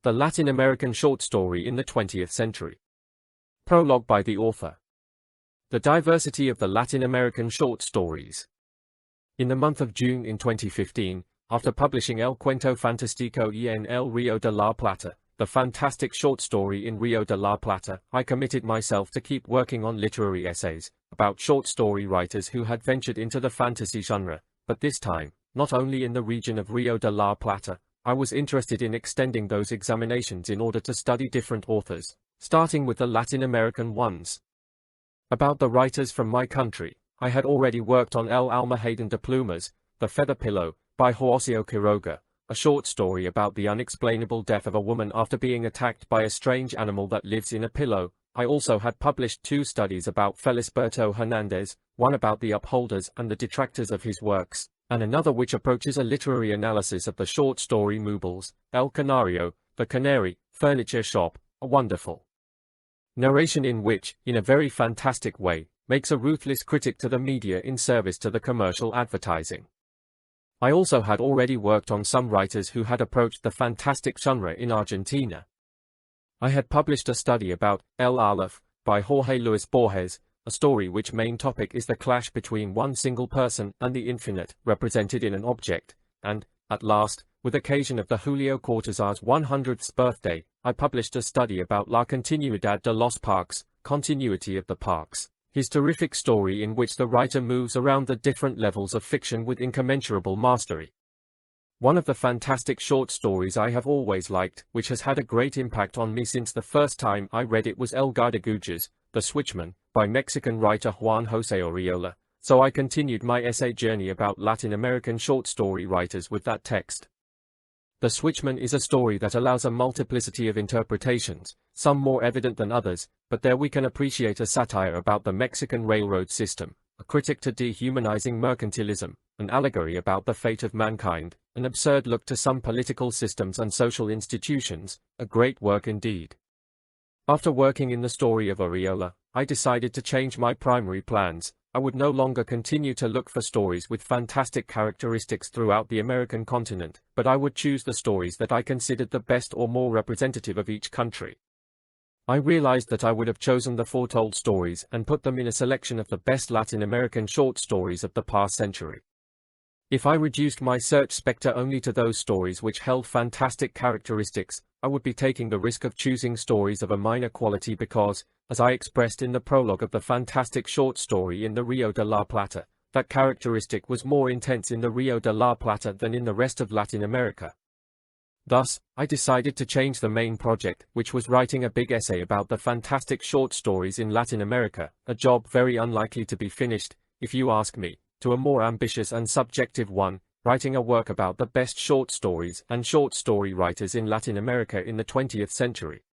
The Latin American Short Story in the 20th Century. Prologue by the author. The diversity of the Latin American short stories. In the month of June in 2015, after publishing El Cuento Fantástico en el Río de la Plata, the fantastic short story in Rio de la Plata, I committed myself to keep working on literary essays about short story writers who had ventured into the fantasy genre, but this time, not only in the region of Rio de la Plata. I was interested in extending those examinations in order to study different authors, starting with the Latin American ones. About the writers from my country, I had already worked on El Almohadón de Plumas, The Feather Pillow, by Horacio Quiroga, a short story about the unexplainable death of a woman after being attacked by a strange animal that lives in a pillow. I also had published 2 studies about Felisberto Hernandez, one about the upholders and the detractors of his works, and another which approaches a literary analysis of the short story Moobles, El Canario, The Canary, Furniture Shop, a wonderful narration in which, in a very fantastic way, makes a ruthless critic to the media in service to the commercial advertising. I also had already worked on some writers who had approached the fantastic genre in Argentina. I had published a study about El Aleph, by Jorge Luis Borges, a story which main topic is the clash between one single person and the infinite, represented in an object, and, at last, with occasion of the Julio Cortázar's 100th birthday, I published a study about La Continuidad de los Parques, continuity of the parks, his terrific story in which the writer moves around the different levels of fiction with incommensurable mastery. One of the fantastic short stories I have always liked, which has had a great impact on me since the first time I read it, was El Guardagujas, The Switchman, by Mexican writer Juan José Oriola, so I continued my essay journey about Latin American short story writers with that text. The Switchman is a story that allows a multiplicity of interpretations, some more evident than others, but there we can appreciate a satire about the Mexican railroad system, a critic to dehumanizing mercantilism, an allegory about the fate of mankind, an absurd look to some political systems and social institutions, a great work indeed. After working in the story of Oriola, I decided to change my primary plans. I would no longer continue to look for stories with fantastic characteristics throughout the American continent, but I would choose the stories that I considered the best or more representative of each country. I realized that I would have chosen the foretold stories and put them in a selection of the best Latin American short stories of the past century. If I reduced my search specter only to those stories which held fantastic characteristics, I would be taking the risk of choosing stories of a minor quality because, as I expressed in the prologue of the fantastic short story in the Rio de la Plata, that characteristic was more intense in the Rio de la Plata than in the rest of Latin America. Thus, I decided to change the main project, which was writing a big essay about the fantastic short stories in Latin America, a job very unlikely to be finished, if you ask me, to a more ambitious and subjective one, writing a work about the best short stories and short story writers in Latin America in the 20th century.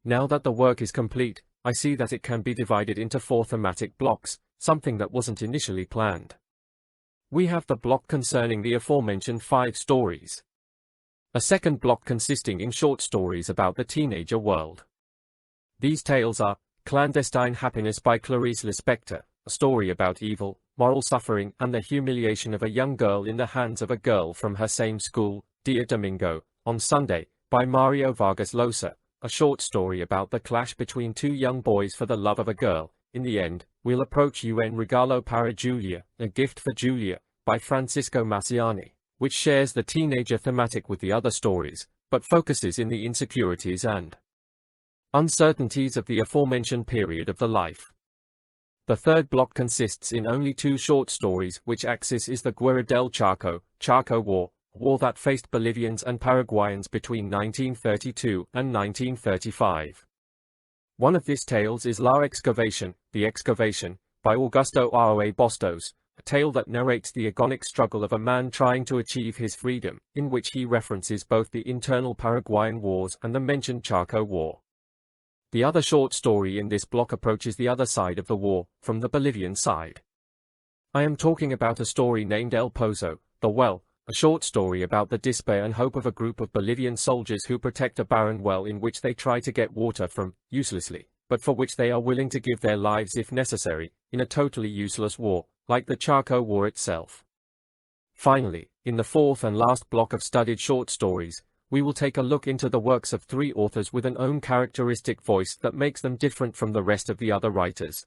Now that the work is complete, I see that it can be divided into 4 thematic blocks, something that wasn't initially planned. We have the block concerning the aforementioned 5 stories. A second block consisting in short stories about the teenager world. These tales are Clandestine Happiness by Clarice Lispector, a story about evil, moral suffering and the humiliation of a young girl in the hands of a girl from her same school, Dia Domingo, on Sunday, by Mario Vargas Llosa, a short story about the clash between 2 young boys for the love of a girl. In the end, we'll approach Un Regalo para Julia, A Gift for Julia, by Francisco Maciani, which shares the teenager thematic with the other stories, but focuses in the insecurities and uncertainties of the aforementioned period of the life. The third block consists in only 2 short stories, which axis is the Guerra del Chaco, Chaco War, a war that faced Bolivians and Paraguayans between 1932 and 1935. One of these tales is La Excavation, The Excavation, by Augusto Aoe Bustos, a tale that narrates the agonic struggle of a man trying to achieve his freedom, in which he references both the internal Paraguayan wars and the mentioned Chaco War. The other short story in this block approaches the other side of the war, from the Bolivian side. I am talking about a story named El Pozo, The Well, a short story about the despair and hope of a group of Bolivian soldiers who protect a barren well in which they try to get water from, uselessly, but for which they are willing to give their lives if necessary, in a totally useless war, like the Chaco War itself. Finally, in the 4th and last block of studied short stories, we will take a look into the works of 3 authors with an own characteristic voice that makes them different from the rest of the other writers.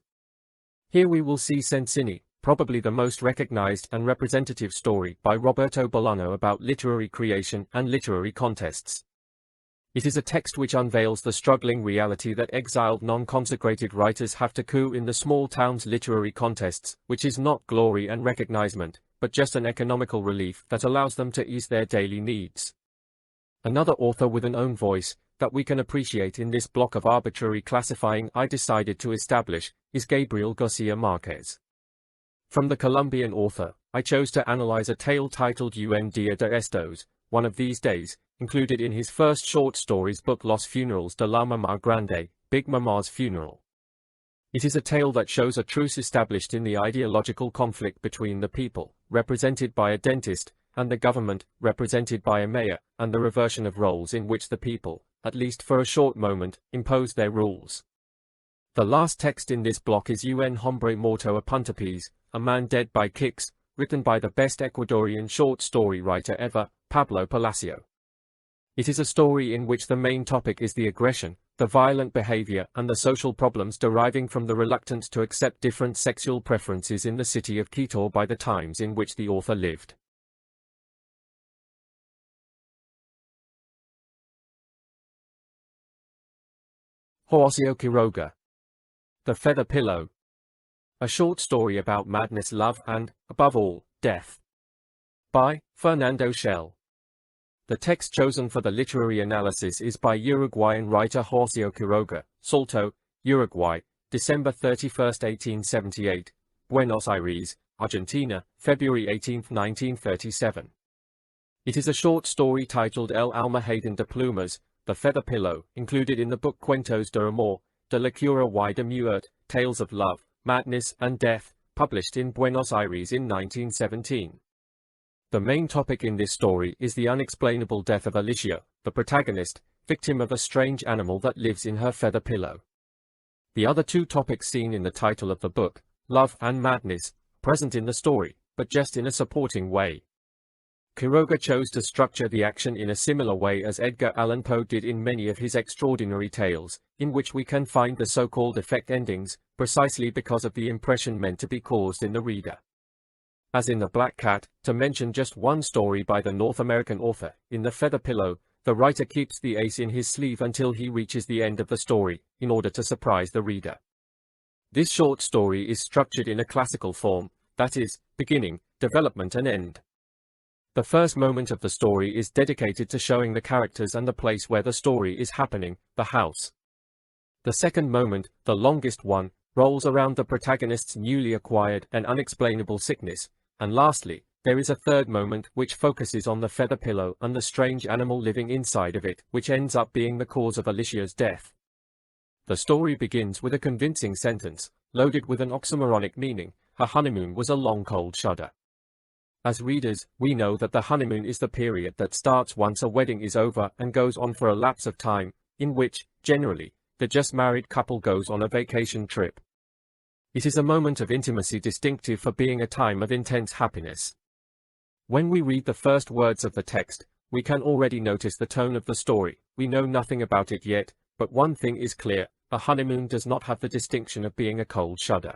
Here we will see Sensini, probably the most recognized and representative story by Roberto Bolaño about literary creation and literary contests. It is a text which unveils the struggling reality that exiled non-consecrated writers have to coup in the small town's literary contests, which is not glory and recognizement, but just an economical relief that allows them to ease their daily needs. Another author with an own voice, that we can appreciate in this block of arbitrary classifying I decided to establish, is Gabriel Garcia Marquez. From the Colombian author, I chose to analyze a tale titled Un Día de Estos, One of These Days, included in his first short stories book Los Funerales de la Mamá Grande, Big Mama's Funeral. It is a tale that shows a truce established in the ideological conflict between the people, represented by a dentist, and the government, represented by a mayor, and the reversion of roles in which the people, at least for a short moment, impose their rules. The last text in this block is Un Hombre Muerto a Puntapiés, A Man Dead by Kicks, written by the best Ecuadorian short story writer ever, Pablo Palacio. It is a story in which the main topic is the aggression, the violent behavior, and the social problems deriving from the reluctance to accept different sexual preferences in the city of Quito by the times in which the author lived. Horacio Quiroga. The Feather Pillow. A short story about madness, love, and, above all, death. By Fernando Chelle. The text chosen for the literary analysis is by Uruguayan writer Horacio Quiroga, Salto, Uruguay, December 31, 1878, Buenos Aires, Argentina, February 18, 1937. It is a short story titled El Almohadón de Plumas, The Feather Pillow, included in the book Cuentos de Amor, de la Cura y de Muerte, Tales of Love, Madness, and Death, published in Buenos Aires in 1917. The main topic in this story is the unexplainable death of Alicia, the protagonist, victim of a strange animal that lives in her feather pillow. The other 2 topics seen in the title of the book, love and madness, present in the story, but just in a supporting way. Quiroga chose to structure the action in a similar way as Edgar Allan Poe did in many of his extraordinary tales, in which we can find the so-called effect endings, precisely because of the impression meant to be caused in the reader. As in The Black Cat, to mention just one story by the North American author, in The Feather Pillow, the writer keeps the ace in his sleeve until he reaches the end of the story, in order to surprise the reader. This short story is structured in a classical form, that is, beginning, development and end. The first moment of the story is dedicated to showing the characters and the place where the story is happening, the house. The second moment, the longest one, rolls around the protagonist's newly acquired and unexplainable sickness, and lastly, there is a third moment which focuses on the feather pillow and the strange animal living inside of it, which ends up being the cause of Alicia's death. The story begins with a convincing sentence, loaded with an oxymoronic meaning: her honeymoon was a long cold shudder. As readers, we know that the honeymoon is the period that starts once a wedding is over and goes on for a lapse of time, in which, generally, the just married couple goes on a vacation trip. It is a moment of intimacy distinctive for being a time of intense happiness. When we read the first words of the text, we can already notice the tone of the story. We know nothing about it yet, but one thing is clear: a honeymoon does not have the distinction of being a cold shudder.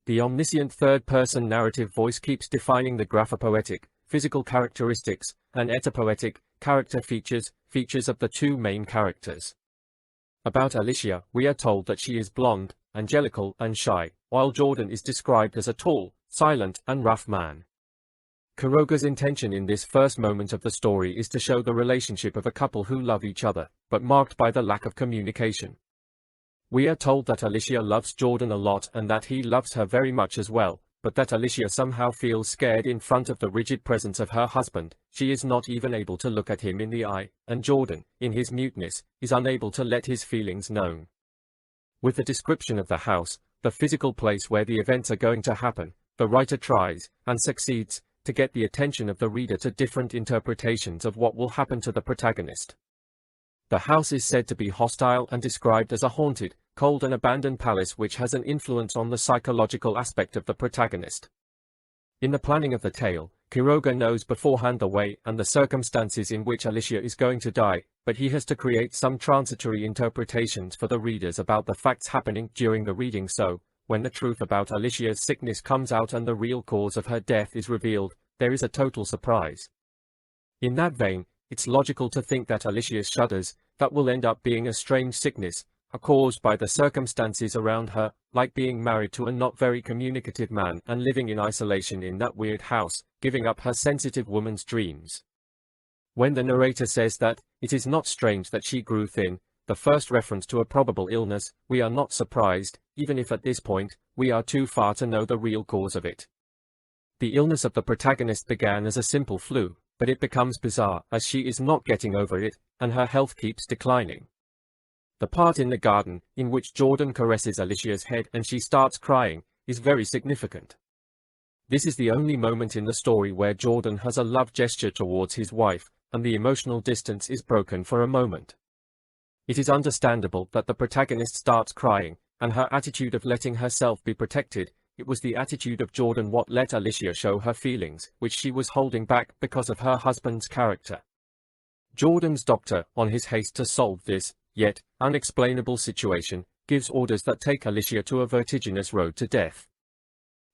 The omniscient third-person narrative voice keeps defining the graphopoetic, physical characteristics, and etapoetic, character features of the 2 main characters. About Alicia, we are told that she is blonde, angelical, and shy, while Jordan is described as a tall, silent, and rough man. Quiroga's intention in this first moment of the story is to show the relationship of a couple who love each other, but marked by the lack of communication. We are told that Alicia loves Jordan a lot and that he loves her very much as well, but that Alicia somehow feels scared in front of the rigid presence of her husband. She is not even able to look at him in the eye, and Jordan, in his muteness, is unable to let his feelings known. With the description of the house, the physical place where the events are going to happen, the writer tries, and succeeds, to get the attention of the reader to different interpretations of what will happen to the protagonist. The house is said to be hostile and described as a haunted, cold and abandoned palace which has an influence on the psychological aspect of the protagonist. In the planning of the tale, Quiroga knows beforehand the way and the circumstances in which Alicia is going to die, but he has to create some transitory interpretations for the readers about the facts happening during the reading, so, when the truth about Alicia's sickness comes out and the real cause of her death is revealed, there is a total surprise. In that vein, it's logical to think that Alicia's shudders, that will end up being a strange sickness, are caused by the circumstances around her, like being married to a not very communicative man and living in isolation in that weird house, giving up her sensitive woman's dreams. When the narrator says that, it is not strange that she grew thin, the first reference to a probable illness, we are not surprised, even if at this point, we are too far to know the real cause of it. The illness of the protagonist began as a simple flu, but it becomes bizarre as she is not getting over it, and her health keeps declining. The part in the garden, in which Jordan caresses Alicia's head and she starts crying, is very significant. This is the only moment in the story where Jordan has a love gesture towards his wife, and the emotional distance is broken for a moment. It is understandable that the protagonist starts crying, and her attitude of letting herself be protected, it was the attitude of Jordan what let Alicia show her feelings, which she was holding back because of her husband's character. Jordan's doctor, on his haste to solve this, yet unexplainable situation, gives orders that take Alicia to a vertiginous road to death.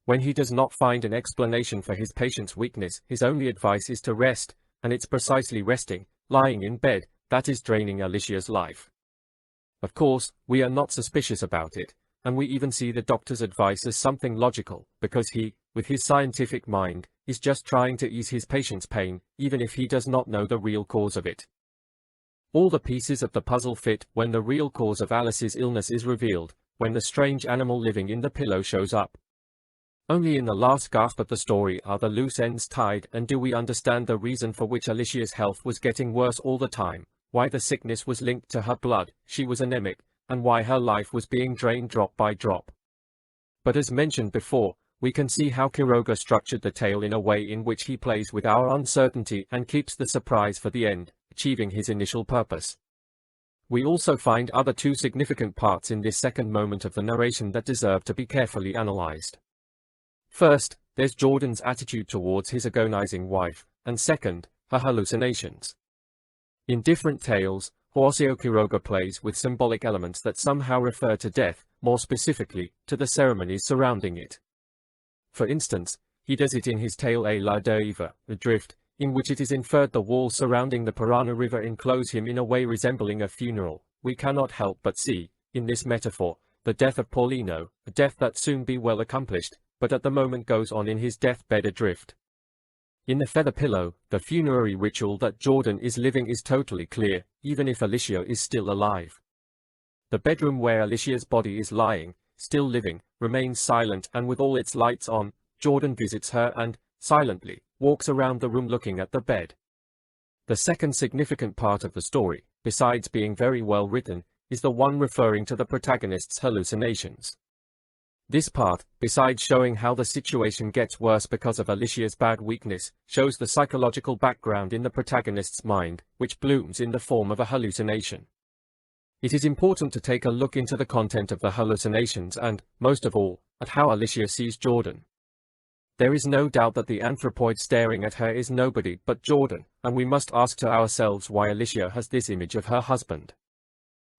When he does not find an explanation for his patient's weakness, his only advice is to rest, and it's precisely resting, lying in bed, that is draining Alicia's life. Of course, we are not suspicious about it, and we even see the doctor's advice as something logical, because he, with his scientific mind, is just trying to ease his patient's pain, even if he does not know the real cause of it. All the pieces of the puzzle fit when the real cause of Alice's illness is revealed, when the strange animal living in the pillow shows up. Only in the last gasp of the story are the loose ends tied, and do we understand the reason for which Alicia's health was getting worse all the time, why the sickness was linked to her blood, she was anemic, and why her life was being drained drop by drop. But as mentioned before, we can see how Quiroga structured the tale in a way in which he plays with our uncertainty and keeps the surprise for the end, achieving his initial purpose. We also find other two significant parts in this second moment of the narration that deserve to be carefully analyzed. First, there's Jordan's attitude towards his agonizing wife, and second, her hallucinations. In different tales, Horacio Quiroga plays with symbolic elements that somehow refer to death, more specifically, to the ceremonies surrounding it. For instance, he does it in his tale A La Deriva, Adrift, in which it is inferred the walls surrounding the Parana River enclose him in a way resembling a funeral. We cannot help but see, in this metaphor, the death of Paulino, a death that soon be well accomplished, but at the moment goes on in his deathbed adrift. In the feather pillow, the funerary ritual that Jordan is living is totally clear, even if Alicia is still alive. The bedroom where Alicia's body is lying, still living, remains silent, and with all its lights on, Jordan visits her and, silently, walks around the room looking at the bed. The second significant part of the story, besides being very well written, is the one referring to the protagonist's hallucinations. This part, besides showing how the situation gets worse because of Alicia's bad weakness, shows the psychological background in the protagonist's mind, which blooms in the form of a hallucination. It is important to take a look into the content of the hallucinations and, most of all, at how Alicia sees Jordan. There is no doubt that the anthropoid staring at her is nobody but Jordan, and we must ask to ourselves why Alicia has this image of her husband.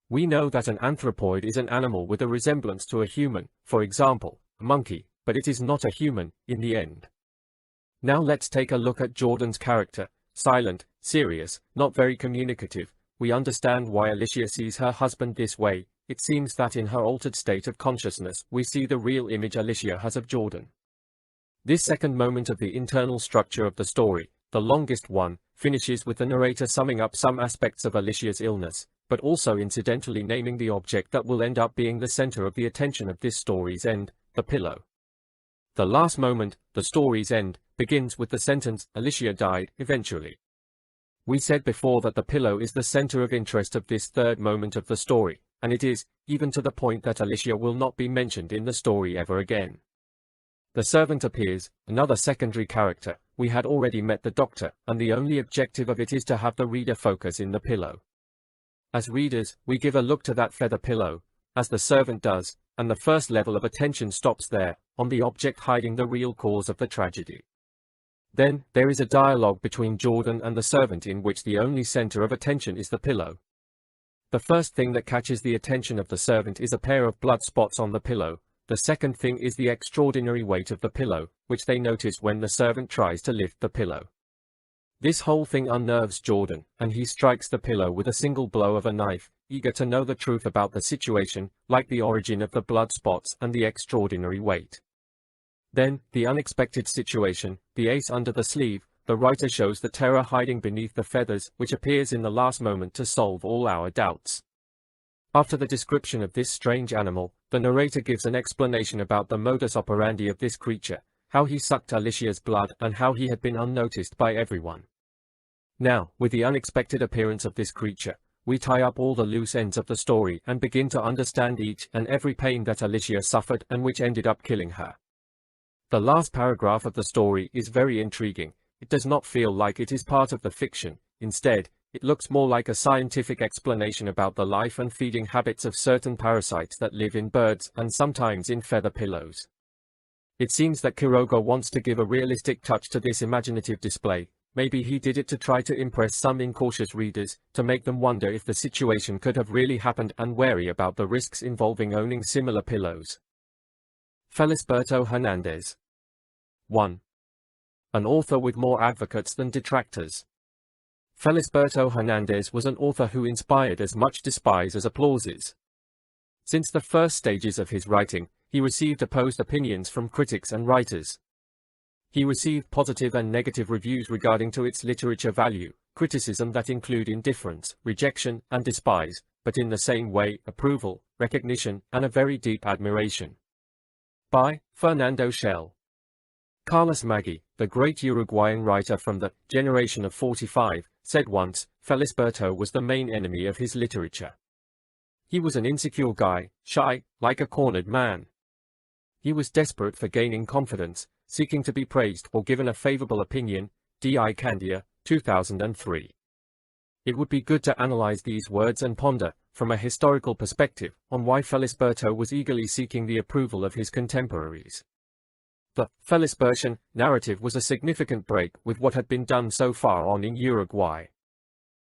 We know that an anthropoid is an animal with a resemblance to a human, for example, a monkey, but it is not a human, in the end. Now let's take a look at Jordan's character, silent, serious, not very communicative. We understand why Alicia sees her husband this way. It seems that in her altered state of consciousness, we see the real image Alicia has of Jordan. This second moment of the internal structure of the story, the longest one, finishes with the narrator summing up some aspects of Alicia's illness, but also incidentally naming the object that will end up being the center of the attention of this story's end, the pillow. The last moment, the story's end, begins with the sentence, Alicia died, eventually. We said before that the pillow is the center of interest of this third moment of the story, and it is, even to the point that Alicia will not be mentioned in the story ever again. The servant appears, another secondary character. We had already met the doctor, and the only objective of it is to have the reader focus in the pillow. As readers, we give a look to that feather pillow, as the servant does, and the first level of attention stops there, on the object hiding the real cause of the tragedy. Then, there is a dialogue between Jordan and the servant in which the only center of attention is the pillow. The first thing that catches the attention of the servant is a pair of blood spots on the pillow. The second thing is the extraordinary weight of the pillow, which they notice when the servant tries to lift the pillow. This whole thing unnerves Jordan, and he strikes the pillow with a single blow of a knife, eager to know the truth about the situation, like the origin of the blood spots and the extraordinary weight. Then, the unexpected situation, the ace under the sleeve, the writer shows the terror hiding beneath the feathers, which appears in the last moment to solve all our doubts. After the description of this strange animal, the narrator gives an explanation about the modus operandi of this creature, how he sucked Alicia's blood and how he had been unnoticed by everyone. Now, with the unexpected appearance of this creature, we tie up all the loose ends of the story and begin to understand each and every pain that Alicia suffered and which ended up killing her. The last paragraph of the story is very intriguing. It does not feel like it is part of the fiction. Instead, it looks more like a scientific explanation about the life and feeding habits of certain parasites that live in birds and sometimes in feather pillows. It seems that Quiroga wants to give a realistic touch to this imaginative display. Maybe he did it to try to impress some incautious readers, to make them wonder if the situation could have really happened and wary about the risks involving owning similar pillows. Felisberto Hernandez. 1. An author with more advocates than detractors. Felisberto Hernandez was an author who inspired as much despise as applauses. Since the first stages of his writing, he received opposed opinions from critics and writers. He received positive and negative reviews regarding to its literature value, criticism that include indifference, rejection, and despise, but in the same way, approval, recognition, and a very deep admiration. By Fernando Chelle. Carlos Maggi, the great Uruguayan writer from the generation of 45, said once, Felisberto was the main enemy of his literature. He was an insecure guy, shy, like a cornered man. He was desperate for gaining confidence, seeking to be praised or given a favorable opinion. D.I. Candia, 2003. It would be good to analyze these words and ponder, from a historical perspective, on why Felisberto was eagerly seeking the approval of his contemporaries. The Felisbertian narrative was a significant break with what had been done so far on in Uruguay.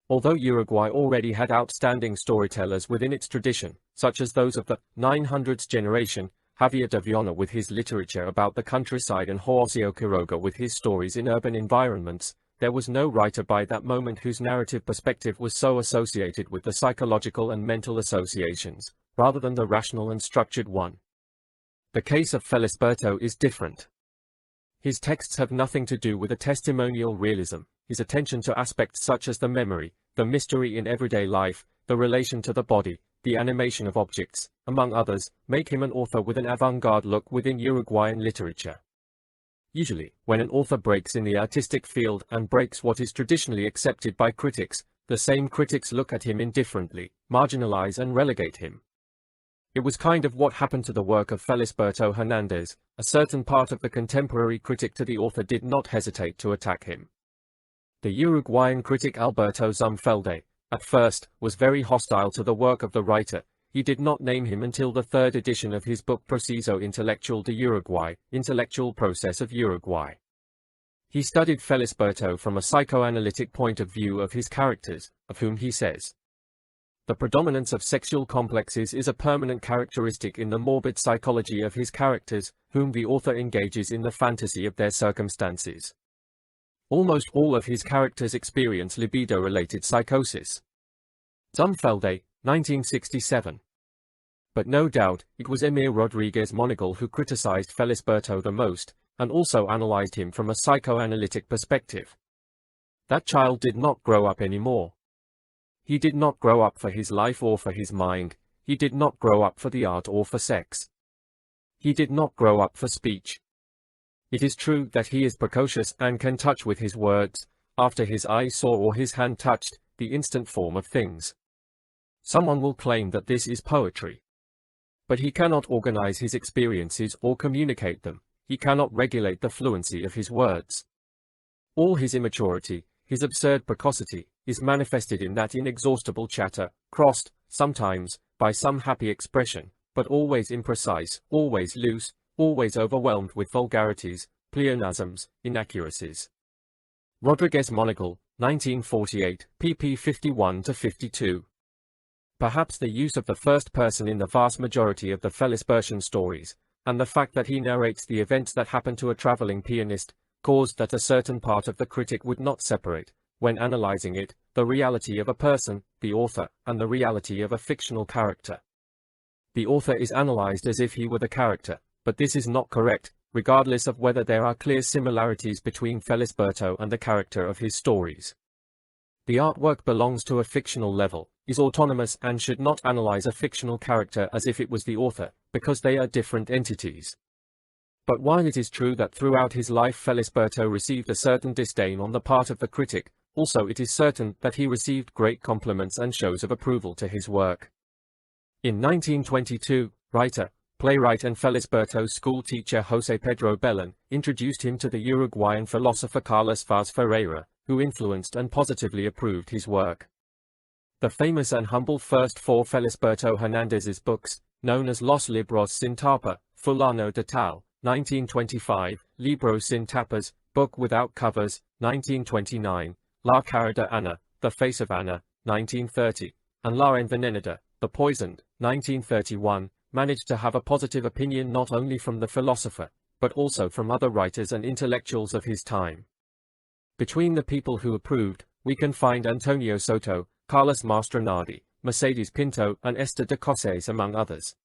Although Uruguay already had outstanding storytellers within its tradition, such as those of the 900s generation, Javier de Viana with his literature about the countryside and Horacio Quiroga with his stories in urban environments, there was no writer by that moment whose narrative perspective was so associated with the psychological and mental associations, rather than the rational and structured one. The case of Felisberto is different. His texts have nothing to do with a testimonial realism. His attention to aspects such as the memory, the mystery in everyday life, the relation to the body, the animation of objects, among others, make him an author with an avant-garde look within Uruguayan literature. Usually, when an author breaks in the artistic field and breaks what is traditionally accepted by critics, the same critics look at him indifferently, marginalize and relegate him. It was kind of what happened to the work of Felisberto Hernandez. A certain part of the contemporary critic to the author did not hesitate to attack him. The Uruguayan critic Alberto Zumfelde, at first, was very hostile to the work of the writer. He did not name him until the third edition of his book Proceso Intelectual de Uruguay, Intellectual Process of Uruguay. He studied Felisberto from a psychoanalytic point of view of his characters, of whom he says, "The predominance of sexual complexes is a permanent characteristic in the morbid psychology of his characters, whom the author engages in the fantasy of their circumstances. Almost all of his characters experience libido-related psychosis." Zumfelde, 1967. But no doubt, it was Emir Rodriguez Monegal who criticized Felisberto the most, and also analyzed him from a psychoanalytic perspective. That child did not grow up anymore. He did not grow up for his life or for his mind. He did not grow up for the art or for sex. He did not grow up for speech. It is true that he is precocious and can touch with his words, after his eye saw or his hand touched, the instant form of things. Someone will claim that this is poetry. But he cannot organize his experiences or communicate them. He cannot regulate the fluency of his words. All his immaturity, his absurd precocity, is manifested in that inexhaustible chatter, crossed, sometimes, by some happy expression, but always imprecise, always loose, always overwhelmed with vulgarities, pleonasms, inaccuracies. Rodriguez Monagal, 1948, pp 51-52. Perhaps the use of the first person in the vast majority of the Felisbertian stories, and the fact that he narrates the events that happen to a traveling pianist, caused that a certain part of the critic would not separate, when analyzing it, the reality of a person, the author, and the reality of a fictional character. The author is analyzed as if he were the character, but this is not correct, regardless of whether there are clear similarities between Felisberto and the character of his stories. The artwork belongs to a fictional level, is autonomous, and should not analyze a fictional character as if it was the author, because they are different entities. But while it is true that throughout his life Felisberto received a certain disdain on the part of the critic, also it is certain that he received great compliments and shows of approval to his work. In 1922, writer, playwright and Felisberto's school teacher José Pedro Bellán introduced him to the Uruguayan philosopher Carlos Vaz Ferreira, who influenced and positively approved his work. The famous and humble first four Felisberto Hernández's books, known as Los Libros sin Tapa, Fulano de Tal, 1925, Libro sin Tapas, Book Without Covers, 1929, La Cara de Ana, The Face of Anna, 1930, and La Envenenada, The Poisoned, 1931, managed to have a positive opinion not only from the philosopher, but also from other writers and intellectuals of his time. Between the people who approved, we can find Antonio Soto, Carlos Mastronardi, Mercedes Pinto, and Esther de Cosses among others.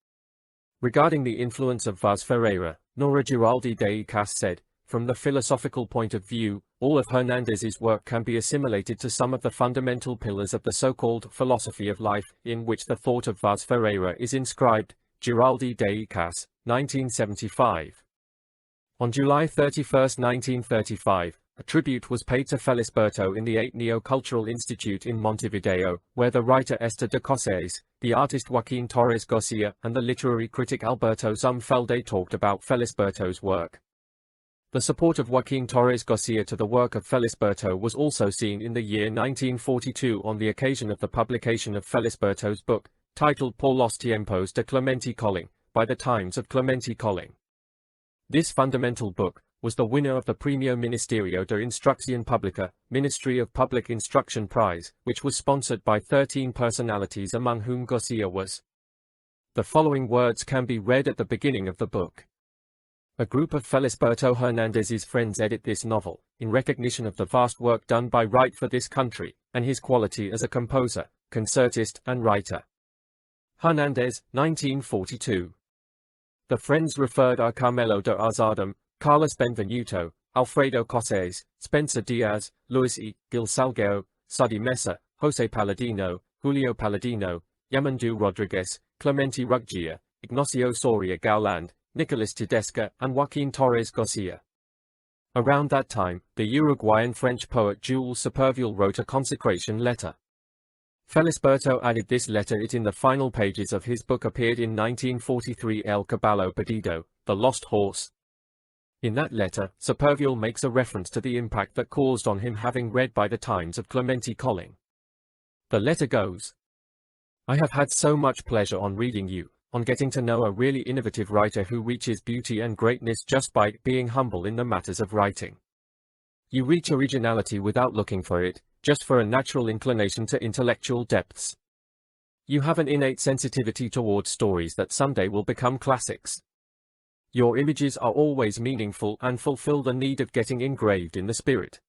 Regarding the influence of Vaz Ferreira, Nora Giraldi de Icas said, "From the philosophical point of view, all of Hernández's work can be assimilated to some of the fundamental pillars of the so-called philosophy of life, in which the thought of Vaz Ferreira is inscribed." Giraldi de Icas, 1975. On July 31, 1935, a tribute was paid to Felisberto in the 8 Neo-Cultural Institute in Montevideo, where the writer Esther de Cosses, the artist Joaquín Torres Garcia, and the literary critic Alberto Zumfelder talked about Felisberto's work. The support of Joaquín Torres Garcia to the work of Felisberto was also seen in the year 1942 on the occasion of the publication of Felisberto's book, titled Por los tiempos de Clemente Colling, by the Times of Clemente Colling. This fundamental book was the winner of the Premio Ministerio de Instrucción Pública, Ministry of Public Instruction Prize, which was sponsored by 13 personalities among whom Garcia was. The following words can be read at the beginning of the book. A group of Felisberto Hernández's friends edit this novel, in recognition of the vast work done by Wright for this country, and his quality as a composer, concertist, and writer. Hernández, 1942. The friends referred are Carmelo de Arzadam, Carlos Benvenuto, Alfredo Cosses, Spencer Diaz, Luis E. Gil Salguero, Sudi Mesa, José Palladino, Julio Palladino, Yamandu Rodriguez, Clemente Ruggia, Ignacio Soria Gauland, Nicolas Tedesca, and Joaquín Torres Garcia. Around that time, the Uruguayan French poet Jules Supervielle wrote a consecration letter. Felisberto added this letter. It in the final pages of his book appeared in 1943, El Caballo Perdido, The Lost Horse. In that letter, Supervielle makes a reference to the impact that caused on him having read by the Times of Clemente Colling. The letter goes, "I have had so much pleasure on reading you, on getting to know a really innovative writer who reaches beauty and greatness just by being humble in the matters of writing. You reach originality without looking for it, just for a natural inclination to intellectual depths. You have an innate sensitivity towards stories that someday will become classics. Your images are always meaningful and fulfill the need of getting engraved in the spirit.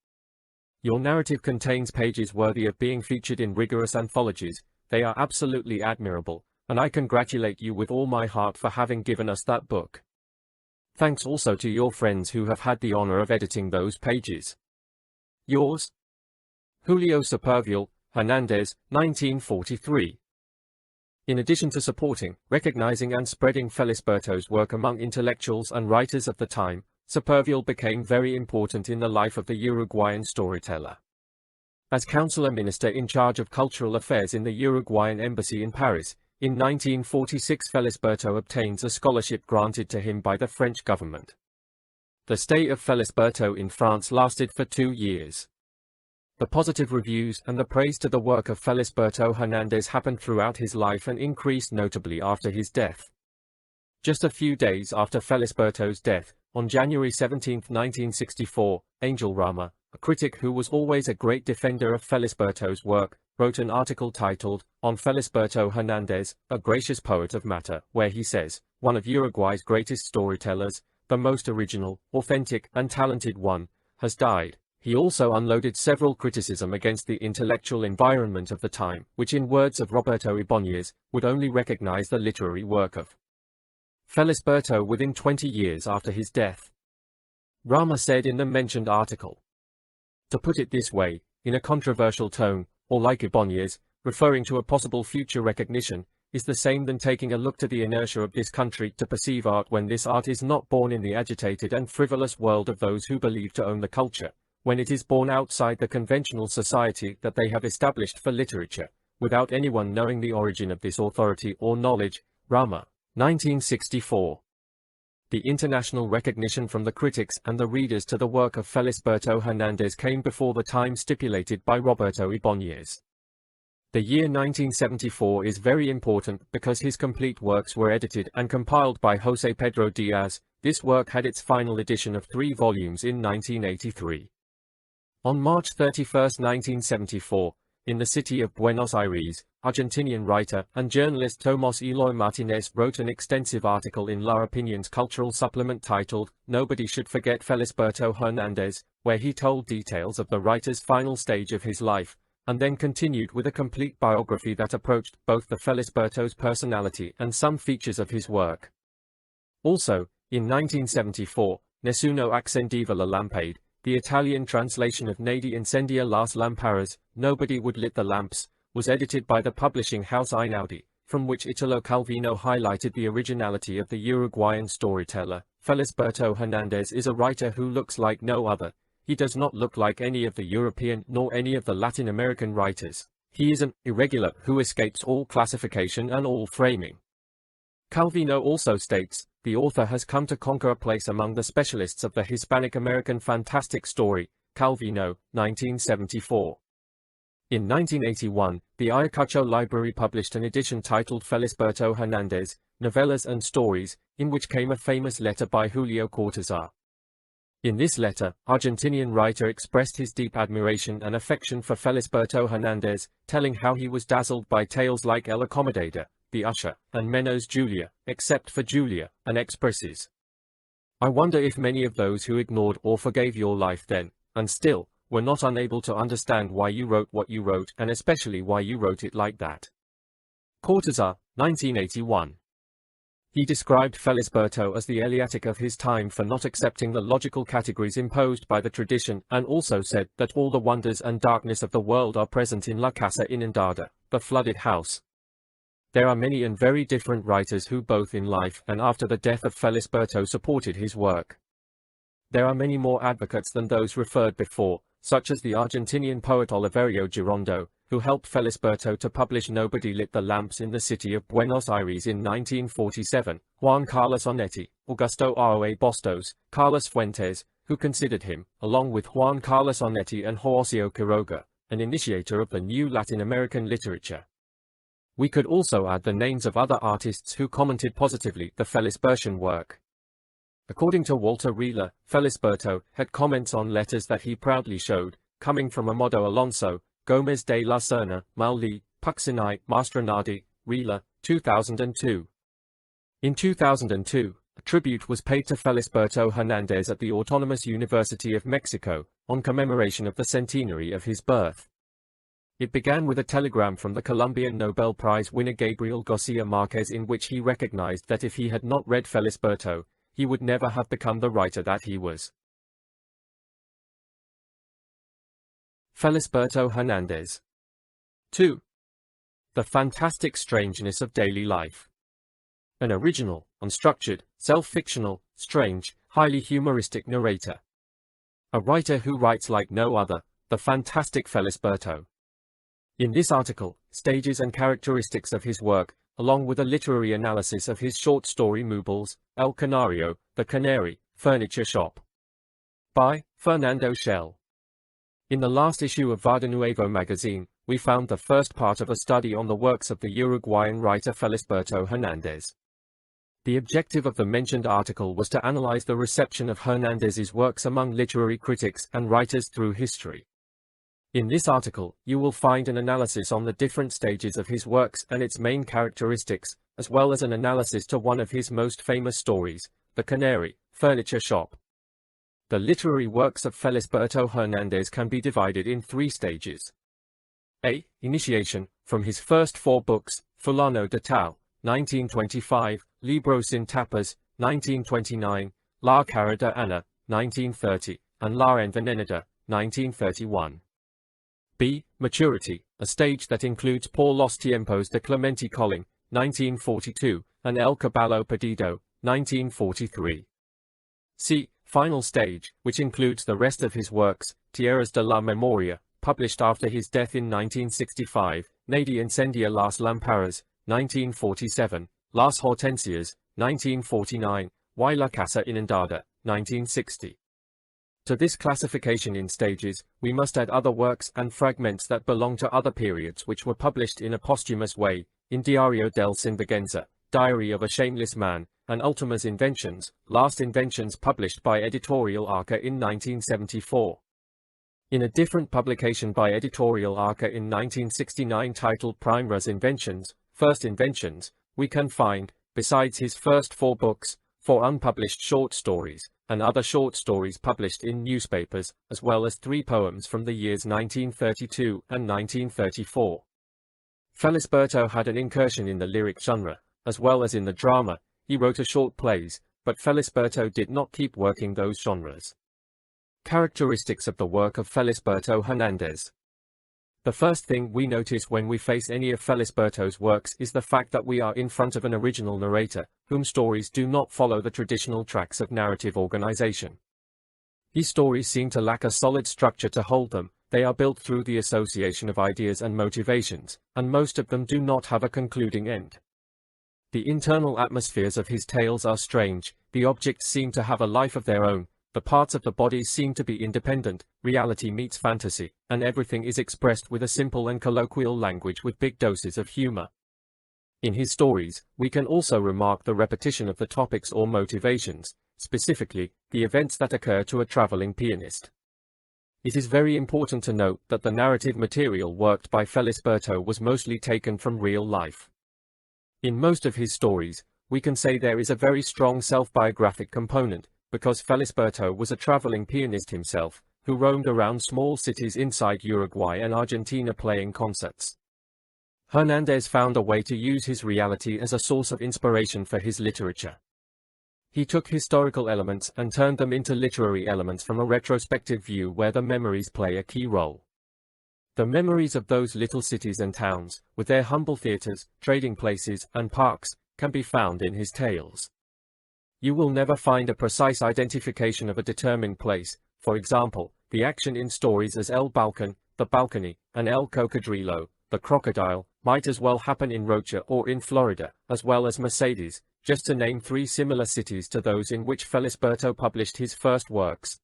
Your narrative contains pages worthy of being featured in rigorous anthologies. They are absolutely admirable, and I congratulate you with all my heart for having given us that book. Thanks also to your friends who have had the honor of editing those pages. Yours, Julio Supervielle, Hernández, 1943. In addition to supporting, recognizing and spreading Felisberto's work among intellectuals and writers of the time, Supervielle became very important in the life of the Uruguayan storyteller. As Councillor Minister in charge of cultural affairs in the Uruguayan embassy in Paris, in 1946 Felisberto obtains a scholarship granted to him by the French government. The stay of Felisberto in France lasted for 2 years. The positive reviews and the praise to the work of Felisberto Hernández happened throughout his life and increased notably after his death. Just a few days after Felisberto's death, on January 17, 1964, Angel Rama, a critic who was always a great defender of Felisberto's work, wrote an article titled, On Felisberto Hernandez, a Gracious Poet of Matter, where he says, one of Uruguay's greatest storytellers, the most original, authentic, and talented one, has died. He also unloaded several criticism against the intellectual environment of the time, which in words of Roberto Ibáñez, would only recognize the literary work of Felisberto within 20 years after his death. Rama said in the mentioned article, to put it this way, in a controversial tone, or like Ibáñez, referring to a possible future recognition, is the same than taking a look to the inertia of this country to perceive art when this art is not born in the agitated and frivolous world of those who believe to own the culture, when it is born outside the conventional society that they have established for literature, without anyone knowing the origin of this authority or knowledge. Rama, 1964. The international recognition from the critics and the readers to the work of Felisberto Hernandez came before the time stipulated by Roberto Ibáñez. The year 1974 is very important because his complete works were edited and compiled by José Pedro Díaz. This work had its final edition of 3 volumes in 1983. On March 31, 1974, in the city of Buenos Aires, Argentinian writer and journalist Tomás Eloy Martínez wrote an extensive article in La Opinion's cultural supplement titled, Nobody Should Forget Felisberto Hernandez, where he told details of the writer's final stage of his life, and then continued with a complete biography that approached both the Felisberto's personality and some features of his work. Also, in 1974, Nessuno accendeva la lampade, the Italian translation of Nadie incendia las lamparas, Nobody Would Lit the Lamps, was edited by the publishing house Einaudi, from which Italo Calvino highlighted the originality of the Uruguayan storyteller. Felisberto Hernandez is a writer who looks like no other. He does not look like any of the European nor any of the Latin American writers. He is an irregular who escapes all classification and all framing. Calvino also states, the author has come to conquer a place among the specialists of the Hispanic American fantastic story. Calvino, 1974. In 1981, the Ayacucho Library published an edition titled Felisberto Hernandez, Novellas and Stories, in which came a famous letter by Julio Cortázar. In this letter, Argentinian writer expressed his deep admiration and affection for Felisberto Hernandez, telling how he was dazzled by tales like El Acomodador, The Usher, and Menno's Julia, except for Julia, and expresses, I wonder if many of those who ignored or forgave your life then, and still, were not unable to understand why you wrote what you wrote and especially why you wrote it like that. Cortázar, 1981. He described Felisberto as the Eleatic of his time for not accepting the logical categories imposed by the tradition, and also said that all the wonders and darkness of the world are present in La Casa Inundada, the flooded house. There are many and very different writers who both in life and after the death of Felisberto supported his work. There are many more advocates than those referred before, such as the Argentinian poet Oliverio Girondo, who helped Felisberto to publish Nobody Lit the Lamps in the city of Buenos Aires in 1947, Juan Carlos Onetti, Augusto Aoe Bustos, Carlos Fuentes, who considered him, along with Juan Carlos Onetti and Horacio Quiroga, an initiator of the new Latin American literature. We could also add the names of other artists who commented positively the Felisbertian work. According to Walter Rieler, Felisberto had comments on letters that he proudly showed, coming from Amado Alonso, Gomez de la Serna, Mauli, Puxinai, Mastronardi, Rieler, 2002. In 2002, a tribute was paid to Felisberto Hernandez at the Autonomous University of Mexico, on commemoration of the centenary of his birth. It began with a telegram from the Colombian Nobel Prize winner Gabriel Garcia Marquez in which he recognized that if he had not read Felisberto, he would never have become the writer that he was. Felisberto Hernandez. 2. The fantastic strangeness of daily life. An original, unstructured, self-fictional, strange, highly humoristic narrator. A writer who writes like no other, the fantastic Felisberto. In this article, stages and characteristics of his work, along with a literary analysis of his short story Moobles, El Canario, The Canary, Furniture Shop. By Fernando Chelle. In the last issue of Vada Nuevo magazine, we found the first part of a study on the works of the Uruguayan writer Felisberto Hernandez. The objective of the mentioned article was to analyze the reception of Hernandez's works among literary critics and writers through history. In this article, you will find an analysis on the different stages of his works and its main characteristics, as well as an analysis to one of his most famous stories, The Canary, Furniture Shop. The literary works of Felisberto Hernandez can be divided in 3 stages. A. Initiation, from his first 4 books, Fulano de Tal, 1925, Libro sin Tapas, 1929, La Cara de Ana, 1930, and La Envenenada, 1931. B. Maturity, a stage that includes Por los tiempos de Clemente Colling, 1942, and El Caballo Perdido, 1943. C. Final stage, which includes the rest of his works, Tierras de la Memoria, published after his death in 1965, Nadie Incendia las Lamparas, 1947, Las Hortensias, 1949, Y la Casa Inundada, 1960. To this classification in stages, we must add other works and fragments that belong to other periods which were published in a posthumous way, in Diario del Sinvergüenza, Diary of a Shameless Man, and Ultimas Inventions, Last Inventions published by Editorial Arca in 1974. In a different publication by Editorial Arca in 1969 titled Primeras Inventions, First Inventions, we can find, besides his first 4 books, 4 unpublished short stories, and other short stories published in newspapers, as well as 3 poems from the years 1932 and 1934. Felisberto had an incursion in the lyric genre, as well as in the drama. He wrote short plays, but Felisberto did not keep working those genres. Characteristics of the work of Felisberto Hernandez. The first thing we notice when we face any of Felisberto's works is the fact that we are in front of an original narrator, whom stories do not follow the traditional tracks of narrative organization. His stories seem to lack a solid structure to hold them. They are built through the association of ideas and motivations, and most of them do not have a concluding end. The internal atmospheres of his tales are strange, the objects seem to have a life of their own, the parts of the body seem to be independent, reality meets fantasy, and everything is expressed with a simple and colloquial language with big doses of humor. In his stories, we can also remark the repetition of the topics or motivations, specifically, the events that occur to a traveling pianist. It is very important to note that the narrative material worked by Felisberto was mostly taken from real life. In most of his stories, we can say there is a very strong self-biographic component, because Felisberto was a traveling pianist himself, who roamed around small cities inside Uruguay and Argentina playing concerts. Hernandez found a way to use his reality as a source of inspiration for his literature. He took historical elements and turned them into literary elements from a retrospective view where the memories play a key role. The memories of those little cities and towns, with their humble theaters, trading places, and parks, can be found in his tales. You will never find a precise identification of a determined place, for example, the action in stories as El Balcón, the balcony, and El Cocodrilo, the crocodile, might as well happen in Rocha or in Florida, as well as Mercedes, just to name 3 similar cities to those in which Felisberto published his first works.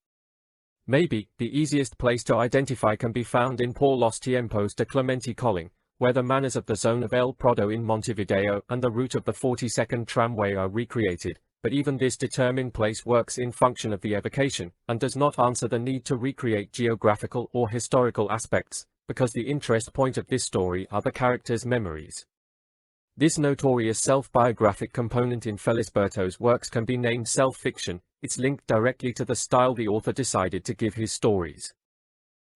Maybe, the easiest place to identify can be found in Por los tiempos de Clemente Colling, where the manners of the zone of El Prado in Montevideo and the route of the 42nd tramway are recreated, but even this determined place works in function of the evocation, and does not answer the need to recreate geographical or historical aspects, because the interest point of this story are the characters' memories. This notorious self-biographic component in Felisberto's works can be named self-fiction. It's linked directly to the style the author decided to give his stories.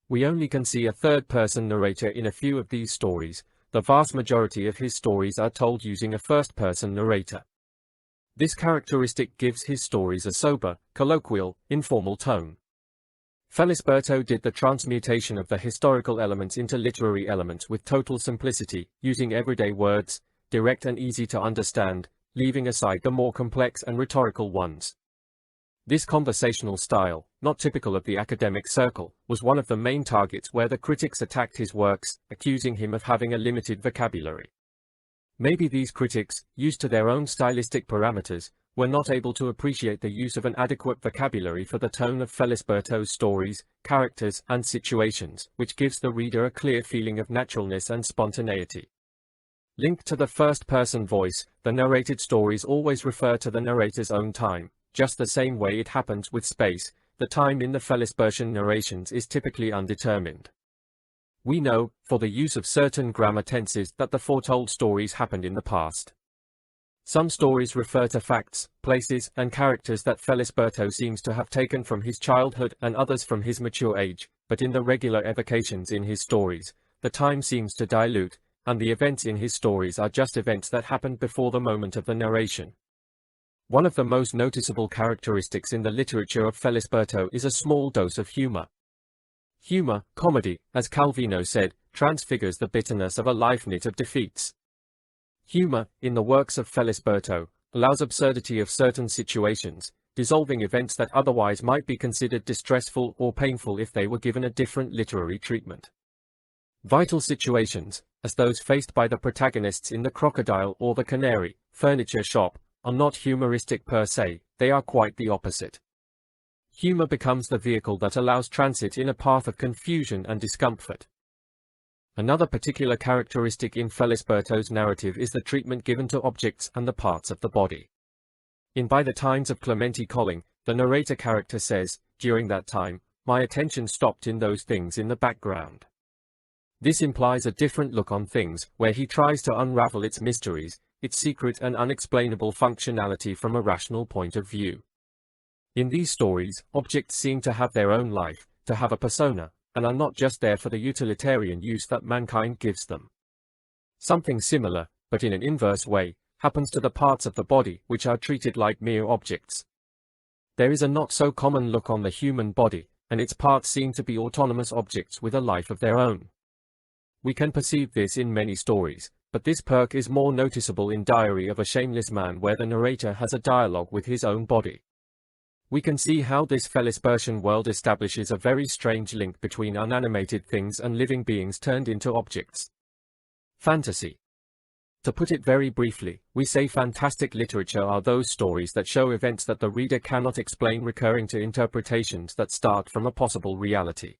We only can see a third-person narrator in a few of these stories. The vast majority of his stories are told using a first-person narrator. This characteristic gives his stories a sober, colloquial, informal tone. Felisberto did the transmutation of the historical elements into literary elements with total simplicity, using everyday words, direct and easy to understand, leaving aside the more complex and rhetorical ones. This conversational style, not typical of the academic circle, was one of the main targets where the critics attacked his works, accusing him of having a limited vocabulary. Maybe these critics, used to their own stylistic parameters, were not able to appreciate the use of an adequate vocabulary for the tone of Felisberto's stories, characters, and situations, which gives the reader a clear feeling of naturalness and spontaneity. Linked to the first-person voice, the narrated stories always refer to the narrator's own time, just the same way it happens with space. The time in the Fellesbertian narrations is typically undetermined. We know, for the use of certain grammar tenses, that the foretold stories happened in the past. Some stories refer to facts, places, and characters that Felisberto seems to have taken from his childhood and others from his mature age, but in the regular evocations in his stories, the time seems to dilute, and the events in his stories are just events that happened before the moment of the narration. One of the most noticeable characteristics in the literature of Felisberto is a small dose of humor. Humor, comedy, as Calvino said, transfigures the bitterness of a life knit of defeats. Humor, in the works of Felisberto, allows absurdity of certain situations, dissolving events that otherwise might be considered distressful or painful if they were given a different literary treatment. Vital situations, as those faced by the protagonists in The Crocodile or The Canary, Furniture Shop, are not humoristic per se, they are quite the opposite. Humor becomes the vehicle that allows transit in a path of confusion and discomfort. Another particular characteristic in Felisberto's narrative is the treatment given to objects and the parts of the body. In By the Times of Clementi Colling, the narrator character says, "During that time, my attention stopped in those things in the background." This implies a different look on things, where he tries to unravel its mysteries, its secret and unexplainable functionality from a rational point of view. In these stories, objects seem to have their own life, to have a persona, and are not just there for the utilitarian use that mankind gives them. Something similar, but in an inverse way, happens to the parts of the body which are treated like mere objects. There is a not so common look on the human body, and its parts seem to be autonomous objects with a life of their own. We can perceive this in many stories, but this perk is more noticeable in Diary of a Shameless Man, where the narrator has a dialogue with his own body. We can see how this Felisbertian world establishes a very strange link between unanimated things and living beings turned into objects. Fantasy. To put it very briefly, we say fantastic literature are those stories that show events that the reader cannot explain, recurring to interpretations that start from a possible reality.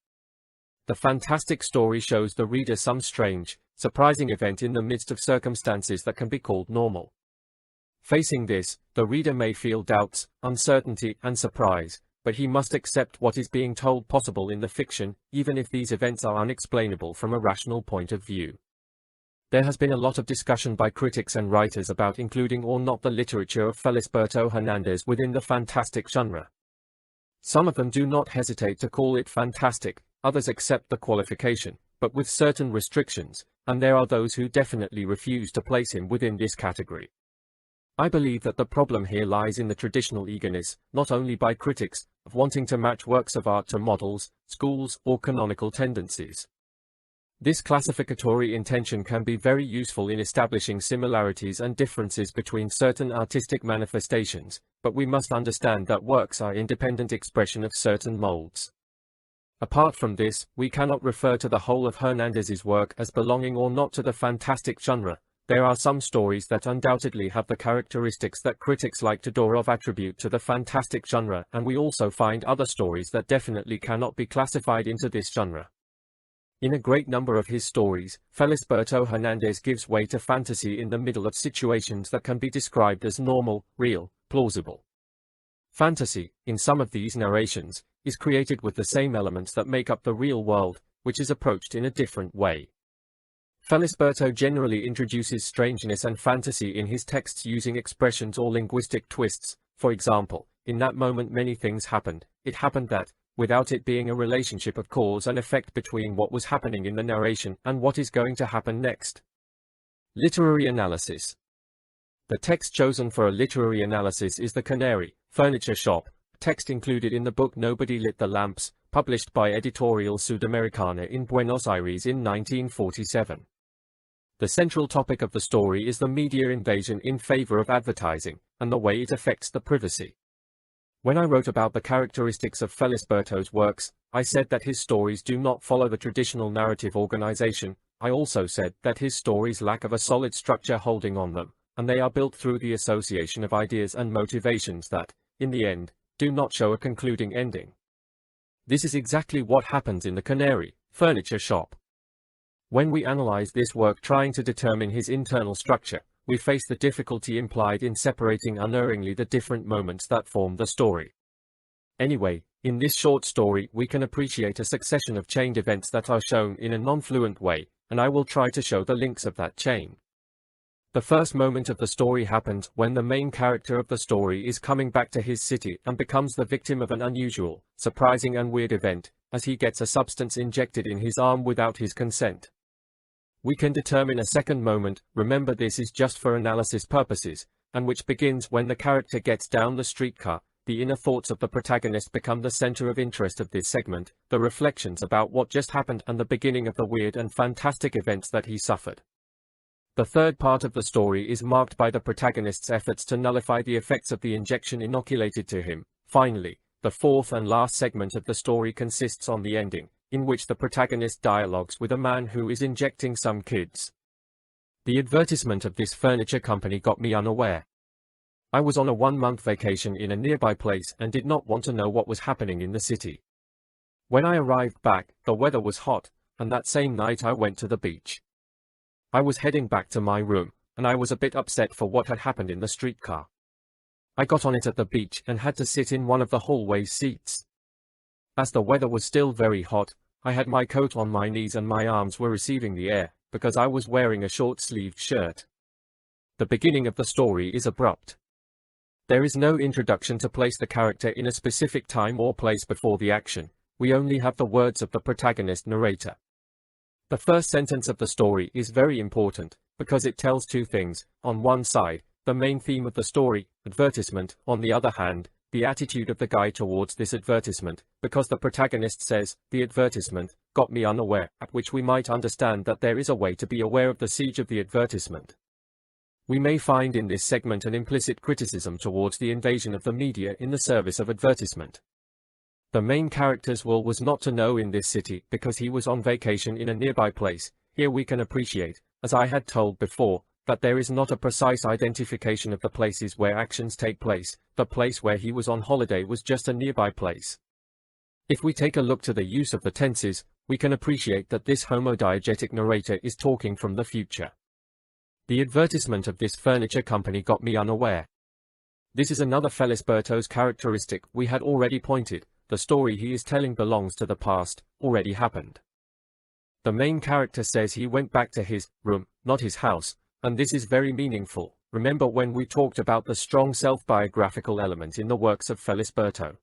The fantastic story shows the reader some strange, surprising event in the midst of circumstances that can be called normal. Facing this, the reader may feel doubts, uncertainty, and surprise, but he must accept what is being told possible in the fiction, even if these events are unexplainable from a rational point of view. There has been a lot of discussion by critics and writers about including or not the literature of Felisberto Hernandez within the fantastic genre. Some of them do not hesitate to call it fantastic, others accept the qualification, but with certain restrictions, and there are those who definitely refuse to place him within this category. I believe that the problem here lies in the traditional eagerness, not only by critics, of wanting to match works of art to models, schools, or canonical tendencies. This classificatory intention can be very useful in establishing similarities and differences between certain artistic manifestations, but we must understand that works are independent expression of certain molds. Apart from this, we cannot refer to the whole of Hernandez's work as belonging or not to the fantastic genre. There are some stories that undoubtedly have the characteristics that critics like Todorov attribute to the fantastic genre, and we also find other stories that definitely cannot be classified into this genre. In a great number of his stories, Felisberto Hernandez gives way to fantasy in the middle of situations that can be described as normal, real, plausible. Fantasy, in some of these narrations, is created with the same elements that make up the real world, which is approached in a different way. Felisberto generally introduces strangeness and fantasy in his texts using expressions or linguistic twists. For example, in that moment many things happened, it happened that, without it being a relationship of cause and effect between what was happening in the narration and what is going to happen next. Literary analysis. The text chosen for a literary analysis is The Canary, Furniture Shop, text included in the book Nobody Lit the Lamps, published by Editorial Sudamericana in Buenos Aires in 1947. The central topic of the story is the media invasion in favor of advertising, and the way it affects the privacy. When I wrote about the characteristics of Felisberto's works, I said that his stories do not follow the traditional narrative organization. I also said that his stories lack of a solid structure holding on them, and they are built through the association of ideas and motivations that, in the end, do not show a concluding ending. This is exactly what happens in The Canary, Furniture Shop. When we analyze this work trying to determine his internal structure, we face the difficulty implied in separating unerringly the different moments that form the story. Anyway, in this short story we can appreciate a succession of chained events that are shown in a non-fluent way, and I will try to show the links of that chain. The first moment of the story happens when the main character of the story is coming back to his city and becomes the victim of an unusual, surprising and weird event, as he gets a substance injected in his arm without his consent. We can determine a second moment, remember this is just for analysis purposes, and which begins when the character gets down the streetcar. The inner thoughts of the protagonist become the center of interest of this segment, the reflections about what just happened and the beginning of the weird and fantastic events that he suffered. The third part of the story is marked by the protagonist's efforts to nullify the effects of the injection inoculated to him. Finally, the fourth and last segment of the story consists on the ending, in which the protagonist dialogues with a man who is injecting some kids. The advertisement of this furniture company got me unaware. I was on a 1-month vacation in a nearby place and did not want to know what was happening in the city. When I arrived back, the weather was hot, and that same night I went to the beach. I was heading back to my room, and I was a bit upset for what had happened in the streetcar. I got on it at the beach and had to sit in one of the hallway seats. As the weather was still very hot, I had my coat on my knees and my arms were receiving the air, because I was wearing a short-sleeved shirt. The beginning of the story is abrupt. There is no introduction to place the character in a specific time or place before the action, we only have the words of the protagonist narrator. The first sentence of the story is very important, because it tells two things: on one side, the main theme of the story, advertisement; on the other hand, the attitude of the guy towards this advertisement, because the protagonist says, the advertisement got me unaware, at which we might understand that there is a way to be aware of the siege of the advertisement. We may find in this segment an implicit criticism towards the invasion of the media in the service of advertisement. The main character's will was not to know in this city because he was on vacation in a nearby place. Here we can appreciate, as I had told before, that there is not a precise identification of the places where actions take place. The place where he was on holiday was just a nearby place. If we take a look to the use of the tenses, we can appreciate that this homodiegetic narrator is talking from the future. The advertisement of this furniture company got me unaware. This is another Felisberto's characteristic. We had already pointed, the story he is telling belongs to the past, already happened. The main character says he went back to his room, not his house, and this is very meaningful. Remember when we talked about the strong self-biographical element in the works of Felisberto?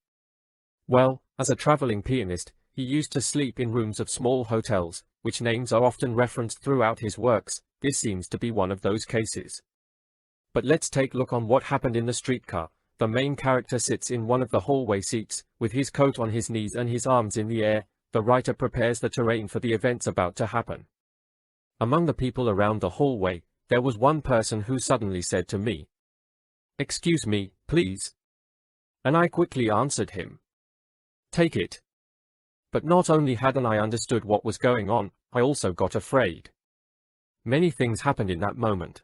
Well, as a traveling pianist, he used to sleep in rooms of small hotels, which names are often referenced throughout his works. This seems to be one of those cases. But let's take a look on what happened in the streetcar. The main character sits in one of the hallway seats, with his coat on his knees and his arms in the air. The writer prepares the terrain for the events about to happen. Among the people around the hallway, there was one person who suddenly said to me, "Excuse me, please." And I quickly answered him, "Take it." But not only hadn't I understood what was going on, I also got afraid. Many things happened in that moment.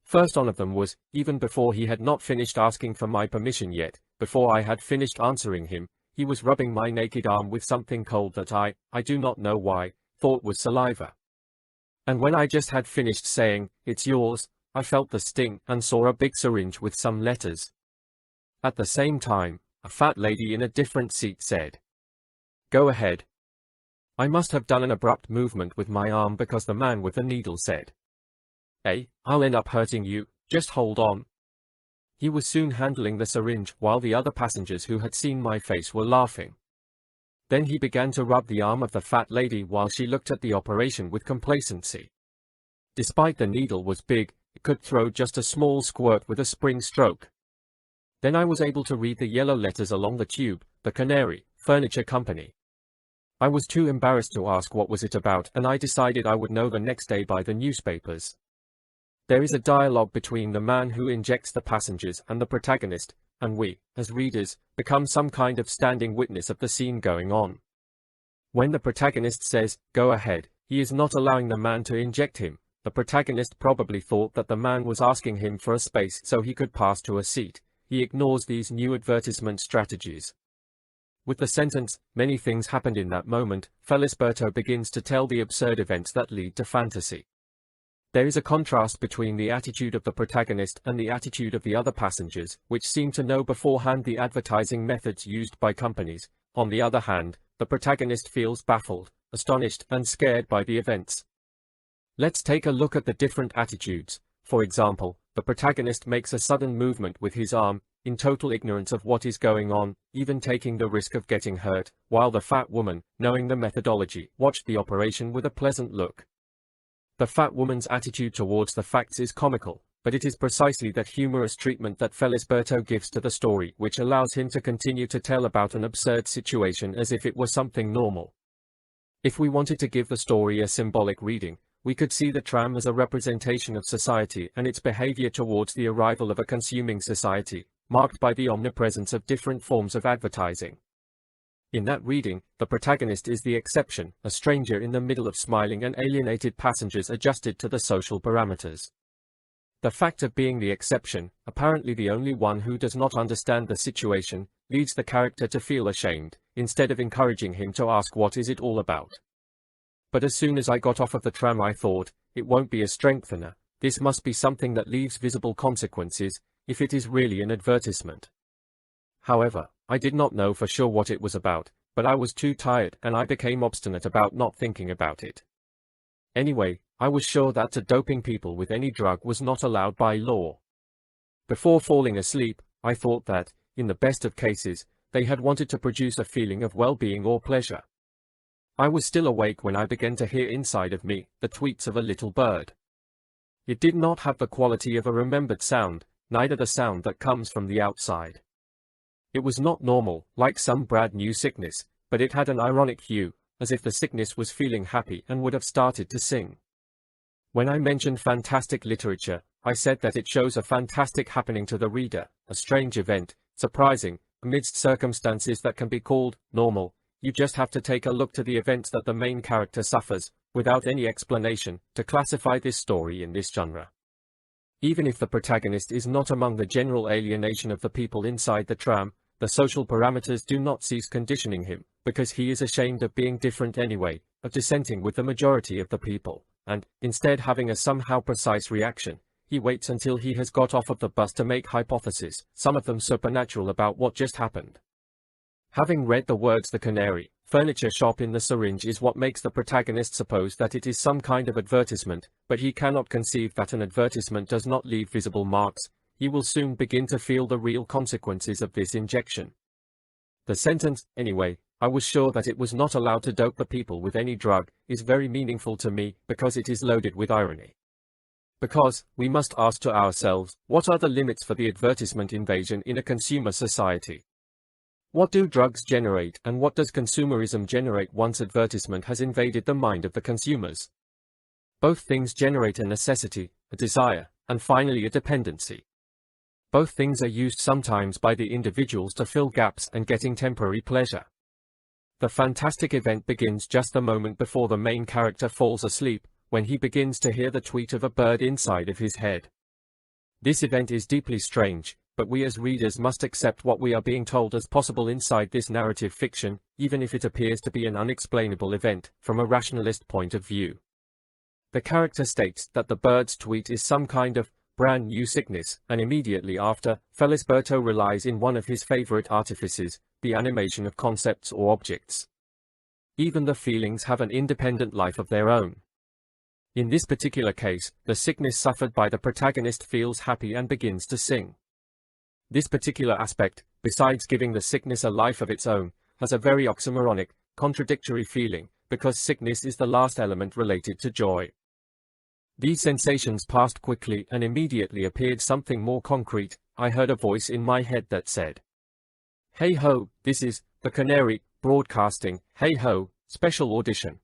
First one of them was, even before he had not finished asking for my permission yet, before I had finished answering him, he was rubbing my naked arm with something cold that I do not know why, thought was saliva. And when I just had finished saying, "It's yours," I felt the sting and saw a big syringe with some letters. At the same time, a fat lady in a different seat said, "Go ahead." I must have done an abrupt movement with my arm because the man with the needle said, "Hey, I'll end up hurting you, just hold on." He was soon handling the syringe while the other passengers who had seen my face were laughing. Then he began to rub the arm of the fat lady while she looked at the operation with complacency. Despite the needle was big, it could throw just a small squirt with a spring stroke. Then I was able to read the yellow letters along the tube, the Canary Furniture Company. I was too embarrassed to ask what was it about, and I decided I would know the next day by the newspapers. There is a dialogue between the man who injects the passengers and the protagonist, and we, as readers, become some kind of standing witness of the scene going on. When the protagonist says, "Go ahead," he is not allowing the man to inject him. The protagonist probably thought that the man was asking him for a space so he could pass to a seat. He ignores these new advertisement strategies. With the sentence, "Many things happened in that moment," Felisberto begins to tell the absurd events that lead to fantasy. There is a contrast between the attitude of the protagonist and the attitude of the other passengers, which seem to know beforehand the advertising methods used by companies. On the other hand, the protagonist feels baffled, astonished, and scared by the events. Let's take a look at the different attitudes. For example, the protagonist makes a sudden movement with his arm, in total ignorance of what is going on, even taking the risk of getting hurt, while the fat woman, knowing the methodology, watched the operation with a pleasant look. The fat woman's attitude towards the facts is comical, but it is precisely that humorous treatment that Felisberto gives to the story which allows him to continue to tell about an absurd situation as if it were something normal. If we wanted to give the story a symbolic reading, we could see the tram as a representation of society and its behavior towards the arrival of a consuming society, marked by the omnipresence of different forms of advertising. In that reading, the protagonist is the exception, a stranger in the middle of smiling and alienated passengers adjusted to the social parameters. The fact of being the exception, apparently the only one who does not understand the situation, leads the character to feel ashamed, instead of encouraging him to ask what is it all about. But as soon as I got off of the tram I thought, it won't be a strengthener, this must be something that leaves visible consequences, if it is really an advertisement. However, I did not know for sure what it was about, but I was too tired and I became obstinate about not thinking about it. Anyway, I was sure that doping people with any drug was not allowed by law. Before falling asleep, I thought that, in the best of cases, they had wanted to produce a feeling of well-being or pleasure. I was still awake when I began to hear inside of me the tweets of a little bird. It did not have the quality of a remembered sound, neither the sound that comes from the outside. It was not normal, like some brand new sickness, but it had an ironic hue, as if the sickness was feeling happy and would have started to sing. When I mentioned fantastic literature, I said that it shows a fantastic happening to the reader, a strange event, surprising, amidst circumstances that can be called normal. You just have to take a look to the events that the main character suffers, without any explanation, to classify this story in this genre. Even if the protagonist is not among the general alienation of the people inside the tram, the social parameters do not cease conditioning him, because he is ashamed of being different anyway, of dissenting with the majority of the people, and, instead having a somehow precise reaction, he waits until he has got off of the bus to make hypotheses, some of them supernatural, about what just happened. Having read the words "the canary, furniture shop in the syringe" is what makes the protagonist suppose that it is some kind of advertisement, but he cannot conceive that an advertisement does not leave visible marks. He will soon begin to feel the real consequences of this injection. The sentence, "Anyway, I was sure that it was not allowed to dope the people with any drug," is very meaningful to me, because it is loaded with irony. Because, we must ask to ourselves, what are the limits for the advertisement invasion in a consumer society? What do drugs generate, and what does consumerism generate once advertisement has invaded the mind of the consumers? Both things generate a necessity, a desire, and finally a dependency. Both things are used sometimes by the individuals to fill gaps and getting temporary pleasure. The fantastic event begins just the moment before the main character falls asleep, when he begins to hear the tweet of a bird inside of his head. This event is deeply strange, but we as readers must accept what we are being told as possible inside this narrative fiction, even if it appears to be an unexplainable event, from a rationalist point of view. The character states that the bird's tweet is some kind of brand new sickness, and immediately after, Felisberto relies in one of his favorite artifices, the animation of concepts or objects. Even the feelings have an independent life of their own. In this particular case, the sickness suffered by the protagonist feels happy and begins to sing. This particular aspect, besides giving the sickness a life of its own, has a very oxymoronic, contradictory feeling, because sickness is the last element related to joy. These sensations passed quickly and immediately appeared something more concrete. I heard a voice in my head that said, "Hey ho, this is the Canary, broadcasting, hey ho, special audition.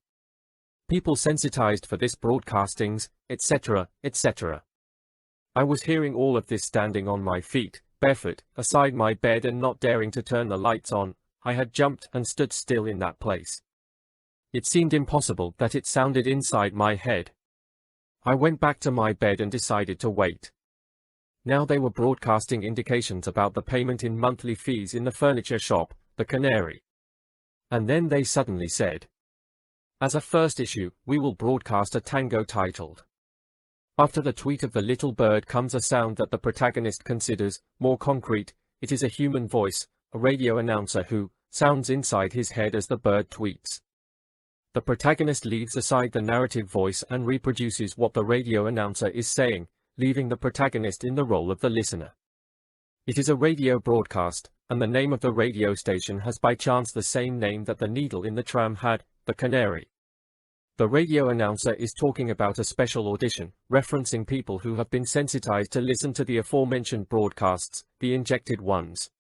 People sensitized for this broadcastings, etc., etc." I was hearing all of this standing on my feet, barefoot, aside my bed and not daring to turn the lights on. I had jumped and stood still in that place. It seemed impossible that it sounded inside my head. I went back to my bed and decided to wait. Now they were broadcasting indications about the payment in monthly fees in the furniture shop, the Canary. And then they suddenly said, "As a first issue, we will broadcast a tango titled." After the tweet of the little bird comes a sound that the protagonist considers more concrete. It is a human voice, a radio announcer who sounds inside his head as the bird tweets. The protagonist leaves aside the narrative voice and reproduces what the radio announcer is saying, leaving the protagonist in the role of the listener. It is a radio broadcast, and the name of the radio station has by chance the same name that the needle in the tram had, the canary. The radio announcer is talking about a special audition, referencing people who have been sensitized to listen to the aforementioned broadcasts, the injected ones.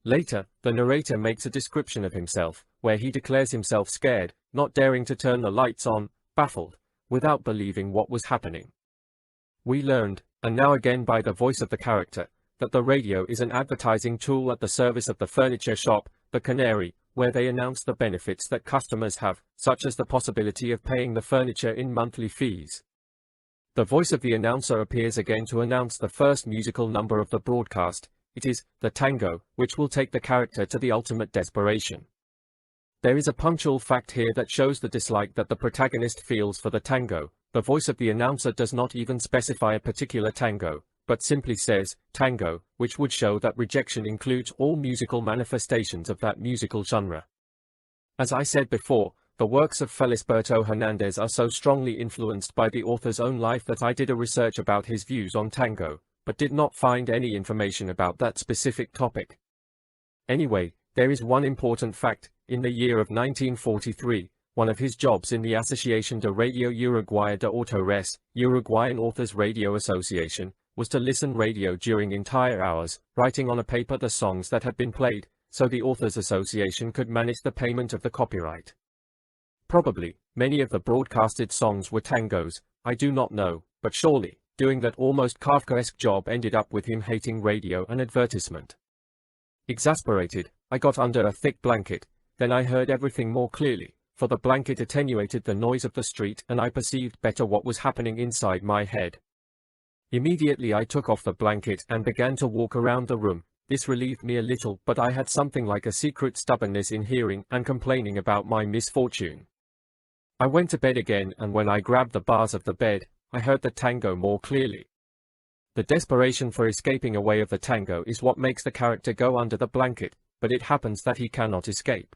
Later, the narrator makes a description of himself, where he declares himself scared, not daring to turn the lights on, baffled, without believing what was happening. We learned, and now again by the voice of the character, that the radio is an advertising tool at the service of the furniture shop, the Canary, where they announce the benefits that customers have, such as the possibility of paying the furniture in monthly fees. The voice of the announcer appears again to announce the first musical number of the broadcast. It is the tango, which will take the character to the ultimate desperation. There is a punctual fact here that shows the dislike that the protagonist feels for the tango. The voice of the announcer does not even specify a particular tango, but simply says, tango, which would show that rejection includes all musical manifestations of that musical genre. As I said before, the works of Felisberto Hernandez are so strongly influenced by the author's own life that I did a research about his views on tango, but did not find any information about that specific topic. Anyway, there is one important fact. In the year of 1943, one of his jobs in the Asociación de Radio Uruguaya de Autores, Uruguayan Authors Radio Association, was to listen radio during entire hours, writing on a paper the songs that had been played, so the Authors Association could manage the payment of the copyright. Probably, many of the broadcasted songs were tangos, I do not know, but surely, doing that almost Kafkaesque job ended up with him hating radio and advertisement. Exasperated, I got under a thick blanket, then I heard everything more clearly, for the blanket attenuated the noise of the street and I perceived better what was happening inside my head. Immediately I took off the blanket and began to walk around the room. This relieved me a little, but I had something like a secret stubbornness in hearing and complaining about my misfortune. I went to bed again, and when I grabbed the bars of the bed, I heard the tango more clearly. The desperation for escaping away of the tango is what makes the character go under the blanket, but it happens that he cannot escape.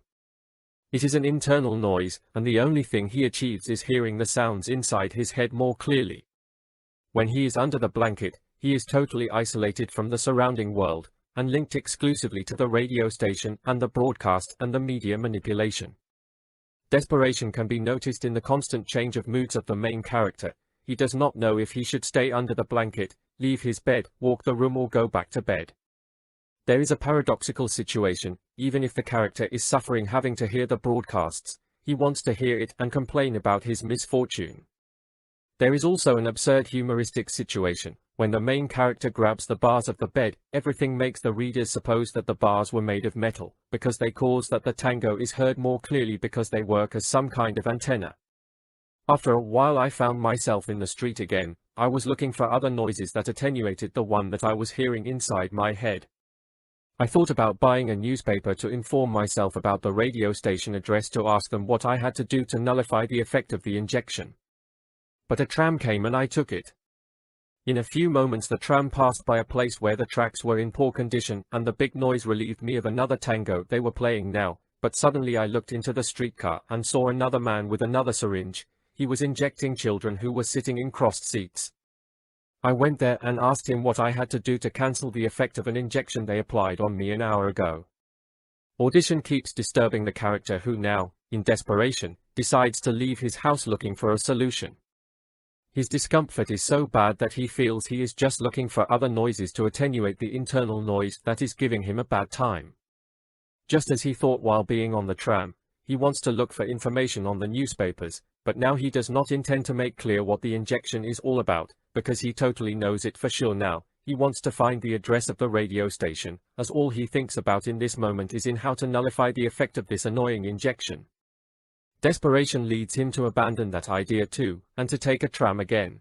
It is an internal noise, and the only thing he achieves is hearing the sounds inside his head more clearly. When he is under the blanket, he is totally isolated from the surrounding world, and linked exclusively to the radio station and the broadcast and the media manipulation. Desperation can be noticed in the constant change of moods of the main character. He does not know if he should stay under the blanket, leave his bed, walk the room, or go back to bed. There is a paradoxical situation. Even if the character is suffering having to hear the broadcasts, he wants to hear it and complain about his misfortune. There is also an absurd humoristic situation. When the main character grabs the bars of the bed, everything makes the readers suppose that the bars were made of metal, because they cause that the tango is heard more clearly because they work as some kind of antenna. After a while I found myself in the street again. I was looking for other noises that attenuated the one that I was hearing inside my head. I thought about buying a newspaper to inform myself about the radio station address to ask them what I had to do to nullify the effect of the injection. But a tram came and I took it. In a few moments the tram passed by a place where the tracks were in poor condition, and the big noise relieved me of another tango they were playing now, but suddenly I looked into the streetcar and saw another man with another syringe. He was injecting children who were sitting in crossed seats. I went there and asked him what I had to do to cancel the effect of an injection they applied on me an hour ago. Audition keeps disturbing the character who now, in desperation, decides to leave his house looking for a solution. His discomfort is so bad that he feels he is just looking for other noises to attenuate the internal noise that is giving him a bad time. Just as he thought while being on the tram, he wants to look for information on the newspapers, but now he does not intend to make clear what the injection is all about, because he totally knows it for sure now. He wants to find the address of the radio station, as all he thinks about in this moment is in how to nullify the effect of this annoying injection. Desperation leads him to abandon that idea too, and to take a tram again.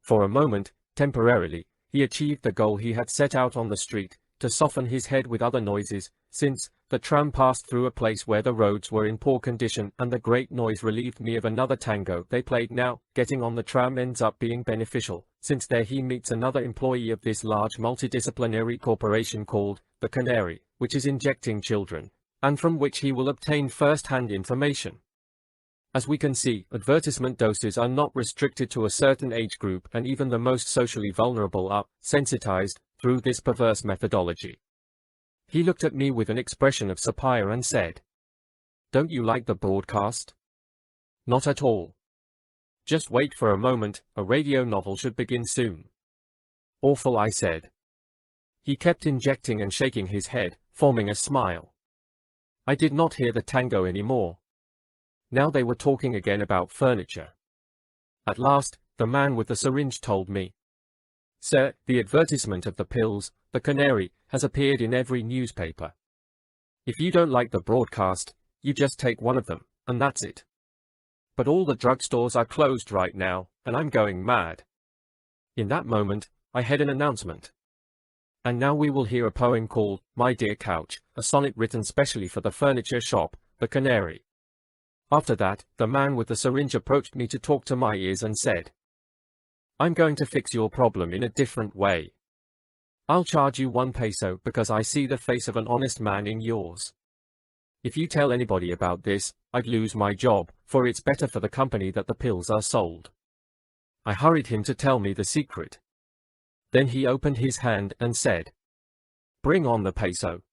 For a moment, temporarily, he achieved the goal he had set out on the street, to soften his head with other noises, since, the tram passed through a place where the roads were in poor condition and the great noise relieved me of another tango they played. Now, getting on the tram ends up being beneficial, since there he meets another employee of this large multidisciplinary corporation called the Canary, which is injecting children, and from which he will obtain first-hand information. As we can see, advertisement doses are not restricted to a certain age group, and even the most socially vulnerable are sensitized through this perverse methodology. He looked at me with an expression of sapphire and said, "Don't you like the broadcast?" "Not at all. Just wait for a moment, a radio novel should begin soon." "Awful," I said. He kept injecting and shaking his head, forming a smile. I did not hear the tango anymore. Now they were talking again about furniture. At last, the man with the syringe told me, "Sir, the advertisement of the pills, the Canary, has appeared in every newspaper. If you don't like the broadcast, you just take one of them, and that's it. But all the drugstores are closed right now, and I'm going mad." In that moment, I had an announcement. And now we will hear a poem called My Dear Couch, a sonnet written specially for the furniture shop, the Canary. After that, the man with the syringe approached me to talk to my ears and said, "I'm going to fix your problem in a different way. I'll charge you 1 peso because I see the face of an honest man in yours. If you tell anybody about this, I'd lose my job, for it's better for the company that the pills are sold." I hurried him to tell me the secret. Then he opened his hand and said, "Bring on the peso."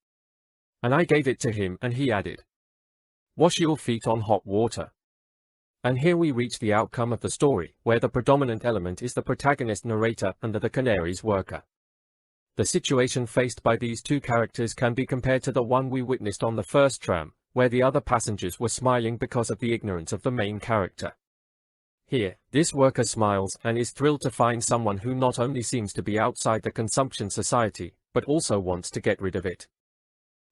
And I gave it to him, and he added, "Wash your feet on hot water." And here we reach the outcome of the story, where the predominant element is the protagonist narrator and the Canary's worker. The situation faced by these two characters can be compared to the one we witnessed on the first tram, where the other passengers were smiling because of the ignorance of the main character. Here, this worker smiles and is thrilled to find someone who not only seems to be outside the consumption society, but also wants to get rid of it.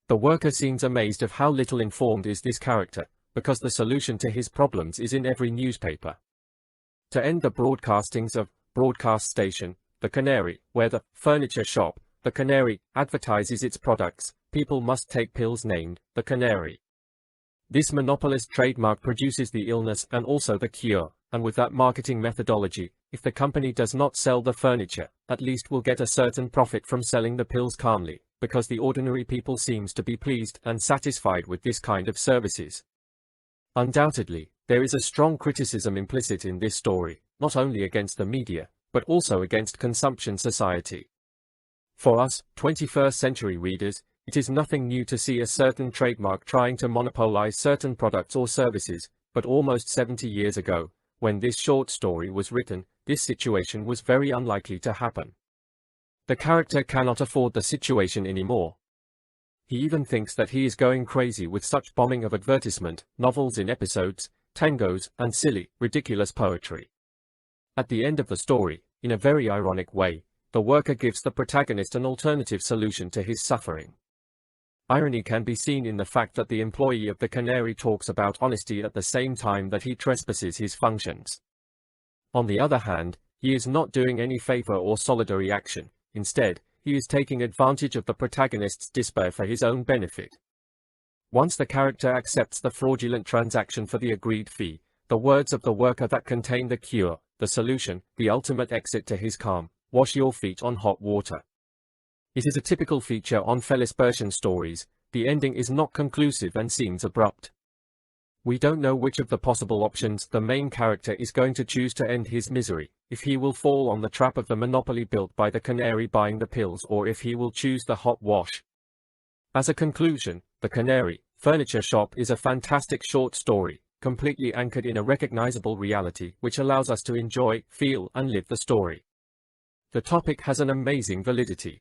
The worker seems amazed of how little informed is this character, because the solution to his problems is in every newspaper. To end the broadcastings of broadcast station, the Canary, where the furniture shop, the Canary, advertises its products, people must take pills named the Canary. This monopolist trademark produces the illness and also the cure, and with that marketing methodology, if the company does not sell the furniture, at least will get a certain profit from selling the pills calmly, because the ordinary people seems to be pleased and satisfied with this kind of services. Undoubtedly, there is a strong criticism implicit in this story, not only against the media, but also against consumption society. For us, 21st century readers, it is nothing new to see a certain trademark trying to monopolize certain products or services, but almost 70 years ago, when this short story was written, this situation was very unlikely to happen. The character cannot afford the situation anymore. He even thinks that he is going crazy with such bombing of advertisement, novels in episodes, tangos, and silly, ridiculous poetry. At the end of the story, in a very ironic way, the worker gives the protagonist an alternative solution to his suffering. Irony can be seen in the fact that the employee of the Canary talks about honesty at the same time that he trespasses his functions. On the other hand, he is not doing any favor or solidary action. Instead, he is taking advantage of the protagonist's despair for his own benefit. Once the character accepts the fraudulent transaction for the agreed fee, the words of the worker that contain the cure, the solution, the ultimate exit to his calm, wash your feet on hot water. It is a typical feature on Felice Persian stories. The ending is not conclusive and seems abrupt. We don't know which of the possible options the main character is going to choose to end his misery, if he will fall on the trap of the monopoly built by the Canary buying the pills, or if he will choose the hot wash. As a conclusion, the Canary, furniture shop is a fantastic short story, completely anchored in a recognizable reality which allows us to enjoy, feel, and live the story. The topic has an amazing validity.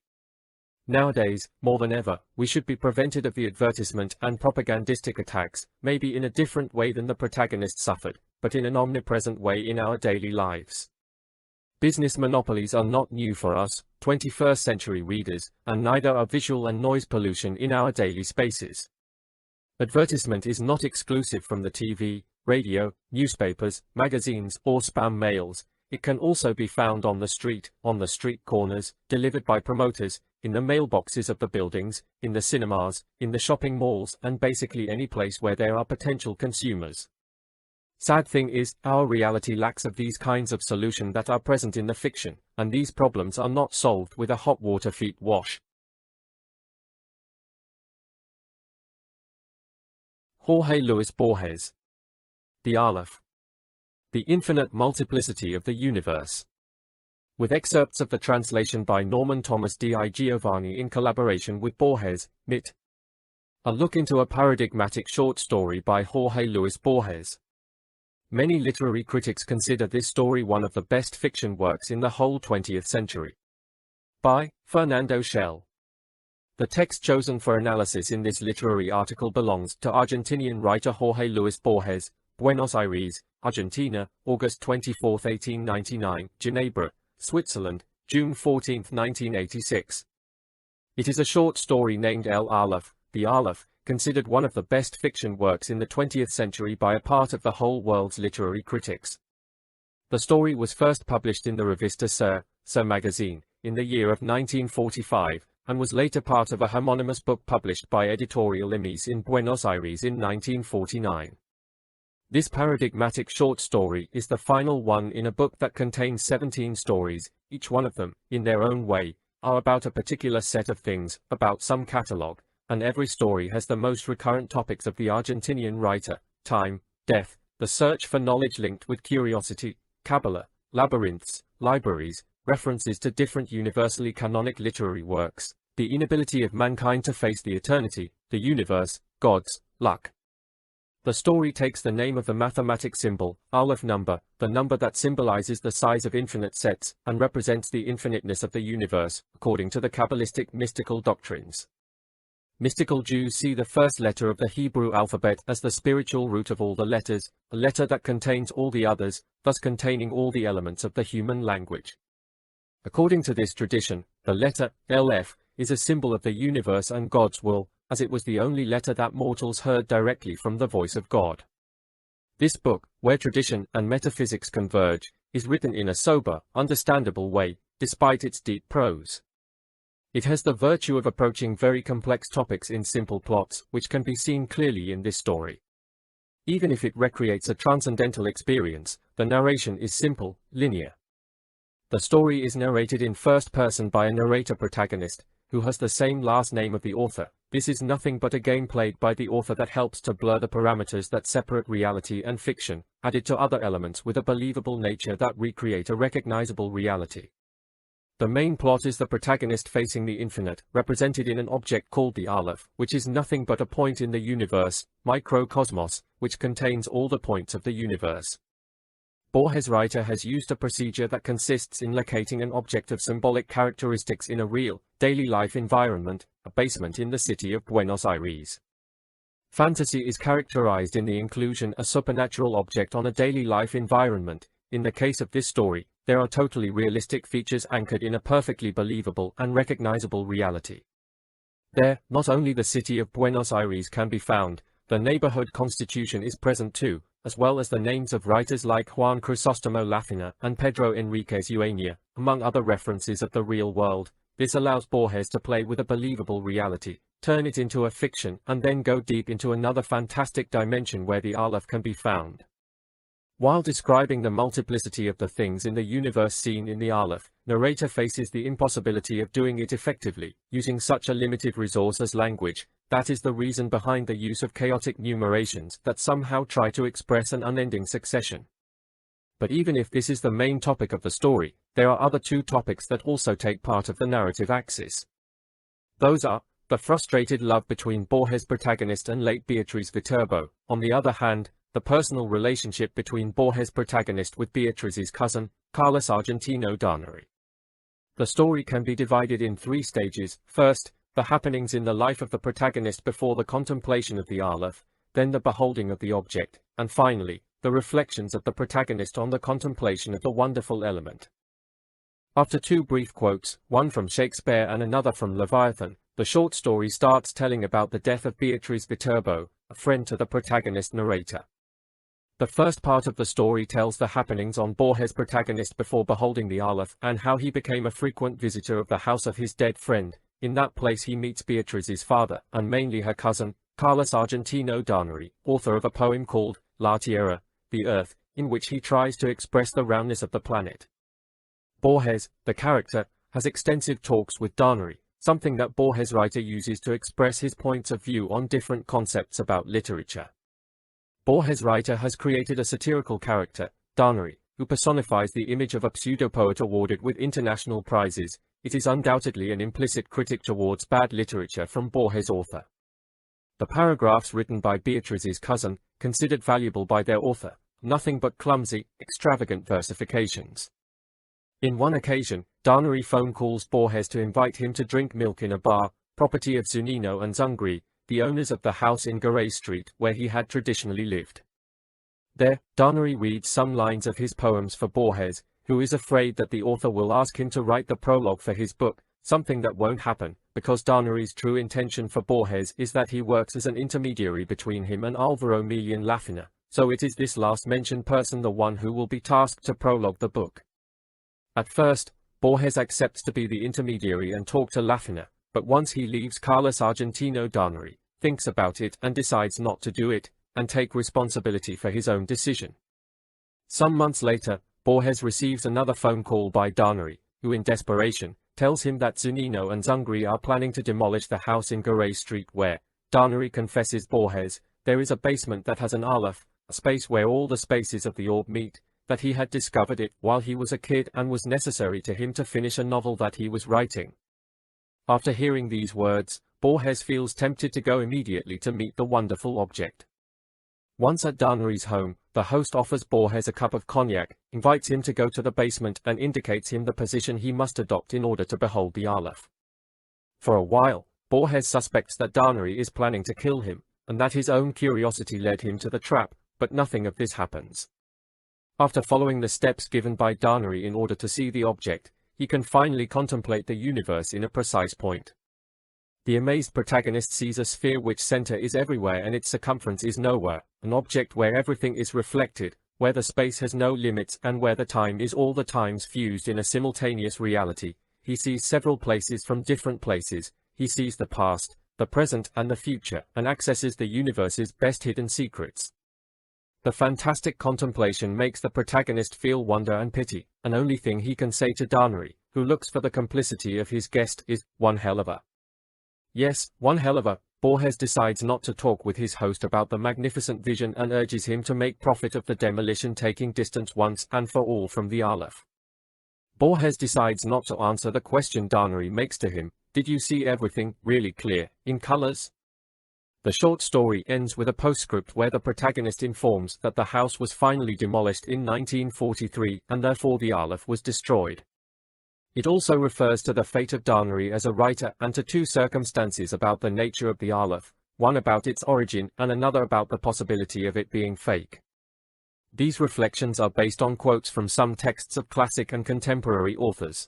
Nowadays, more than ever, we should be prevented of the advertisement and propagandistic attacks, maybe in a different way than the protagonist suffered, but in an omnipresent way in our daily lives. Business monopolies are not new for us, 21st century readers, and neither are visual and noise pollution in our daily spaces. Advertisement is not exclusive from the TV, radio, newspapers, magazines, or spam mails. It can also be found on the street corners, delivered by promoters, in the mailboxes of the buildings, in the cinemas, in the shopping malls, and basically any place where there are potential consumers. Sad thing is, our reality lacks of these kinds of solution that are present in the fiction, and these problems are not solved with a hot water feet wash. Jorge Luis Borges. The Aleph. The Infinite Multiplicity of the Universe. With excerpts of the translation by Norman Thomas Di Giovanni in collaboration with Borges, MIT. A look into a paradigmatic short story by Jorge Luis Borges. Many literary critics consider this story one of the best fiction works in the whole 20th century. By Fernando Chelle. The text chosen for analysis in this literary article belongs to Argentinian writer Jorge Luis Borges, Buenos Aires, Argentina, August 24, 1899, Ginebra, Switzerland, June 14, 1986. It is a short story named El Aleph, the Aleph, considered one of the best fiction works in the 20th century by a part of the whole world's literary critics. The story was first published in the Revista Sir magazine, in the year of 1945, and was later part of a homonymous book published by Editorial Emis in Buenos Aires in 1949. This paradigmatic short story is the final one in a book that contains 17 stories, each one of them, in their own way, are about a particular set of things, about some catalogue, and every story has the most recurrent topics of the Argentinian writer: time, death, the search for knowledge linked with curiosity, Kabbalah, labyrinths, libraries, references to different universally canonic literary works, the inability of mankind to face the eternity, the universe, gods, luck. The story takes the name of the mathematic symbol, Aleph number, the number that symbolizes the size of infinite sets, and represents the infiniteness of the universe, according to the Kabbalistic mystical doctrines. Mystical Jews see the first letter of the Hebrew alphabet as the spiritual root of all the letters, a letter that contains all the others, thus containing all the elements of the human language. According to this tradition, the letter, Aleph, is a symbol of the universe and God's will, as it was the only letter that mortals heard directly from the voice of God. This book, where tradition and metaphysics converge, is written in a sober, understandable way, despite its deep prose. It has the virtue of approaching very complex topics in simple plots, which can be seen clearly in this story. Even if it recreates a transcendental experience, the narration is simple, linear. The story is narrated in first person by a narrator protagonist, who has the same last name of the author. This is nothing but a game played by the author that helps to blur the parameters that separate reality and fiction, added to other elements with a believable nature that recreate a recognizable reality. The main plot is the protagonist facing the infinite, represented in an object called the Aleph, which is nothing but a point in the universe, microcosmos, which contains all the points of the universe. Borges' writer has used a procedure that consists in locating an object of symbolic characteristics in a real, daily life environment, a basement in the city of Buenos Aires. Fantasy is characterized in the inclusion of a supernatural object on a daily life environment. In the case of this story, there are totally realistic features anchored in a perfectly believable and recognizable reality. There, not only the city of Buenos Aires can be found, the neighborhood constitution is present too, as well as the names of writers like Juan Crisostomo Lafina and Pedro Enriquez Ureña, among other references of the real world. This allows Borges to play with a believable reality, turn it into a fiction, and then go deep into another fantastic dimension where the Aleph can be found. While describing the multiplicity of the things in the universe seen in the Aleph, narrator faces the impossibility of doing it effectively, using such a limited resource as language. That is the reason behind the use of chaotic numerations that somehow try to express an unending succession. But even if this is the main topic of the story, there are other two topics that also take part of the narrative axis. Those are the frustrated love between Borges' protagonist and late Beatriz Viterbo, on the other hand, the personal relationship between Borges' protagonist with Beatriz's cousin, Carlos Argentino Darneri. The story can be divided in three stages: first, the happenings in the life of the protagonist before the contemplation of the Aleph, then the beholding of the object, and finally, the reflections of the protagonist on the contemplation of the wonderful element. After two brief quotes, one from Shakespeare and another from Leviathan, the short story starts telling about the death of Beatriz Viterbo, a friend to the protagonist narrator. The first part of the story tells the happenings on Borges' protagonist before beholding the Aleph and how he became a frequent visitor of the house of his dead friend, In that place he meets Beatrice's father, and mainly her cousin, Carlos Argentino Darneri, author of a poem called La Tierra, the Earth, in which he tries to express the roundness of the planet. Borges, the character, has extensive talks with Darneri, something that Borges writer uses to express his points of view on different concepts about literature. Borges writer has created a satirical character, Darneri, who personifies the image of a pseudo-poet awarded with international prizes. It is undoubtedly an implicit critic towards bad literature from Borges' author. The paragraphs written by Beatrice's cousin, considered valuable by their author, nothing but clumsy, extravagant versifications. In one occasion, Darneri phone calls Borges to invite him to drink milk in a bar, property of Zunino and Zungri, the owners of the house in Garay Street where he had traditionally lived. There, Darneri reads some lines of his poems for Borges, who is afraid that the author will ask him to write the prologue for his book, something that won't happen, because Darneri's true intention for Borges is that he works as an intermediary between him and Alvaro Milian Lafina, so it is this last mentioned person the one who will be tasked to prologue the book. At first, Borges accepts to be the intermediary and talk to Lafina, but once he leaves Carlos Argentino Darneri, thinks about it and decides not to do it, and take responsibility for his own decision. Some months later, Borges receives another phone call by Darneri, who in desperation, tells him that Zunino and Zungri are planning to demolish the house in Garay Street where, Darneri confesses Borges, there is a basement that has an aleph, a space where all the spaces of the orb meet, that he had discovered it while he was a kid and was necessary to him to finish a novel that he was writing. After hearing these words, Borges feels tempted to go immediately to meet the wonderful object. Once at Darneri's home, the host offers Borges a cup of cognac, invites him to go to the basement and indicates him the position he must adopt in order to behold the aleph. For a while, Borges suspects that Darneri is planning to kill him, and that his own curiosity led him to the trap, but nothing of this happens. After following the steps given by Darneri in order to see the object, he can finally contemplate the universe in a precise point. The amazed protagonist sees a sphere which center is everywhere and its circumference is nowhere, an object where everything is reflected, where the space has no limits and where the time is all the times fused in a simultaneous reality. He sees several places from different places, he sees the past, the present and the future, and accesses the universe's best hidden secrets. The fantastic contemplation makes the protagonist feel wonder and pity, and only thing he can say to Darneri, who looks for the complicity of his guest, is, "One hell of a." Yes, one hell of a. Borges decides not to talk with his host about the magnificent vision and urges him to make profit of the demolition, taking distance once and for all from the aleph. Borges decides not to answer the question Darneri makes to him, "Did you see everything really clear, in colors?" The short story ends with a postscript where the protagonist informs that the house was finally demolished in 1943 and therefore the aleph was destroyed. It also refers to the fate of Darneri as a writer and to two circumstances about the nature of the aleph, one about its origin and another about the possibility of it being fake. These reflections are based on quotes from some texts of classic and contemporary authors.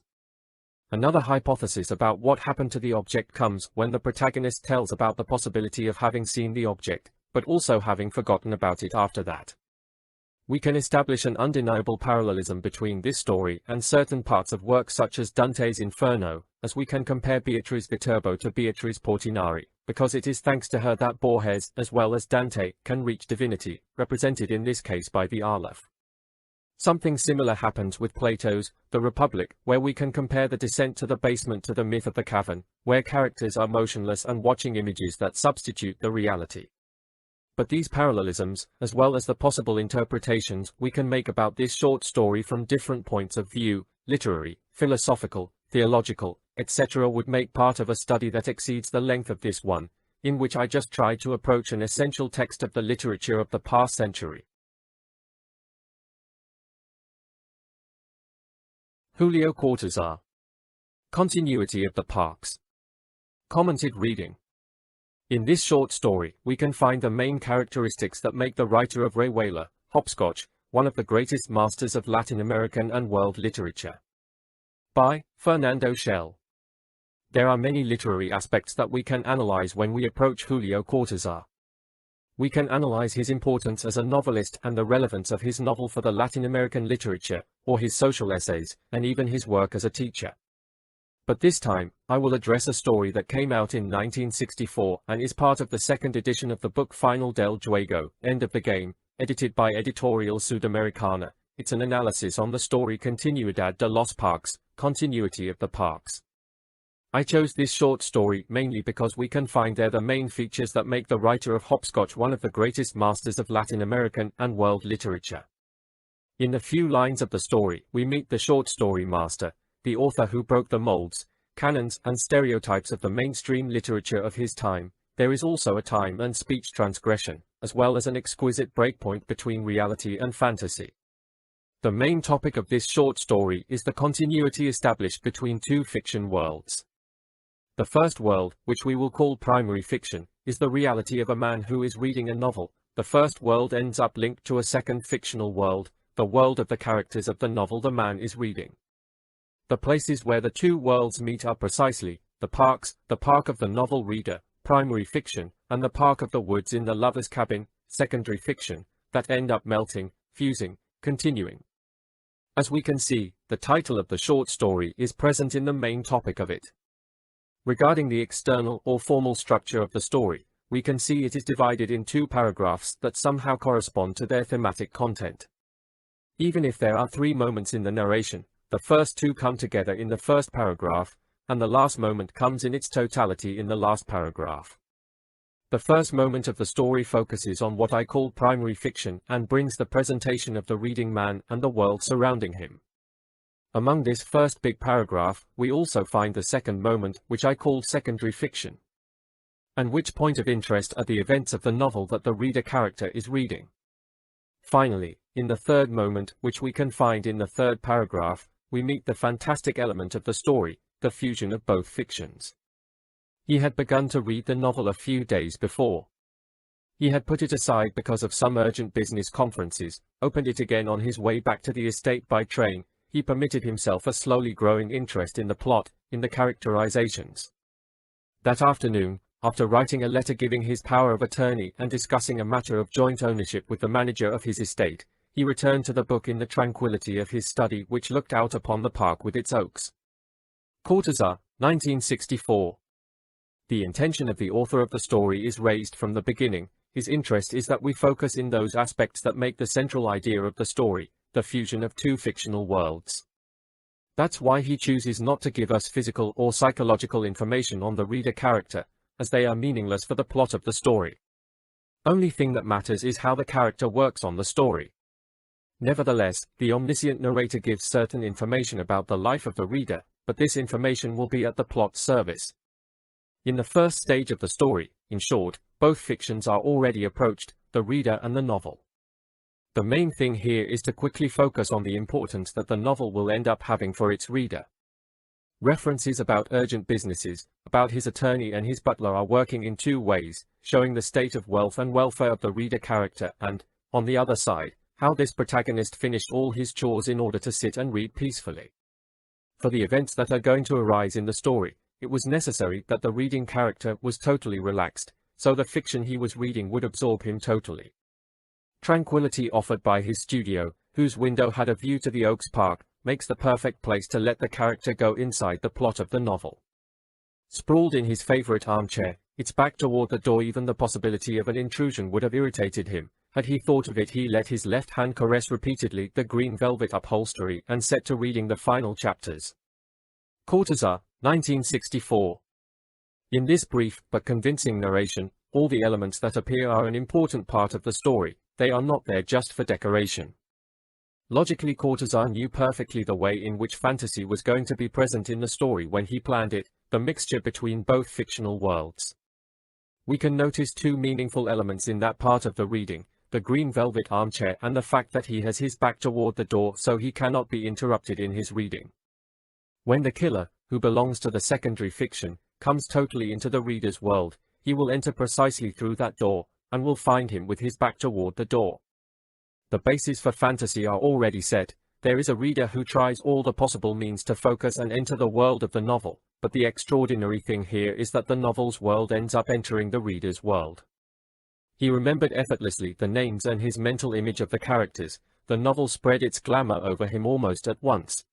Another hypothesis about what happened to the object comes when the protagonist tells about the possibility of having seen the object, but also having forgotten about it after that. We can establish an undeniable parallelism between this story and certain parts of works such as Dante's Inferno, as we can compare Beatrice Viterbo to Beatrice Portinari, because it is thanks to her that Borges, as well as Dante, can reach divinity, represented in this case by the aleph. Something similar happens with Plato's The Republic, where we can compare the descent to the basement to the myth of the cavern, where characters are motionless and watching images that substitute the reality. But these parallelisms, as well as the possible interpretations we can make about this short story from different points of view, literary, philosophical, theological, etc., would make part of a study that exceeds the length of this one, in which I just tried to approach an essential text of the literature of the past century. Julio Cortázar. Continuity of the Parks. Commented reading. In this short story, we can find the main characteristics that make the writer of Rayuela, Hopscotch, one of the greatest masters of Latin American and world literature. By Fernando Chelle. There are many literary aspects that we can analyze when we approach Julio Cortázar. We can analyze his importance as a novelist and the relevance of his novel for the Latin American literature, or his social essays, and even his work as a teacher. But this time, I will address a story that came out in 1964 and is part of the second edition of the book Final del Juego, End of the Game, edited by Editorial Sudamericana. It's an analysis on the story Continuidad de los Parques, Continuity of the Parks. I chose this short story mainly because we can find there the main features that make the writer of Hopscotch one of the greatest masters of Latin American and world literature. In the few lines of the story, we meet the short story master, the author who broke the molds, canons and stereotypes of the mainstream literature of his time. There is also a time and speech transgression, as well as an exquisite breakpoint between reality and fantasy. The main topic of this short story is the continuity established between two fiction worlds. The first world, which we will call primary fiction, is the reality of a man who is reading a novel. The first world ends up linked to a second fictional world, the world of the characters of the novel the man is reading. The places where the two worlds meet are precisely the parks, the park of the novel reader, primary fiction, and the park of the woods in the lover's cabin, secondary fiction, that end up melting, fusing, continuing. As we can see, the title of the short story is present in the main topic of it. Regarding the external or formal structure of the story, we can see it is divided in two paragraphs that somehow correspond to their thematic content. Even if there are three moments in the narration, the first two come together in the first paragraph, and the last moment comes in its totality in the last paragraph. The first moment of the story focuses on what I call primary fiction and brings the presentation of the reading man and the world surrounding him. Among this first big paragraph, we also find the second moment, which I called secondary fiction, and which point of interest are the events of the novel that the reader character is reading. Finally, in the third moment, which we can find in the third paragraph, we meet the fantastic element of the story, the fusion of both fictions. He had begun to read the novel a few days before. He had put it aside because of some urgent business conferences, opened it again on his way back to the estate by train. He permitted himself a slowly growing interest in the plot, in the characterizations. That afternoon, after writing a letter giving his power of attorney and discussing a matter of joint ownership with the manager of his estate, he returned to the book in the tranquility of his study which looked out upon the park with its oaks. Cortázar, 1964. The intention of the author of the story is raised from the beginning. His interest is that we focus in those aspects that make the central idea of the story, the fusion of two fictional worlds. That's why he chooses not to give us physical or psychological information on the reader character, as they are meaningless for the plot of the story. Only thing that matters is how the character works on the story. Nevertheless, the omniscient narrator gives certain information about the life of the reader, but this information will be at the plot's service. In the first stage of the story, in short, both fictions are already approached, the reader and the novel. The main thing here is to quickly focus on the importance that the novel will end up having for its reader. References about urgent businesses, about his attorney and his butler are working in two ways, showing the state of wealth and welfare of the reader character and, on the other side, how this protagonist finished all his chores in order to sit and read peacefully. For the events that are going to arise in the story, it was necessary that the reading character was totally relaxed, so the fiction he was reading would absorb him totally. Tranquility offered by his studio, whose window had a view to the Oaks Park, makes the perfect place to let the character go inside the plot of the novel. Sprawled in his favorite armchair, its back toward the door, even the possibility of an intrusion would have irritated him. Had he thought of it, he let his left hand caress repeatedly the green velvet upholstery and set to reading the final chapters. Cortázar, 1964. In this brief but convincing narration, all the elements that appear are an important part of the story. They are not there just for decoration. Logically, Cortázar knew perfectly the way in which fantasy was going to be present in the story when he planned it, the mixture between both fictional worlds. We can notice two meaningful elements in that part of the reading, the green velvet armchair and the fact that he has his back toward the door so he cannot be interrupted in his reading. When the killer, who belongs to the secondary fiction, comes totally into the reader's world, he will enter precisely through that door, and will find him with his back toward the door. The bases for fantasy are already set. There is a reader who tries all the possible means to focus and enter the world of the novel, but the extraordinary thing here is that the novel's world ends up entering the reader's world. He remembered effortlessly the names and his mental image of the characters. The novel spread its glamour over him almost at once.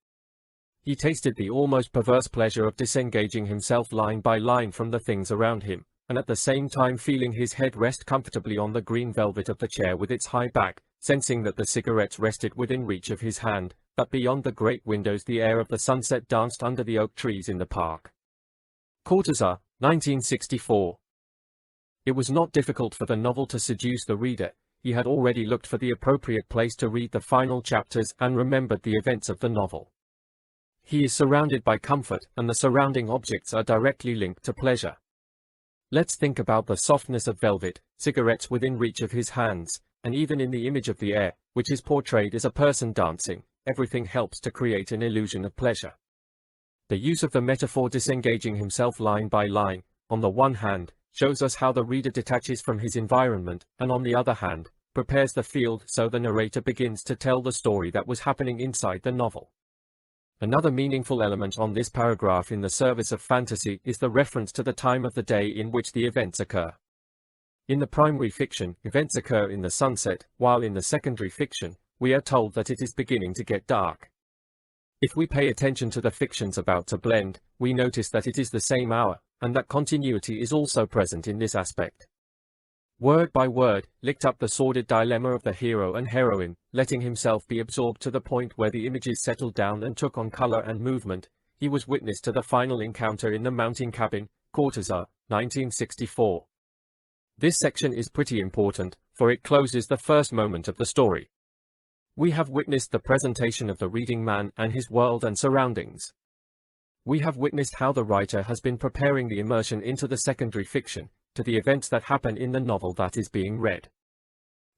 He tasted the almost perverse pleasure of disengaging himself line by line from the things around him, and at the same time feeling his head rest comfortably on the green velvet of the chair with its high back, sensing that the cigarettes rested within reach of his hand, that beyond the great windows the air of the sunset danced under the oak trees in the park. Cortázar, 1964. It was not difficult for the novel to seduce the reader. He had already looked for the appropriate place to read the final chapters and remembered the events of the novel. He is surrounded by comfort, and the surrounding objects are directly linked to pleasure. Let's think about the softness of velvet, cigarettes within reach of his hands, and even in the image of the air, which is portrayed as a person dancing, everything helps to create an illusion of pleasure. The use of the metaphor disengaging himself line by line, on the one hand, shows us how the reader detaches from his environment, and on the other hand, prepares the field so the narrator begins to tell the story that was happening inside the novel. Another meaningful element on this paragraph in the service of fantasy is the reference to the time of the day in which the events occur. In the primary fiction, events occur in the sunset, while in the secondary fiction, we are told that it is beginning to get dark. If we pay attention to the fictions about to blend, we notice that it is the same hour, and that continuity is also present in this aspect. Word by word, licked up the sordid dilemma of the hero and heroine, letting himself be absorbed to the point where the images settled down and took on color and movement, he was witness to the final encounter in the mountain cabin, Cortázar, 1964. This section is pretty important, for it closes the first moment of the story. We have witnessed the presentation of the reading man and his world and surroundings. We have witnessed how the writer has been preparing the immersion into the secondary fiction, to the events that happen in the novel that is being read.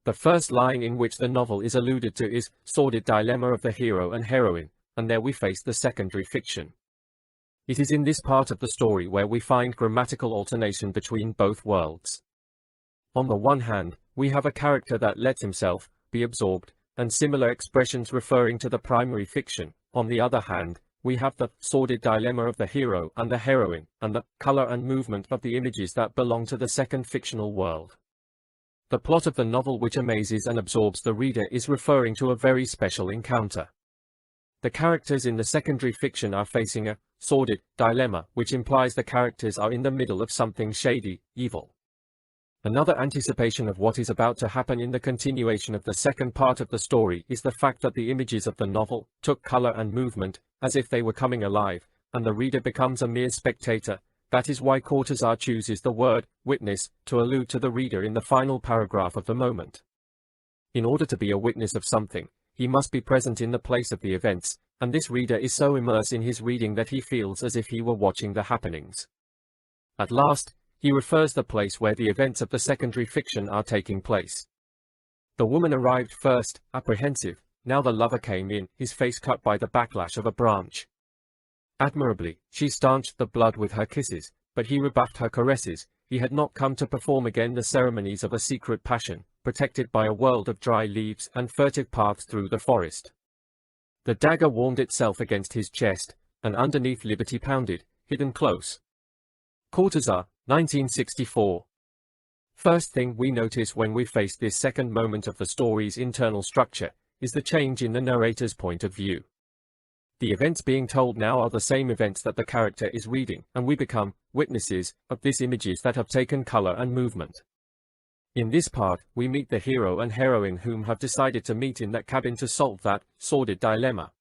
The first line in which the novel is alluded to is sordid dilemma of the hero and heroine, and there we face the secondary fiction. It is in this part of the story where we find grammatical alternation between both worlds. On the one hand, we have a character that lets himself be absorbed, and similar expressions referring to the primary fiction. On the other hand, we have the sordid dilemma of the hero and the heroine, and the color and movement of the images that belong to the second fictional world. The plot of the novel which amazes and absorbs the reader is referring to a very special encounter. The characters in the secondary fiction are facing a sordid dilemma, which implies the characters are in the middle of something shady, evil. Another anticipation of what is about to happen in the continuation of the second part of the story is the fact that the images of the novel took color and movement, as if they were coming alive, and the reader becomes a mere spectator. That is why Cortázar chooses the word witness to allude to the reader in the final paragraph of the moment. In order to be a witness of something, he must be present in the place of the events, and this reader is so immersed in his reading that he feels as if he were watching the happenings. At last, he refers the place where the events of the secondary fiction are taking place. The woman arrived first, apprehensive. Now the lover came in, his face cut by the backlash of a branch. Admirably, she stanched the blood with her kisses, but he rebuffed her caresses. He had not come to perform again the ceremonies of a secret passion, protected by a world of dry leaves and furtive paths through the forest. The dagger warmed itself against his chest, and underneath liberty pounded, hidden close. Cortázar, 1964. First thing we notice when we face this second moment of the story's internal structure is the change in the narrator's point of view. The events being told now are the same events that the character is reading, and we become witnesses of these images that have taken color and movement. In this part, we meet the hero and heroine whom have decided to meet in that cabin to solve that sordid dilemma.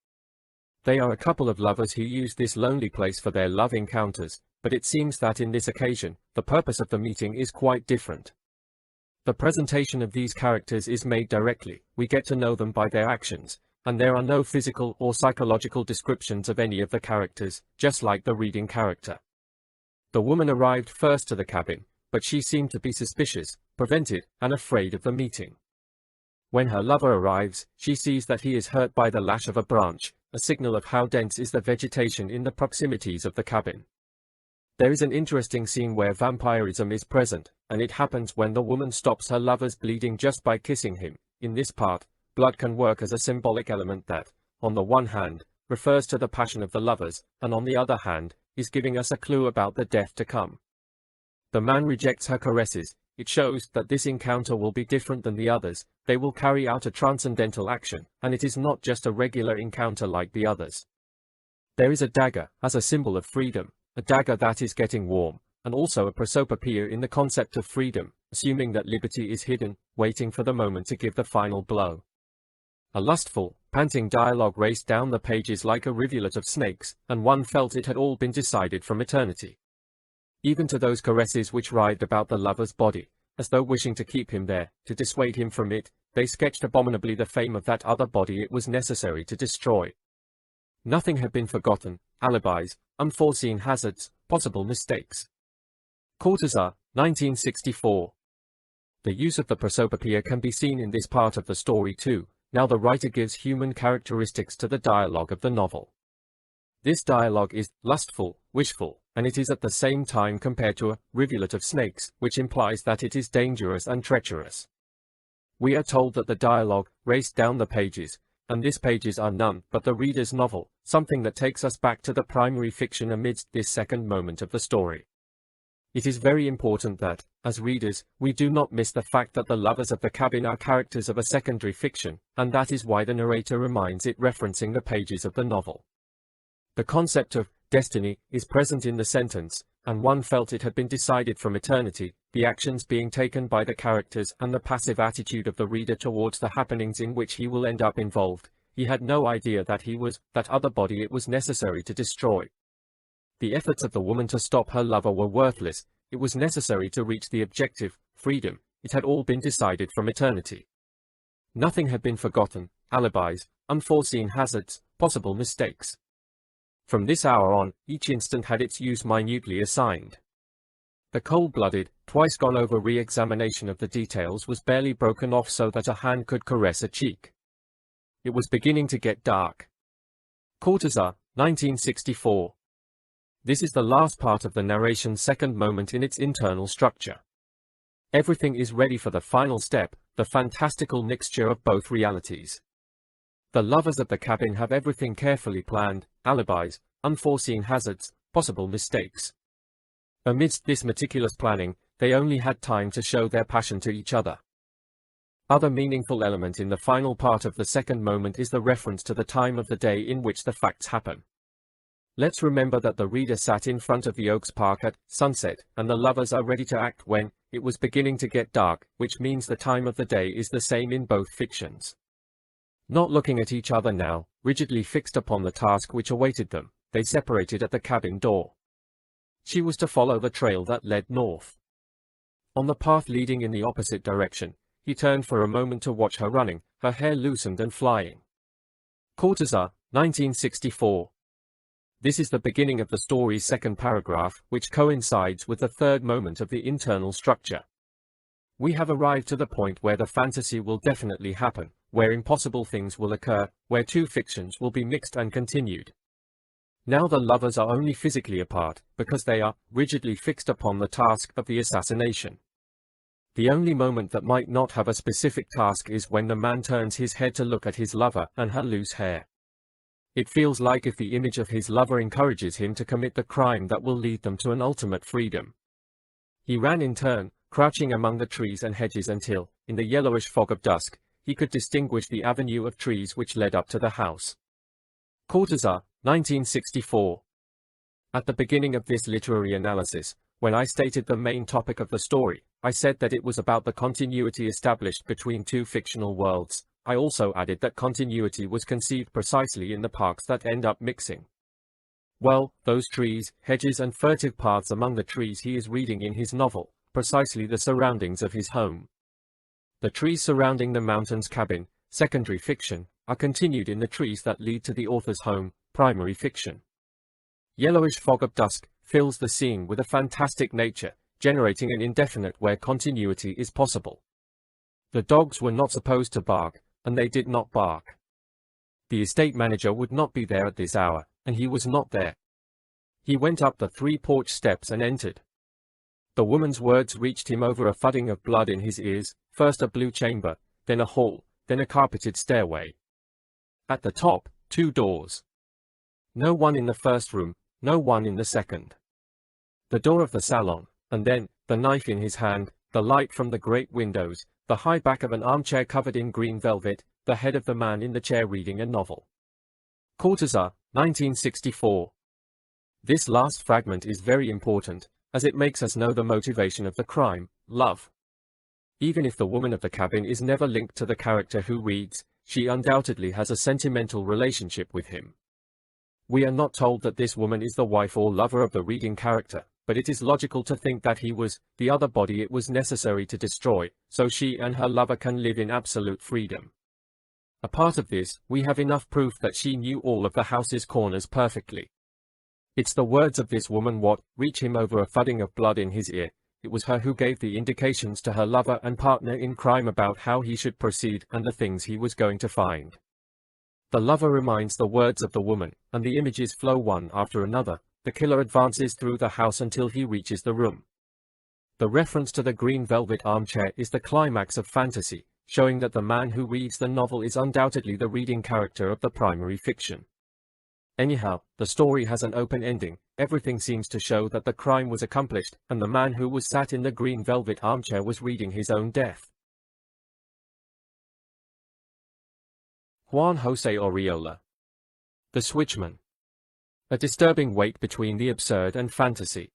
They are a couple of lovers who use this lonely place for their love encounters, but it seems that in this occasion, the purpose of the meeting is quite different. The presentation of these characters is made directly. We get to know them by their actions, and there are no physical or psychological descriptions of any of the characters, just like the reading character. The woman arrived first to the cabin, but she seemed to be suspicious, prevented, and afraid of the meeting. When her lover arrives, she sees that he is hurt by the lash of a branch, a signal of how dense is the vegetation in the proximities of the cabin. There is an interesting scene where vampirism is present, and it happens when the woman stops her lover's bleeding just by kissing him. In this part, blood can work as a symbolic element that, on the one hand, refers to the passion of the lovers, and on the other hand, is giving us a clue about the death to come. The man rejects her caresses. It shows that this encounter will be different than the others. They will carry out a transcendental action, and it is not just a regular encounter like the others. There is a dagger as a symbol of freedom, a dagger that is getting warm, and also a prosopopoeia in the concept of freedom, assuming that liberty is hidden, waiting for the moment to give the final blow. A lustful, panting dialogue raced down the pages like a rivulet of snakes, and one felt it had all been decided from eternity. Even to those caresses which writhed about the lover's body, as though wishing to keep him there, to dissuade him from it, they sketched abominably the fame of that other body it was necessary to destroy. Nothing had been forgotten: alibis, unforeseen hazards, possible mistakes. Cortazar, 1964. The use of the prosopopoeia can be seen in this part of the story too. Now the writer gives human characteristics to the dialogue of the novel. This dialogue is lustful, wishful, and it is at the same time compared to a rivulet of snakes, which implies that it is dangerous and treacherous. We are told that the dialogue raced down the pages, and these pages are none but the reader's novel, something that takes us back to the primary fiction amidst this second moment of the story. It is very important that, as readers, we do not miss the fact that the lovers of the cabin are characters of a secondary fiction, and that is why the narrator reminds it referencing the pages of the novel. The concept of destiny is present in the sentence, and one felt it had been decided from eternity, the actions being taken by the characters and the passive attitude of the reader towards the happenings in which he will end up involved. He had no idea that he was that other body it was necessary to destroy. The efforts of the woman to stop her lover were worthless. It was necessary to reach the objective, freedom. It had all been decided from eternity. Nothing had been forgotten: alibis, unforeseen hazards, possible mistakes. From this hour on, each instant had its use minutely assigned. The cold-blooded, twice gone over re-examination of the details was barely broken off so that a hand could caress a cheek. It was beginning to get dark. Cortazar, 1964. This is the last part of the narration's second moment in its internal structure. Everything is ready for the final step, the fantastical mixture of both realities. The lovers of the cabin have everything carefully planned: alibis, unforeseen hazards, possible mistakes. Amidst this meticulous planning, they only had time to show their passion to each other. Other meaningful element in the final part of the second moment is the reference to the time of the day in which the facts happen. Let's remember that the reader sat in front of the Oaks Park at sunset, and the lovers are ready to act when it was beginning to get dark, which means the time of the day is the same in both fictions. Not looking at each other now, rigidly fixed upon the task which awaited them, they separated at the cabin door. She was to follow the trail that led north. On the path leading in the opposite direction, he turned for a moment to watch her running, her hair loosened and flying. Cortazar, 1964. This is the beginning of the story's second paragraph, which coincides with the third moment of the internal structure. We have arrived to the point where the fantasy will definitely happen, where impossible things will occur, where two fictions will be mixed and continued. Now the lovers are only physically apart, because they are rigidly fixed upon the task of the assassination. The only moment that might not have a specific task is when the man turns his head to look at his lover and her loose hair. It feels like if the image of his lover encourages him to commit the crime that will lead them to an ultimate freedom. He ran in turn, crouching among the trees and hedges until, in the yellowish fog of dusk, he could distinguish the avenue of trees which led up to the house. Cortazar, 1964. At the beginning of this literary analysis, when I stated the main topic of the story, I said that it was about the continuity established between two fictional worlds. I also added that continuity was conceived precisely in the parts that end up mixing. Well, those trees, hedges and furtive paths among the trees he is reading in his novel, precisely the surroundings of his home. The trees surrounding the mountain's cabin, secondary fiction, are continued in the trees that lead to the author's home, primary fiction. Yellowish fog of dusk fills the scene with a fantastic nature, generating an indefinite where continuity is possible. The dogs were not supposed to bark, and they did not bark. The estate manager would not be there at this hour, and he was not there. He went up the 3 porch steps and entered. The woman's words reached him over a thudding of blood in his ears, first a blue chamber, then a hall, then a carpeted stairway. At the top, 2 doors. No one in the first room, no one in the second. The door of the salon, and then, the knife in his hand, the light from the great windows, the high back of an armchair covered in green velvet, the head of the man in the chair reading a novel. Cortázar, 1964. This last fragment is very important, as it makes us know the motivation of the crime, love. Even if the woman of the cabin is never linked to the character who reads, she undoubtedly has a sentimental relationship with him. We are not told that this woman is the wife or lover of the reading character, but it is logical to think that he was the other body it was necessary to destroy, so she and her lover can live in absolute freedom. A part of this, we have enough proof that she knew all of the house's corners perfectly. It's the words of this woman what reach him over a thudding of blood in his ear. It was her who gave the indications to her lover and partner in crime about how he should proceed and the things he was going to find. The lover reminds the words of the woman, and the images flow one after another. The killer advances through the house until he reaches the room. The reference to the green velvet armchair is the climax of fantasy, showing that the man who reads the novel is undoubtedly the reading character of the primary fiction. Anyhow, the story has an open ending. Everything seems to show that the crime was accomplished, and the man who was sat in the green velvet armchair was reading his own death. Juan José Oriola. The Switchman. A disturbing weight between the absurd and fantasy.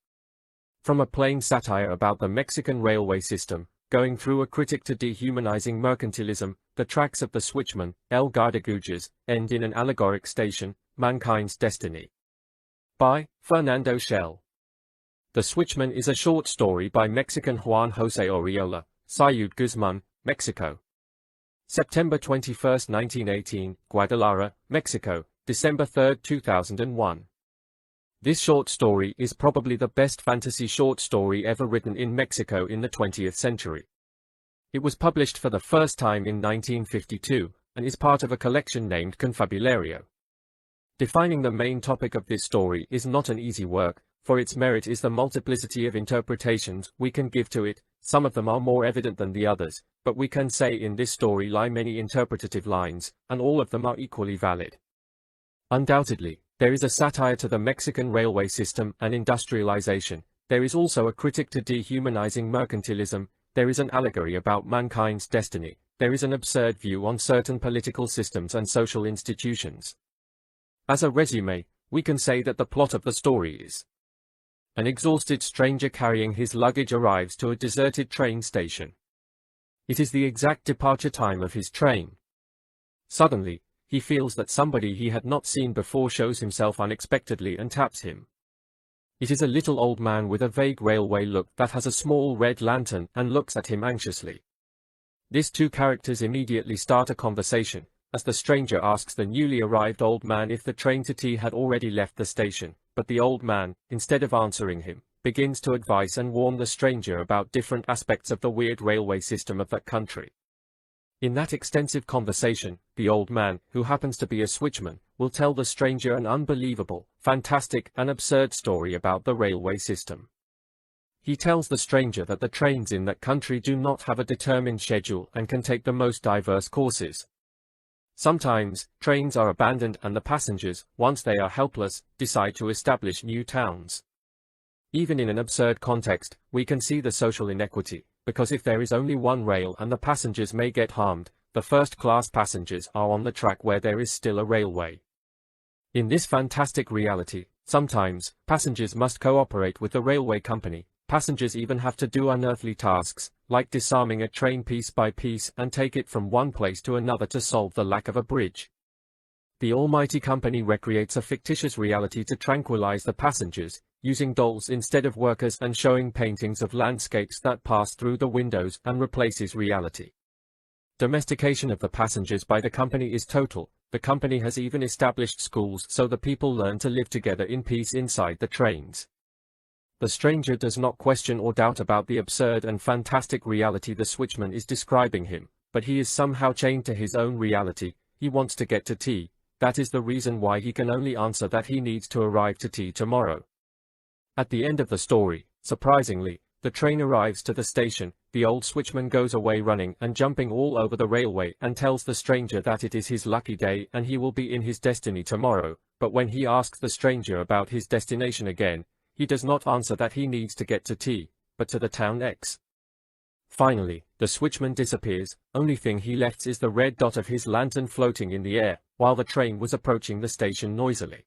From a plain satire about the Mexican railway system, going through a critic to dehumanizing mercantilism, the tracks of the Switchman, El Gardagujas, end in an allegoric station, Mankind's Destiny. By Fernando Chelle. The Switchman is a short story by Mexican Juan José Oriola, Ciudad Guzmán, Mexico. September 21, 1918, Guadalajara, Mexico, December 3, 2001. This short story is probably the best fantasy short story ever written in Mexico in the 20th century. It was published for the first time in 1952, and is part of a collection named Confabulario. Defining the main topic of this story is not an easy work, for its merit is the multiplicity of interpretations we can give to it. Some of them are more evident than the others, but we can say in this story lie many interpretative lines, and all of them are equally valid. Undoubtedly, there is a satire to the Mexican railway system and industrialization. There is also a critic to dehumanizing mercantilism. There is an allegory about mankind's destiny. There is an absurd view on certain political systems and social institutions. As a resume, we can say that the plot of the story is: an exhausted stranger carrying his luggage arrives to a deserted train station. It is the exact departure time of his train. Suddenly, he feels that somebody he had not seen before shows himself unexpectedly and taps him. It is a little old man with a vague railway look that has a small red lantern and looks at him anxiously. These two characters immediately start a conversation, as the stranger asks the newly arrived old man if the train to T had already left the station, but the old man, instead of answering him, begins to advise and warn the stranger about different aspects of the weird railway system of that country. In that extensive conversation, the old man, who happens to be a switchman, will tell the stranger an unbelievable, fantastic, and absurd story about the railway system. He tells the stranger that the trains in that country do not have a determined schedule and can take the most diverse courses. Sometimes, trains are abandoned and the passengers, once they are helpless, decide to establish new towns. Even in an absurd context, we can see the social inequity, because if there is only one rail and the passengers may get harmed, the first-class passengers are on the track where there is still a railway. In this fantastic reality, sometimes, passengers must cooperate with the railway company. Passengers even have to do unearthly tasks, like disarming a train piece by piece and take it from one place to another to solve the lack of a bridge. The almighty company recreates a fictitious reality to tranquilize the passengers, using dolls instead of workers and showing paintings of landscapes that pass through the windows and replaces reality. Domestication of the passengers by the company is total. The company has even established schools so the people learn to live together in peace inside the trains. The stranger does not question or doubt about the absurd and fantastic reality the switchman is describing him, but he is somehow chained to his own reality. He wants to get to T. That is the reason why he can only answer that he needs to arrive to T tomorrow. At the end of the story, surprisingly, the train arrives to the station. The old switchman goes away running and jumping all over the railway and tells the stranger that it is his lucky day and he will be in his destiny tomorrow, but when he asks the stranger about his destination again, he does not answer that he needs to get to T, but to the town X. Finally, the switchman disappears. Only thing he left is the red dot of his lantern floating in the air. while the train was approaching the station noisily.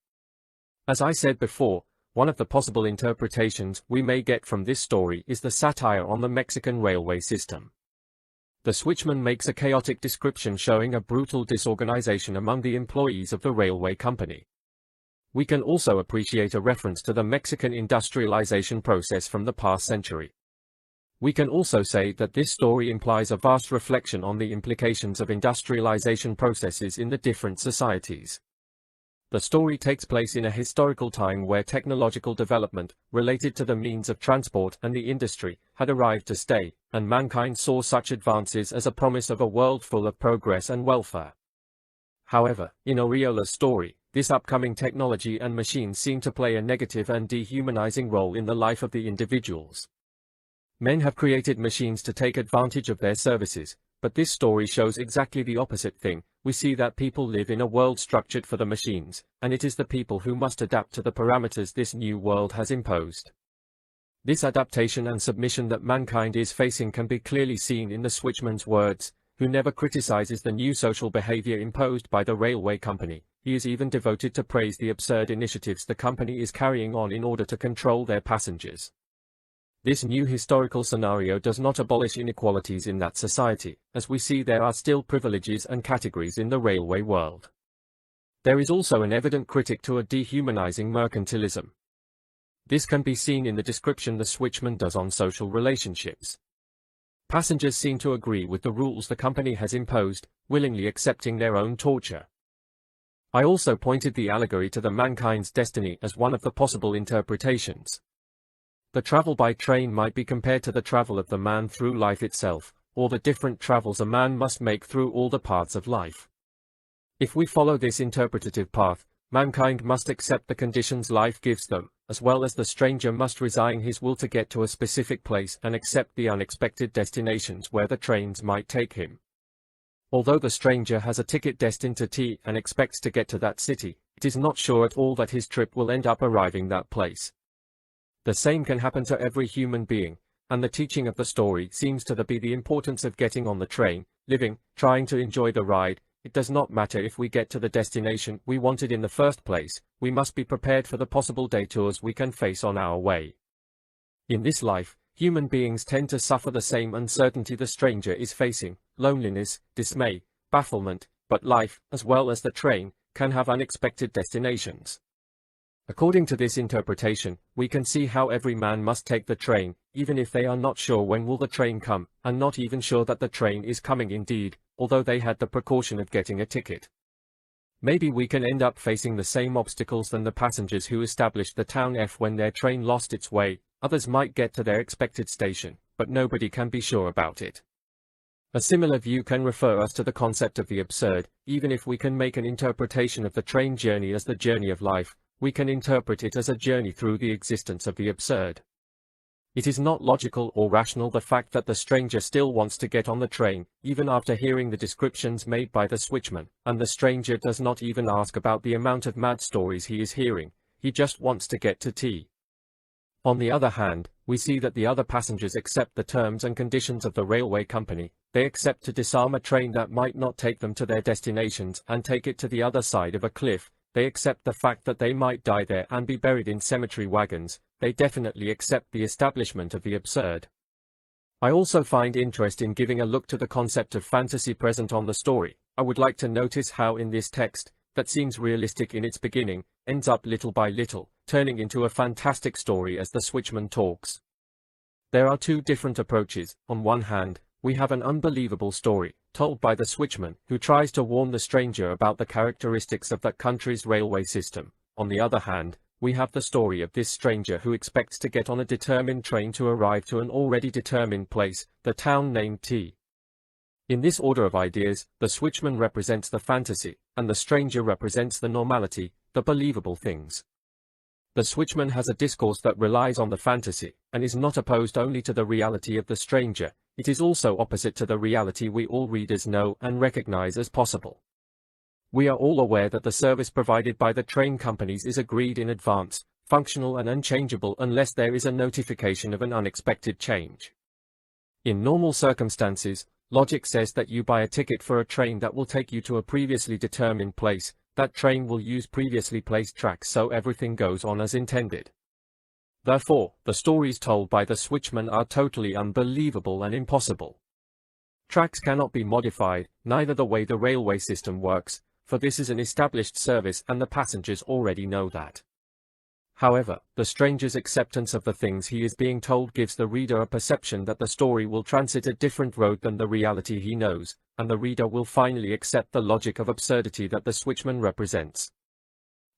As I said before, one of the possible interpretations we may get from this story is the satire on the Mexican railway system. The switchman makes a chaotic description showing a brutal disorganization among the employees of the railway company. We can also appreciate a reference to the Mexican industrialization process from the past century. We can also say that this story implies a vast reflection on the implications of industrialization processes in the different societies. The story takes place in a historical time where technological development, related to the means of transport and the industry, had arrived to stay, and mankind saw such advances as a promise of a world full of progress and welfare. However, in Oriola's story, this upcoming technology and machines seem to play a negative and dehumanizing role in the life of the individuals. Men have created machines to take advantage of their services, but this story shows exactly the opposite thing. We see that people live in a world structured for the machines, and it is the people who must adapt to the parameters this new world has imposed. This adaptation and submission that mankind is facing can be clearly seen in the switchman's words, who never criticizes the new social behavior imposed by the railway company. He is even devoted to praise the absurd initiatives the company is carrying on in order to control their passengers. This new historical scenario does not abolish inequalities in that society, as we see there are still privileges and categories in the railway world. There is also an evident critique to a dehumanizing mercantilism. This can be seen in the description the switchman does on social relationships. Passengers seem to agree with the rules the company has imposed, willingly accepting their own torture. I also pointed the allegory to the mankind's destiny as one of the possible interpretations. The travel by train might be compared to the travel of the man through life itself, or the different travels a man must make through all the paths of life. If we follow this interpretative path, mankind must accept the conditions life gives them, as well as the stranger must resign his will to get to a specific place and accept the unexpected destinations where the trains might take him. Although the stranger has a ticket destined to T and expects to get to that city, it is not sure at all that his trip will end up arriving that place. The same can happen to every human being, and the teaching of the story seems to be the importance of getting on the train, living, trying to enjoy the ride. It does not matter if we get to the destination we wanted in the first place, we must be prepared for the possible detours we can face on our way. In this life, human beings tend to suffer the same uncertainty the stranger is facing, loneliness, dismay, bafflement, but life, as well as the train, can have unexpected destinations. According to this interpretation, we can see how every man must take the train, even if they are not sure when will the train come, and not even sure that the train is coming indeed, although they had the precaution of getting a ticket. Maybe we can end up facing the same obstacles than the passengers who established the town F when their train lost its way. Others might get to their expected station, but nobody can be sure about it. A similar view can refer us to the concept of the absurd. Even if we can make an interpretation of the train journey as the journey of life, we can interpret it as a journey through the existence of the absurd. It is not logical or rational the fact that the stranger still wants to get on the train, even after hearing the descriptions made by the switchman, and the stranger does not even ask about the amount of mad stories he is hearing, he just wants to get to T. On the other hand, we see that the other passengers accept the terms and conditions of the railway company. They accept to disarm a train that might not take them to their destinations and take it to the other side of a cliff. They accept the fact that they might die there and be buried in cemetery wagons. They definitely accept the establishment of the absurd. I also find interest in giving a look to the concept of fantasy present on the story. I would like to notice how in this text, that seems realistic in its beginning, ends up little by little, turning into a fantastic story as the switchman talks. There are two different approaches. On one hand, we have an unbelievable story, told by the switchman, who tries to warn the stranger about the characteristics of that country's railway system. On the other hand, we have the story of this stranger who expects to get on a determined train to arrive to an already determined place, the town named T. In this order of ideas, the switchman represents the fantasy, and the stranger represents the normality, the believable things. The switchman has a discourse that relies on the fantasy, and is not opposed only to the reality of the stranger. It is also opposite to the reality we all readers know and recognize as possible. We are all aware that the service provided by the train companies is agreed in advance, functional and unchangeable unless there is a notification of an unexpected change. In normal circumstances, Logic says that you buy a ticket for a train that will take you to a previously determined place. That train will use previously placed tracks so everything goes on as intended. Therefore, the stories told by the switchman are totally unbelievable and impossible. Tracks cannot be modified, neither the way the railway system works, for this is an established service and the passengers already know that. However, the stranger's acceptance of the things he is being told gives the reader a perception that the story will transit a different road than the reality he knows, and the reader will finally accept the logic of absurdity that the switchman represents.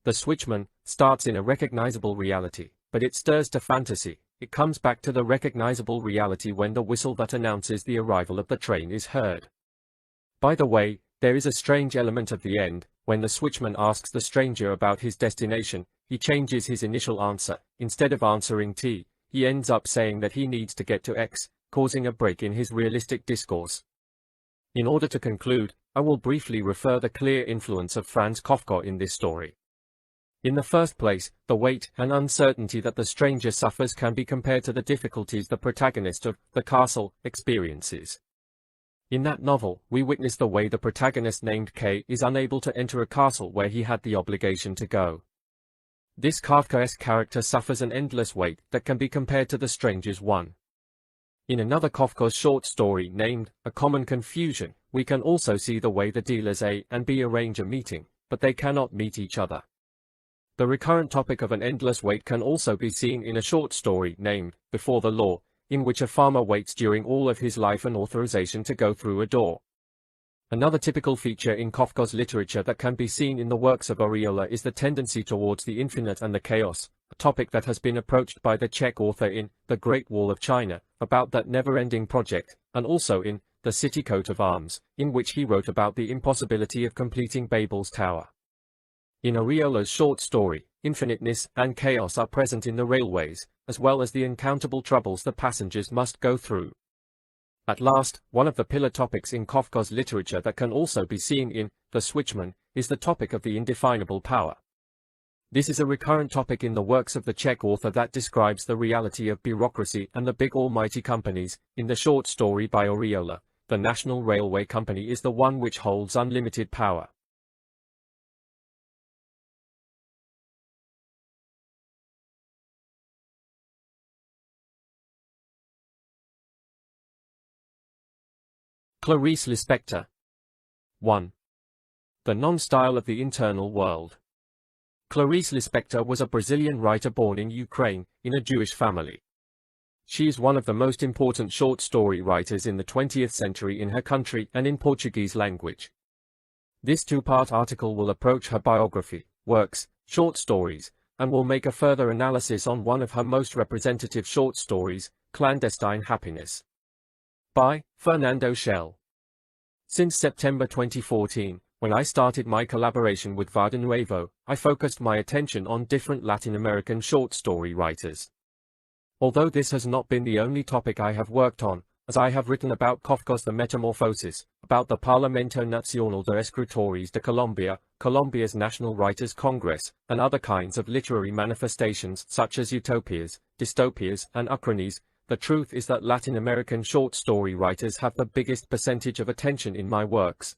The switchman starts in a recognizable reality, but it stirs to fantasy. It comes back to the recognizable reality when the whistle that announces the arrival of the train is heard. By the way, there is a strange element at the end. When the switchman asks the stranger about his destination, he changes his initial answer. Instead of answering T, he ends up saying that he needs to get to X, causing a break in his realistic discourse. In order to conclude, I will briefly refer the clear influence of Franz Kafka in this story. In the first place, the weight and uncertainty that the stranger suffers can be compared to the difficulties the protagonist of The Castle experiences. In that novel, we witness the way the protagonist named K is unable to enter a castle where he had the obligation to go. This Kafkaesque character suffers an endless weight that can be compared to the stranger's one. In another Kafka's short story named A Common Confusion, we can also see the way the dealers A and B arrange a meeting, but they cannot meet each other. The recurrent topic of an endless wait can also be seen in a short story named Before the Law, in which a farmer waits during all of his life an authorization to go through a door. Another typical feature in Kafka's literature that can be seen in the works of Arriola is the tendency towards the infinite and the chaos, a topic that has been approached by the Czech author in The Great Wall of China, about that never-ending project, and also in The City Coat of Arms, in which he wrote about the impossibility of completing Babel's Tower. In Arriola's short story, infiniteness and chaos are present in the railways, as well as the uncountable troubles the passengers must go through. At last, one of the pillar topics in Kafka's literature that can also be seen in The Switchman is the topic of the indefinable power. This is a recurrent topic in the works of the Czech author that describes the reality of bureaucracy and the big almighty companies. In the short story by Arriola, the National Railway Company is the one which holds unlimited power. Clarice Lispector. 1. The non-style of the internal world. Clarice Lispector was a Brazilian writer born in Ukraine, in a Jewish family. She is one of the most important short story writers in the 20th century in her country and in Portuguese language. This two-part article will approach her biography, works, short stories, and will make a further analysis on one of her most representative short stories, Clandestine Happiness. By Fernando Chelle. Since September 2014, when I started my collaboration with Vada Nuevo, I focused my attention on different Latin American short story writers. Although this has not been the only topic I have worked on, as I have written about Kafka's The Metamorphosis, about the Parlamento Nacional de Escritores de Colombia, Colombia's National Writers' Congress, and other kinds of literary manifestations such as utopias, dystopias, and uchronies, the truth is that Latin American short story writers have the biggest percentage of attention in my works.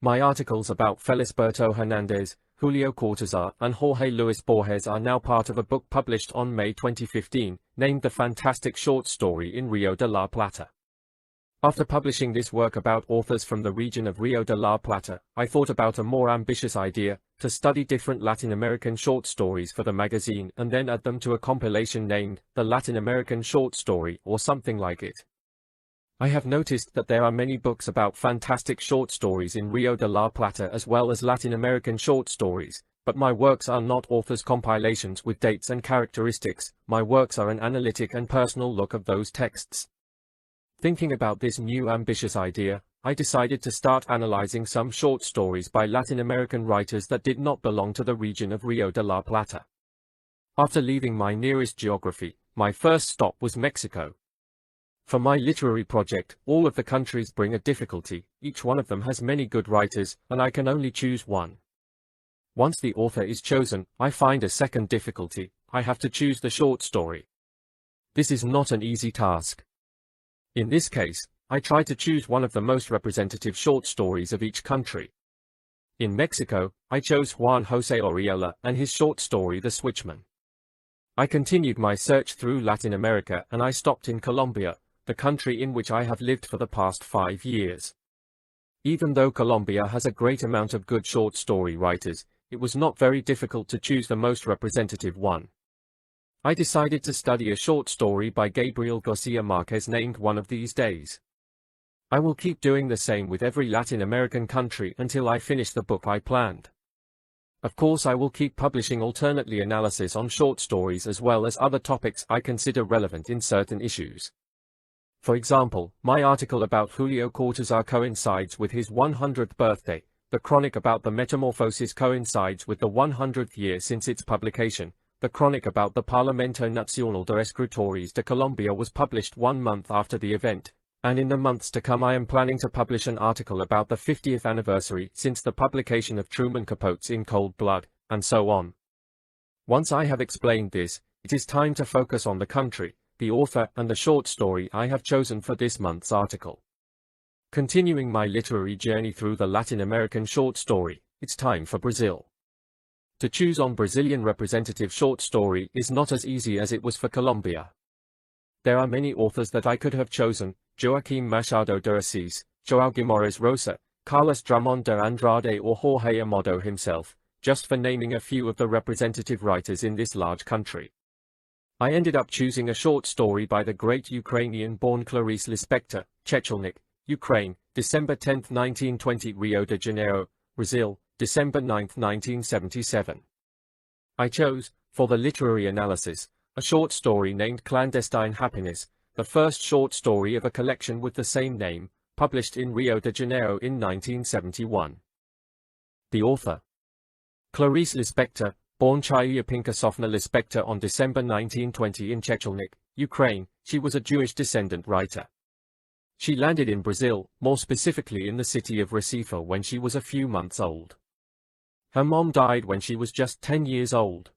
My articles about Felisberto Hernandez, Julio Cortázar, and Jorge Luis Borges are now part of a book published on May 2015, named The Fantastic Short Story in Rio de la Plata. After publishing this work about authors from the region of Rio de la Plata, I thought about a more ambitious idea, to study different Latin American short stories for the magazine and then add them to a compilation named The Latin American Short Story or something like it. I have noticed that there are many books about fantastic short stories in Rio de la Plata as well as Latin American short stories, but my works are not authors' compilations with dates and characteristics. My works are an analytic and personal look of those texts. Thinking about this new ambitious idea, I decided to start analyzing some short stories by Latin American writers that did not belong to the region of Rio de la Plata. After leaving my nearest geography, my first stop was Mexico. For my literary project, all of the countries bring a difficulty, each one of them has many good writers, and I can only choose one. Once the author is chosen, I find a second difficulty: I have to choose the short story. This is not an easy task. In this case, I try to choose one of the most representative short stories of each country. In Mexico, I chose Juan José Oriola and his short story The Switchman. I continued my search through Latin America and I stopped in Colombia, the country in which I have lived for the past 5 years. Even though Colombia has a great amount of good short story writers, it was not very difficult to choose the most representative one. I decided to study a short story by Gabriel Garcia Marquez named One of These Days. I will keep doing the same with every Latin American country until I finish the book I planned. Of course, I will keep publishing alternately analysis on short stories as well as other topics I consider relevant in certain issues. For example, my article about Julio Cortázar coincides with his 100th birthday, the chronic about the Metamorphosis coincides with the 100th year since its publication, the chronic about the Parlamento Nacional de Escritores de Colombia was published 1 month after the event, and in the months to come I am planning to publish an article about the 50th anniversary since the publication of Truman Capote's In Cold Blood, and so on. Once I have explained this, it is time to focus on the country, the author and the short story I have chosen for this month's article. Continuing my literary journey through the Latin American short story, it's time for Brazil. To choose on Brazilian representative short story is not as easy as it was for Colombia. There are many authors that I could have chosen: Joaquim Machado de Assis, João Guimarães Rosa, Carlos Drummond de Andrade or Jorge Amado himself, just for naming a few of the representative writers in this large country. I ended up choosing a short story by the great Ukrainian-born Clarice Lispector, Chechelnik, Ukraine, December 10, 1920, Rio de Janeiro, Brazil, December 9, 1977. I chose, for the literary analysis, a short story named Clandestine Happiness, the first short story of a collection with the same name, published in Rio de Janeiro in 1971. The author: Clarice Lispector, born Chaya Pinkasovna Lispector on December 1920 in Chechelnik, Ukraine. She was a Jewish descendant writer. She landed in Brazil, more specifically in the city of Recife, when she was a few months old. Her mom died when she was just 10 years old.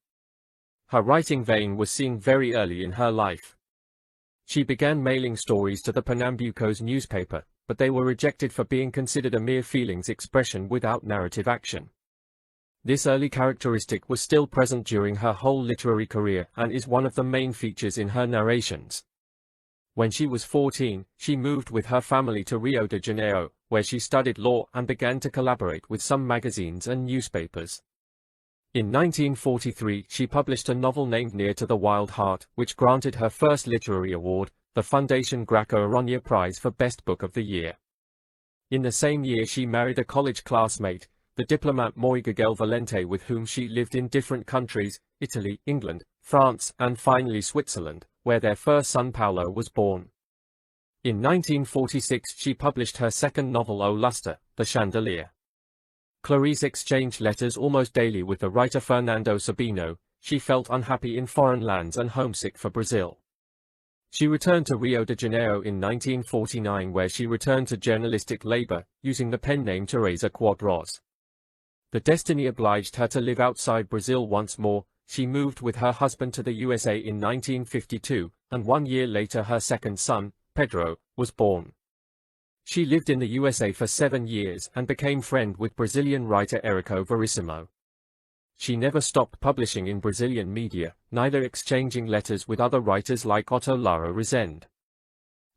Her writing vein was seen very early in her life. She began mailing stories to the Pernambuco's newspaper, but they were rejected for being considered a mere feelings expression without narrative action. This early characteristic was still present during her whole literary career and is one of the main features in her narrations. When she was 14, she moved with her family to Rio de Janeiro, where she studied law and began to collaborate with some magazines and newspapers. In 1943, she published a novel named Near to the Wild Heart, which granted her first literary award, the Fundación Graco Aronia Prize for Best Book of the Year. In the same year she married a college classmate, the diplomat Miguel Valente, with whom she lived in different countries, Italy, England, France, and finally Switzerland, where their first son Paulo was born. In 1946 she published her second novel O Lustre, The Chandelier. Clarice exchanged letters almost daily with the writer Fernando Sabino. She felt unhappy in foreign lands and homesick for Brazil. She returned to Rio de Janeiro in 1949, where she returned to journalistic labor, using the pen name Teresa Quadros. The destiny obliged her to live outside Brazil once more. She moved with her husband to the USA in 1952, and 1 year later her second son, Pedro, was born. She lived in the USA for 7 years and became friend with Brazilian writer Érico Verissimo. She never stopped publishing in Brazilian media, neither exchanging letters with other writers like Otto Lara Rezende.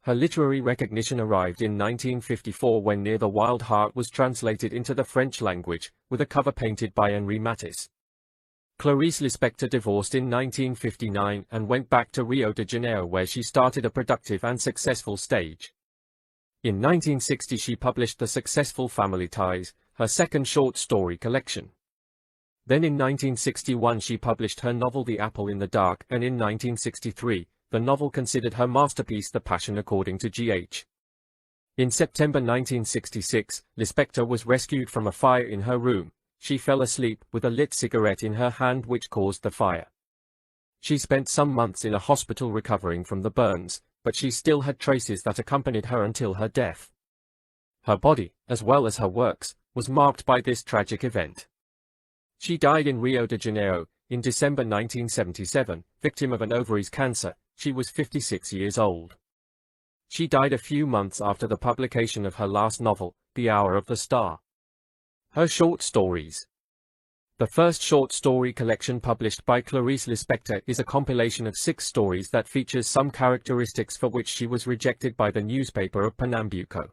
Her literary recognition arrived in 1954 when Near the Wild Heart was translated into the French language, with a cover painted by Henri Matisse. Clarice Lispector divorced in 1959 and went back to Rio de Janeiro, where she started a productive and successful stage. In 1960 she published The Successful Family Ties, her second short story collection. Then in 1961 she published her novel The Apple in the Dark, and in 1963, the novel considered her masterpiece The Passion According to G.H. In September 1966, Lispector was rescued from a fire in her room. She fell asleep with a lit cigarette in her hand which caused the fire. She spent some months in a hospital recovering from the burns, but she still had traces that accompanied her until her death. Her body, as well as her works, was marked by this tragic event. She died in Rio de Janeiro, in December 1977, victim of an ovaries cancer. She was 56 years old. She died a few months after the publication of her last novel, The Hour of the Star. Her short stories. The first short story collection published by Clarice Lispector is a compilation of 6 stories that features some characteristics for which she was rejected by the newspaper of Pernambuco.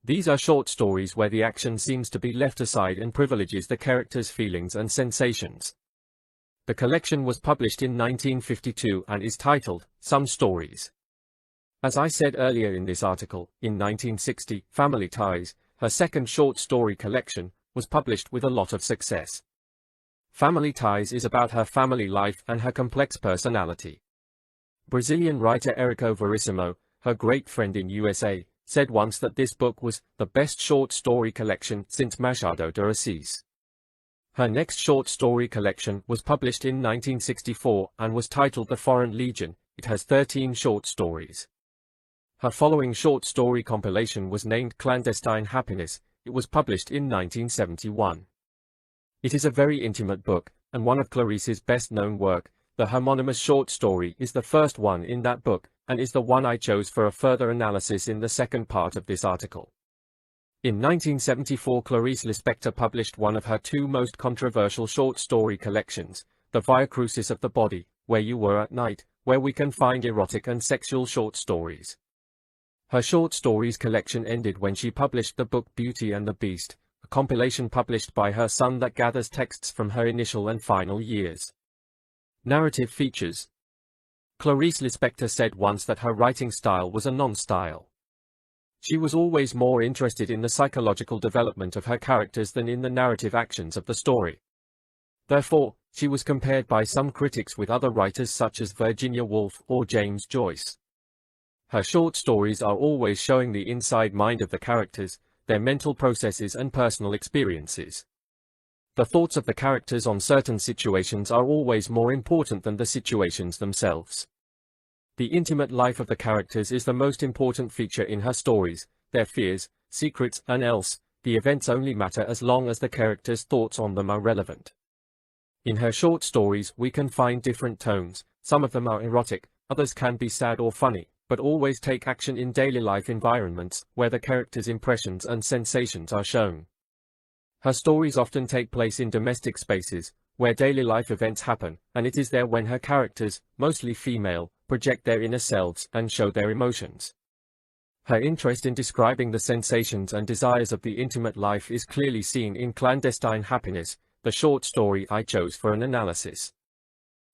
These are short stories where the action seems to be left aside and privileges the characters' feelings and sensations. The collection was published in 1952 and is titled, Some Stories. As I said earlier in this article, in 1960, Family Ties, her second short story collection, was published with a lot of success. Family Ties is about her family life and her complex personality. Brazilian writer Érico Verissimo, her great friend in USA, said once that this book was the best short story collection since Machado de Assis. Her next short story collection was published in 1964 and was titled The Foreign Legion. It has 13 short stories. Her following short story compilation was named Clandestine Happiness. It was published in 1971. It is a very intimate book, and one of Clarice's best-known work. The homonymous short story is the first one in that book, and is the one I chose for a further analysis in the second part of this article. In 1974, Clarice Lispector published one of her 2 most controversial short story collections, The Via Crucis of the Body, Where You Were at Night, where we can find erotic and sexual short stories. Her short stories collection ended when she published the book Beauty and the Beast, a compilation published by her son that gathers texts from her initial and final years. Narrative features. Clarice Lispector said once that her writing style was a non-style. She was always more interested in the psychological development of her characters than in the narrative actions of the story. Therefore, she was compared by some critics with other writers such as Virginia Woolf or James Joyce. Her short stories are always showing the inside mind of the characters, their mental processes and personal experiences. The thoughts of the characters on certain situations are always more important than the situations themselves. The intimate life of the characters is the most important feature in her stories, their fears, secrets, and else, the events only matter as long as the characters' thoughts on them are relevant. In her short stories we can find different tones, some of them are erotic, others can be sad or funny, but always take action in daily life environments, where the characters' impressions and sensations are shown. Her stories often take place in domestic spaces, where daily life events happen, and it is there when her characters, mostly female, project their inner selves and show their emotions. Her interest in describing the sensations and desires of the intimate life is clearly seen in Clandestine Happiness, the short story I chose for an analysis.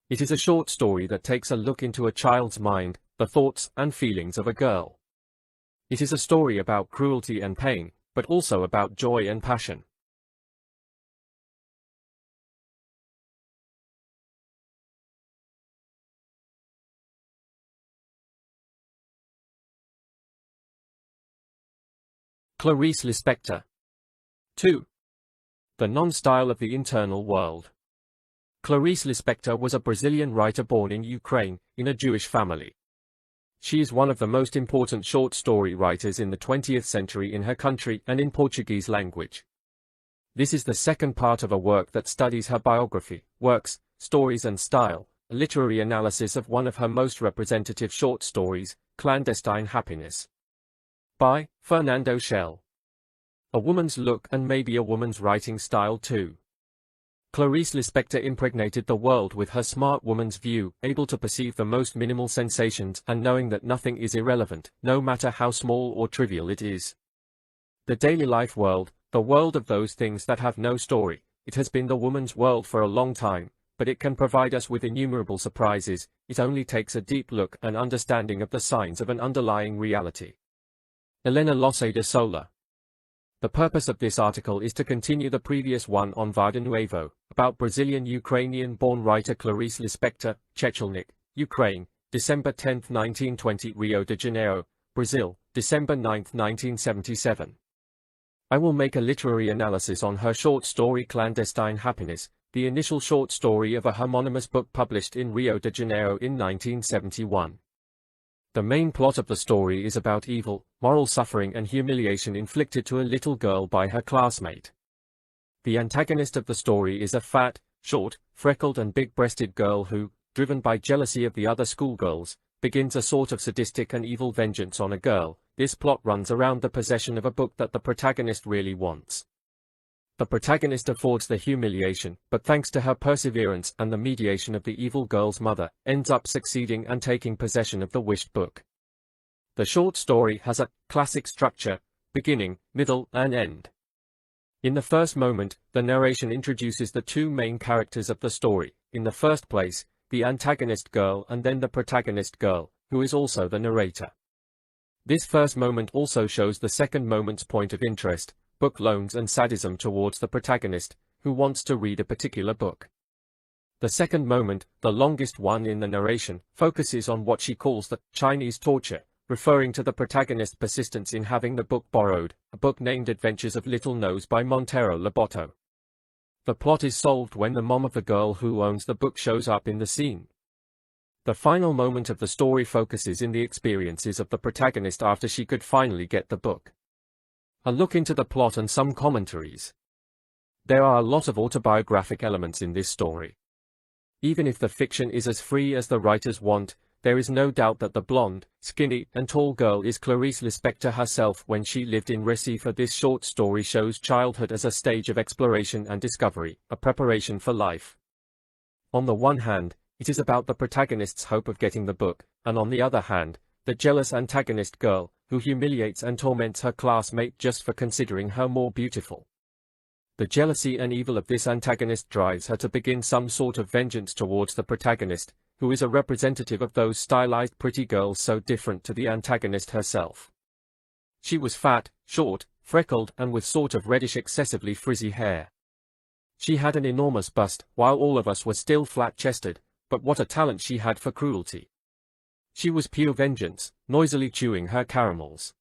It is a short story that takes a look into a child's mind, the thoughts and feelings of a girl. It is a story about cruelty and pain, but also about joy and passion. Clarice Lispector. 2. The non-style of the internal world. Clarice Lispector was a Brazilian writer born in Ukraine, in a Jewish family. She is one of the most important short story writers in the 20th century in her country and in Portuguese language. This is the second part of a work that studies her biography, works, stories and style, a literary analysis of one of her most representative short stories, Clandestine Happiness. By Fernando Chelle. A woman's look and maybe a woman's writing style too. Clarice Lispector impregnated the world with her smart woman's view, able to perceive the most minimal sensations and knowing that nothing is irrelevant, no matter how small or trivial it is. The daily life world, the world of those things that have no story, it has been the woman's world for a long time, but it can provide us with innumerable surprises. It only takes a deep look and understanding of the signs of an underlying reality. Helena Loce de Sola. The purpose of this article is to continue the previous one on Vade Nuevo, about Brazilian-Ukrainian-born writer Clarice Lispector, Chechelnik, Ukraine, December 10, 1920, Rio de Janeiro, Brazil, December 9, 1977. I will make a literary analysis on her short story Clandestine Happiness, the initial short story of a homonymous book published in Rio de Janeiro in 1971. The main plot of the story is about evil, moral suffering and humiliation inflicted to a little girl by her classmate. The antagonist of the story is a fat, short, freckled and big-breasted girl who, driven by jealousy of the other schoolgirls, begins a sort of sadistic and evil vengeance on a girl. This plot runs around the possession of a book that the protagonist really wants. The protagonist affords the humiliation, but thanks to her perseverance and the mediation of the evil girl's mother, ends up succeeding and taking possession of the wished book. The short story has a classic structure: beginning, middle, and end. In the first moment, the narration introduces the two main characters of the story. In the first place, the antagonist girl, and then the protagonist girl, who is also the narrator. This first moment also shows the second moment's point of interest: book loans and sadism towards the protagonist, who wants to read a particular book. The second moment, the longest one in the narration, focuses on what she calls the Chinese torture, referring to the protagonist's persistence in having the book borrowed, a book named Adventures of Little Nose by Montero Lobato. The plot is solved when the mom of the girl who owns the book shows up in the scene. The final moment of the story focuses in the experiences of the protagonist after she could finally get the book. A look into the plot and some commentaries. There are a lot of autobiographic elements in this story. Even if the fiction is as free as the writers want, there is no doubt that the blonde, skinny, and tall girl is Clarice Lispector herself when she lived in Recife. This short story shows childhood as a stage of exploration and discovery, a preparation for life. On the one hand, it is about the protagonist's hope of getting the book, and on the other hand, the jealous antagonist girl, who humiliates and torments her classmate just for considering her more beautiful. The jealousy and evil of this antagonist drives her to begin some sort of vengeance towards the protagonist, who is a representative of those stylized pretty girls so different to the antagonist herself. She was fat, short, freckled, and with sort of reddish excessively frizzy hair. She had an enormous bust, while all of us were still flat-chested, but what a talent she had for cruelty. She was pure vengeance, noisily chewing her caramels.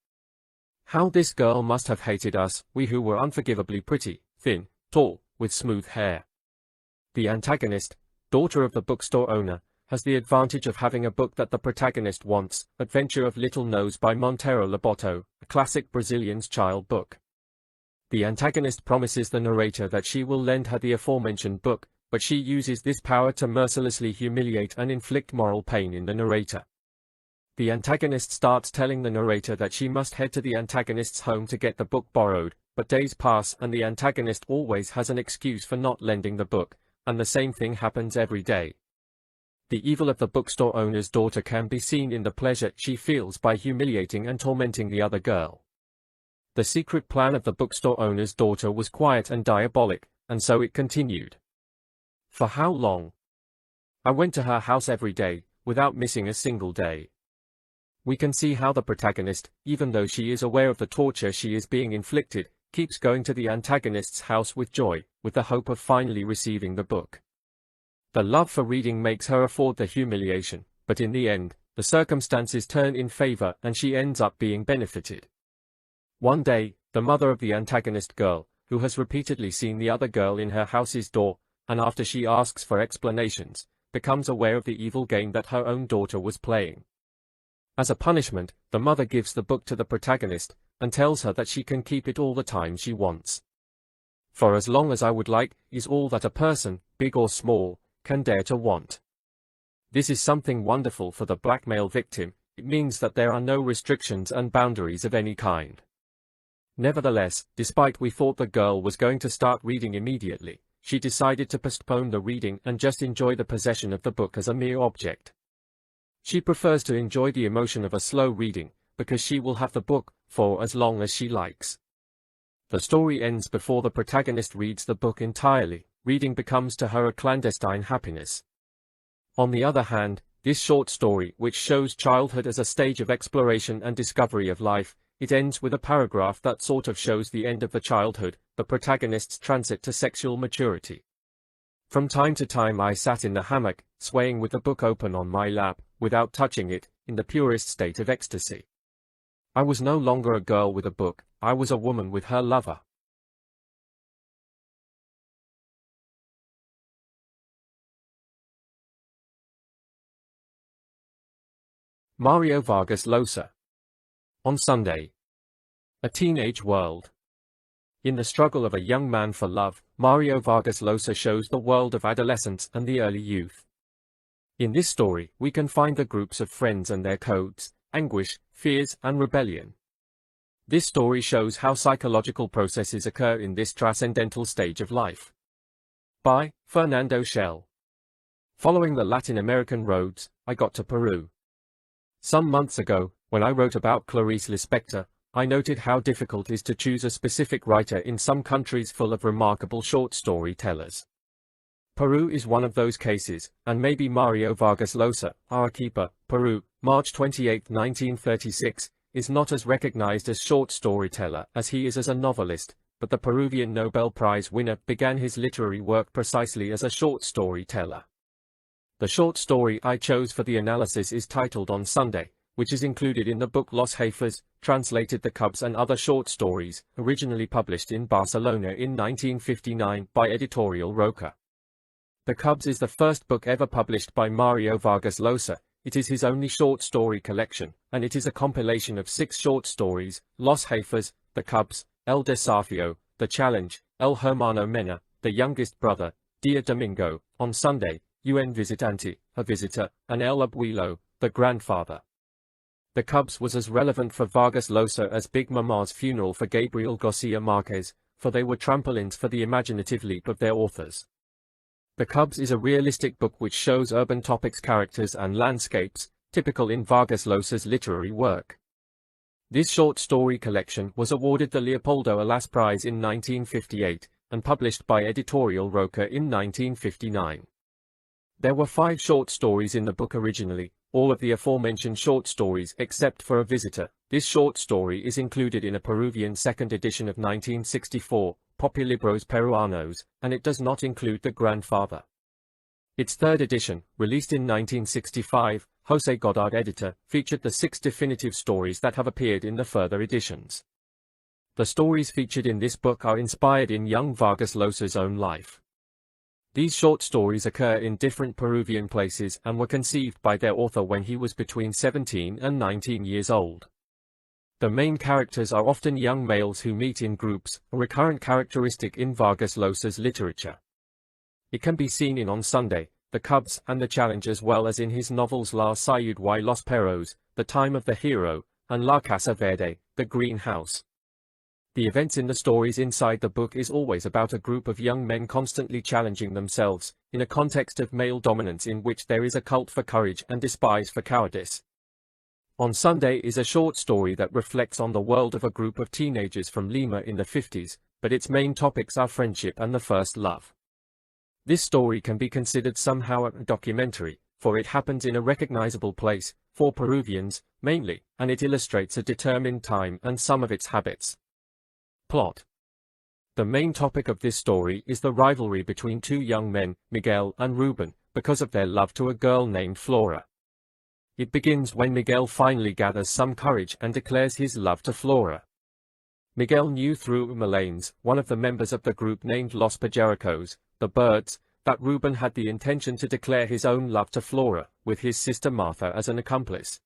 How this girl must have hated us, we who were unforgivably pretty, thin, tall, with smooth hair. The antagonist, daughter of the bookstore owner, has the advantage of having a book that the protagonist wants, Adventure of Little Nose by Montero Lobato, a classic Brazilian's child book. The antagonist promises the narrator that she will lend her the aforementioned book, but she uses this power to mercilessly humiliate and inflict moral pain in the narrator. The antagonist starts telling the narrator that she must head to the antagonist's home to get the book borrowed, but days pass and the antagonist always has an excuse for not lending the book, and the same thing happens every day. The evil of the bookstore owner's daughter can be seen in the pleasure she feels by humiliating and tormenting the other girl. The secret plan of the bookstore owner's daughter was quiet and diabolic, and so it continued. For how long? I went to her house every day, without missing a single day. We can see how the protagonist, even though she is aware of the torture she is being inflicted, keeps going to the antagonist's house with joy, with the hope of finally receiving the book. The love for reading makes her afford the humiliation, but in the end, the circumstances turn in favor and she ends up being benefited. One day, the mother of the antagonist girl, who has repeatedly seen the other girl in her house's door, and after she asks for explanations, becomes aware of the evil game that her own daughter was playing. As a punishment, the mother gives the book to the protagonist, and tells her that she can keep it all the time she wants. For as long as I would like, is all that a person, big or small, can dare to want. This is something wonderful for the blackmail victim. It means that there are no restrictions and boundaries of any kind. Nevertheless, despite we thought the girl was going to start reading immediately, she decided to postpone the reading and just enjoy the possession of the book as a mere object. She prefers to enjoy the emotion of a slow reading, because she will have the book for as long as she likes. The story ends before the protagonist reads the book entirely. Reading becomes to her a clandestine happiness. On the other hand, this short story, which shows childhood as a stage of exploration and discovery of life, it ends with a paragraph that sort of shows the end of the childhood, the protagonist's transit to sexual maturity. From time to time I sat in the hammock, swaying with the book open on my lap, without touching it, in the purest state of ecstasy. I was no longer a girl with a book, I was a woman with her lover. Mario Vargas Llosa. On Sunday. A Teenage World. In the struggle of a young man for love, Mario Vargas Llosa shows the world of adolescence and the early youth. In this story, we can find the groups of friends and their codes, anguish, fears, and rebellion. This story shows how psychological processes occur in this transcendental stage of life. By Fernando Chelle. Following the Latin American roads, I got to Peru. Some months ago, when I wrote about Clarice Lispector, I noted how difficult it is to choose a specific writer in some countries full of remarkable short story tellers. Peru is one of those cases, and maybe Mario Vargas Llosa, Arequipa, Peru, March 28, 1936, is not as recognized as short storyteller as he is as a novelist, but the Peruvian Nobel Prize winner began his literary work precisely as a short storyteller. The short story I chose for the analysis is titled On Sunday, which is included in the book Los Jefes, translated The Cubs and Other Short Stories, originally published in Barcelona in 1959 by Editorial Roca. The Cubs is the first book ever published by Mario Vargas Llosa. It is his only short story collection, and it is a compilation of 6 short stories: Los Jefes, The Cubs, El Desafío, The Challenge, El Hermano Mena, The Youngest Brother, Dia Domingo, On Sunday, Un Visitante, A Visitor, and El Abuelo, The Grandfather. The Cubs was as relevant for Vargas Llosa as Big Mama's Funeral for Gabriel Garcia Marquez, for they were trampolines for the imaginative leap of their authors. The Cubs is a realistic book which shows urban topics, characters, and landscapes, typical in Vargas Llosa's literary work. This short story collection was awarded the Leopoldo Alas Prize in 1958, and published by Editorial Roca in 1959. There were 5 short stories in the book originally, all of the aforementioned short stories except for A Visitor. This short story is included in a Peruvian second edition of 1964, Populibros Peruanos, and it does not include The Grandfather. Its third edition, released in 1965, Jose Goddard editor, featured the 6 definitive stories that have appeared in the further editions. The stories featured in this book are inspired in young Vargas Llosa's own life. These short stories occur in different Peruvian places and were conceived by their author when he was between 17 and 19 years old. The main characters are often young males who meet in groups, a recurrent characteristic in Vargas Llosa's literature. It can be seen in On Sunday, The Cubs, and The Challenge, as well as in his novels La Ciudad y los Perros, The Time of the Hero, and La Casa Verde, The Green House. The events in the stories inside the book is always about a group of young men constantly challenging themselves, in a context of male dominance in which there is a cult for courage and despise for cowardice. On Sunday is a short story that reflects on the world of a group of teenagers from Lima in the 50s, but its main topics are friendship and the first love. This story can be considered somehow a documentary, for it happens in a recognizable place, for Peruvians, mainly, and it illustrates a determined time and some of its habits. Plot. The main topic of this story is the rivalry between 2 young men, Miguel and Ruben, because of their love to a girl named Flora. It begins when Miguel finally gathers some courage and declares his love to Flora. Miguel knew through Malanes, one of the members of the group named Los Pajaricos, the Birds, that Ruben had the intention to declare his own love to Flora, with his sister Martha as an accomplice.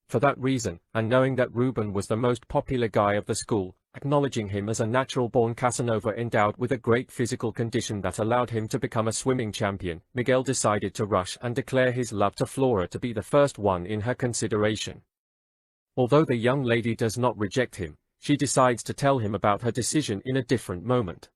For that reason, and knowing that Ruben was the most popular guy of the school, acknowledging him as a natural-born Casanova endowed with a great physical condition that allowed him to become a swimming champion, Miguel decided to rush and declare his love to Flora to be the first one in her consideration. Although the young lady does not reject him, she decides to tell him about her decision in a different moment.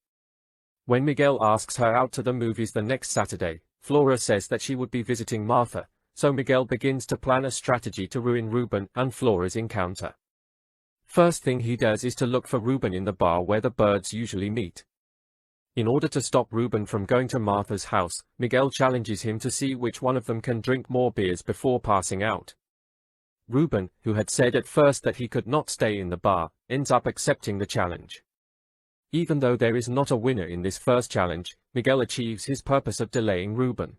When Miguel asks her out to the movies the next Saturday, Flora says that she would be visiting Martha, so Miguel begins to plan a strategy to ruin Ruben and Flora's encounter. First thing he does is to look for Ruben in the bar where the Birds usually meet. In order to stop Ruben from going to Martha's house, Miguel challenges him to see which one of them can drink more beers before passing out. Ruben, who had said at first that he could not stay in the bar, ends up accepting the challenge. Even though there is not a winner in this first challenge, Miguel achieves his purpose of delaying Ruben.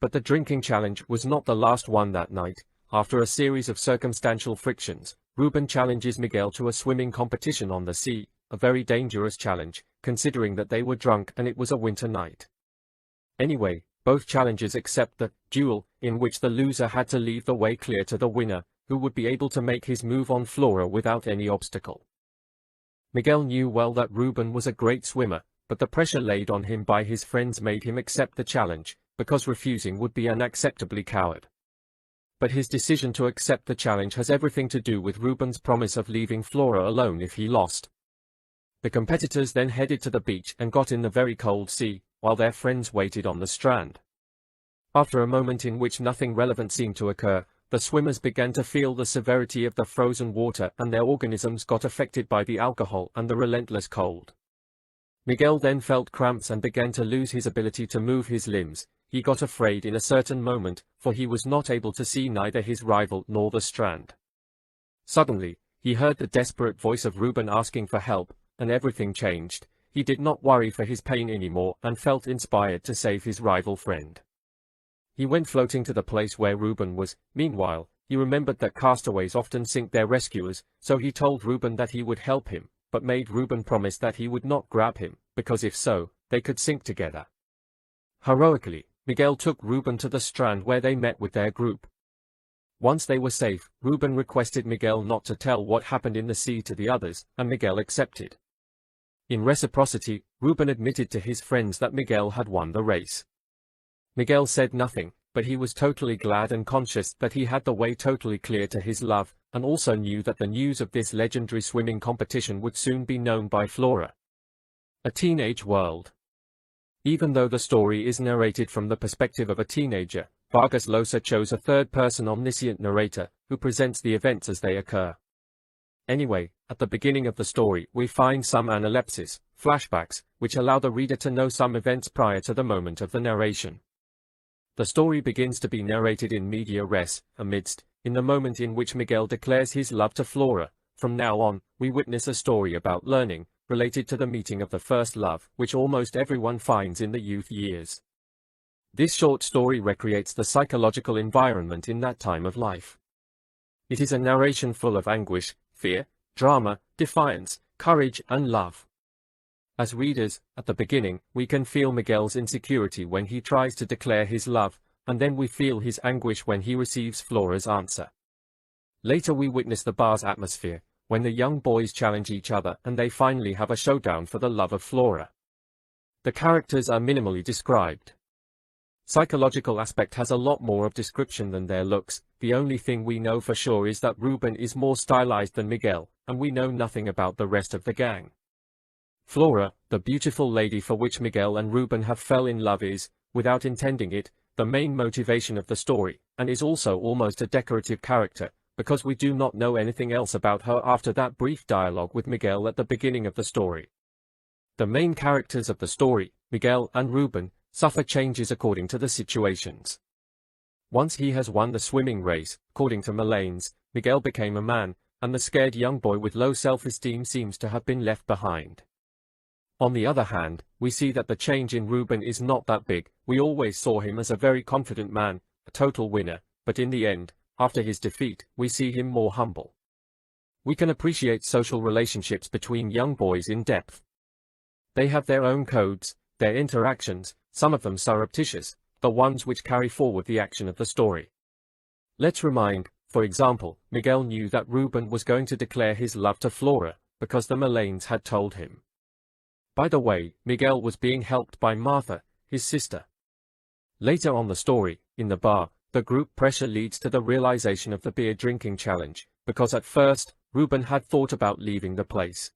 But the drinking challenge was not the last one that night. After a series of circumstantial frictions, Ruben challenges Miguel to a swimming competition on the sea, a very dangerous challenge, considering that they were drunk and it was a winter night. Anyway, both challengers accept the duel, in which the loser had to leave the way clear to the winner, who would be able to make his move on Flora without any obstacle. Miguel knew well that Ruben was a great swimmer, but the pressure laid on him by his friends made him accept the challenge, because refusing would be unacceptably coward. But his decision to accept the challenge has everything to do with Ruben's promise of leaving Flora alone if he lost. The competitors then headed to the beach and got in the very cold sea, while their friends waited on the strand. After a moment in which nothing relevant seemed to occur, the swimmers began to feel the severity of the frozen water and their organisms got affected by the alcohol and the relentless cold. Miguel then felt cramps and began to lose his ability to move his limbs. He got afraid in a certain moment, for he was not able to see neither his rival nor the strand. Suddenly, he heard the desperate voice of Ruben asking for help, and everything changed. He did not worry for his pain anymore and felt inspired to save his rival friend. He went floating to the place where Ruben was. Meanwhile, he remembered that castaways often sink their rescuers, so he told Ruben that he would help him, but made Ruben promise that he would not grab him, because if so, they could sink together. Heroically, Miguel took Ruben to the strand where they met with their group. Once they were safe, Ruben requested Miguel not to tell what happened in the sea to the others, and Miguel accepted. In reciprocity, Ruben admitted to his friends that Miguel had won the race. Miguel said nothing, but he was totally glad and conscious that he had the way totally clear to his love, and also knew that the news of this legendary swimming competition would soon be known by Flora. A teenage world. Even though the story is narrated from the perspective of a teenager, Vargas Llosa chose a third-person omniscient narrator, who presents the events as they occur. Anyway, at the beginning of the story we find some analepsis, flashbacks, which allow the reader to know some events prior to the moment of the narration. The story begins to be narrated in media res, in the moment in which Miguel declares his love to Flora. From now on, we witness a story about learning, related to the meeting of the first love, which almost everyone finds in the youth years. This short story recreates the psychological environment in that time of life. It is a narration full of anguish, fear, drama, defiance, courage, and love. As readers, at the beginning, we can feel Miguel's insecurity when he tries to declare his love, and then we feel his anguish when he receives Flora's answer. Later we witness the bar's atmosphere, when the young boys challenge each other and they finally have a showdown for the love of Flora. The characters are minimally described. Psychological aspect has a lot more of description than their looks. The only thing we know for sure is that Ruben is more stylized than Miguel, and we know nothing about the rest of the gang. Flora, the beautiful lady for which Miguel and Ruben have fell in love is, without intending it, the main motivation of the story, and is also almost a decorative character, because we do not know anything else about her after that brief dialogue with Miguel at the beginning of the story. The main characters of the story, Miguel and Ruben, suffer changes according to the situations. Once he has won the swimming race, according to Malanes, Miguel became a man, and the scared young boy with low self-esteem seems to have been left behind. On the other hand, we see that the change in Ruben is not that big. We always saw him as a very confident man, a total winner, but in the end, after his defeat, we see him more humble. We can appreciate social relationships between young boys in depth. They have their own codes, their interactions, some of them surreptitious, the ones which carry forward the action of the story. Let's remind, for example, Miguel knew that Ruben was going to declare his love to Flora, because the Malanes had told him. By the way, Miguel was being helped by Martha, his sister. Later on the story, in the bar, the group pressure leads to the realization of the beer drinking challenge, because at first, Ruben had thought about leaving the place.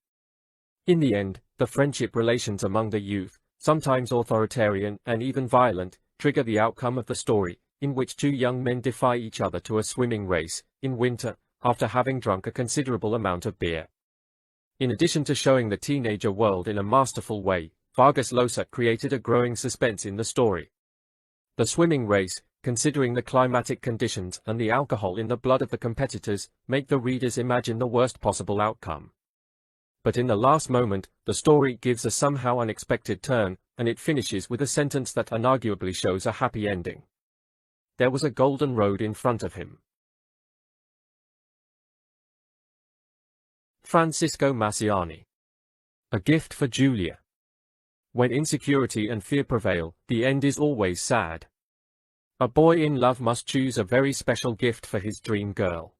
In the end, the friendship relations among the youth, sometimes authoritarian and even violent, trigger the outcome of the story, in which two young men defy each other to a swimming race, in winter, after having drunk a considerable amount of beer. In addition to showing the teenager world in a masterful way, Vargas Llosa created a growing suspense in the story. The swimming race, considering the climatic conditions and the alcohol in the blood of the competitors, make the readers imagine the worst possible outcome. But in the last moment, the story gives a somehow unexpected turn, and it finishes with a sentence that unarguably shows a happy ending. There was a golden road in front of him. Francisco Maciani. A gift for Julia. When insecurity and fear prevail, the end is always sad. A boy in love must choose a very special gift for his dream girl.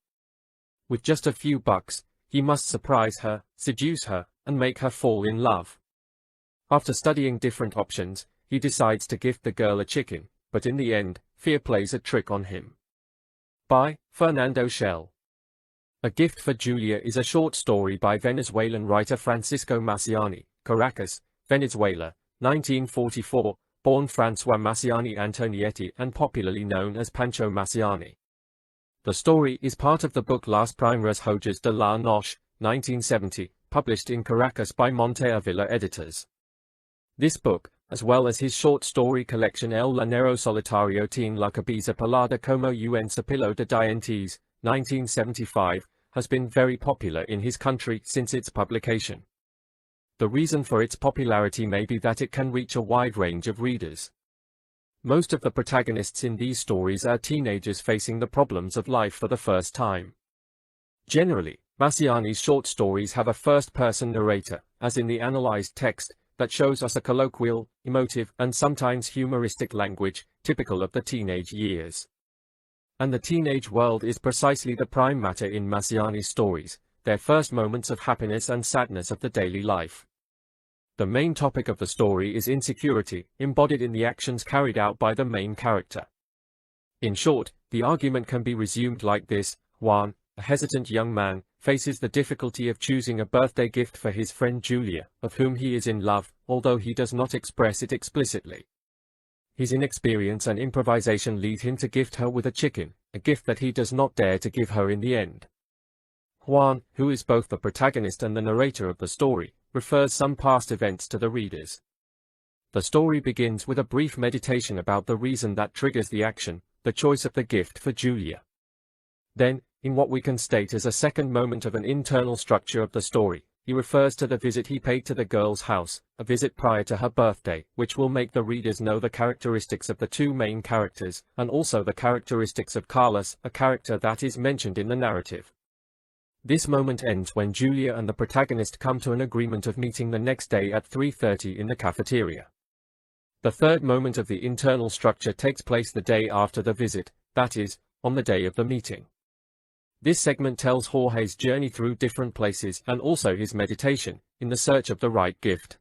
With just a few bucks, he must surprise her, seduce her, and make her fall in love. After studying different options, he decides to gift the girl a chicken, but in the end, fear plays a trick on him. By Fernando Chelle. A Gift for Julia is a short story by Venezuelan writer Francisco Maciani, Caracas, Venezuela, 1944, born François Maciani Antonietti and popularly known as Pancho Maciani. The story is part of the book Las Primeras Hojas de la Noche, 1970, published in Caracas by Monte Avila Editors. This book, as well as his short story collection El Lanero Solitario Tiene la Cabeza Pelada como un cepillo de dientes, 1975, has been very popular in his country since its publication. The reason for its popularity may be that it can reach a wide range of readers. Most of the protagonists in these stories are teenagers facing the problems of life for the first time. Generally, Maciani's short stories have a first-person narrator, as in the analyzed text, that shows us a colloquial, emotive, and sometimes humoristic language, typical of the teenage years. And the teenage world is precisely the prime matter in Maciani's stories, their first moments of happiness and sadness of the daily life. The main topic of the story is insecurity, embodied in the actions carried out by the main character. In short, the argument can be resumed like this: Juan, a hesitant young man, faces the difficulty of choosing a birthday gift for his friend Julia, of whom he is in love, although he does not express it explicitly. His inexperience and improvisation lead him to gift her with a chicken, a gift that he does not dare to give her in the end. Juan, who is both the protagonist and the narrator of the story, refers some past events to the readers. The story begins with a brief meditation about the reason that triggers the action, the choice of the gift for Julia. Then, in what we can state as a second moment of an internal structure of the story, he refers to the visit he paid to the girl's house, a visit prior to her birthday, which will make the readers know the characteristics of the two main characters, and also the characteristics of Carlos, a character that is mentioned in the narrative. This moment ends when Julia and the protagonist come to an agreement of meeting the next day at 3:30 in the cafeteria. The third moment of the internal structure takes place the day after the visit, that is, on the day of the meeting. This segment tells Jorge's journey through different places and also his meditation, in the search of the right gift.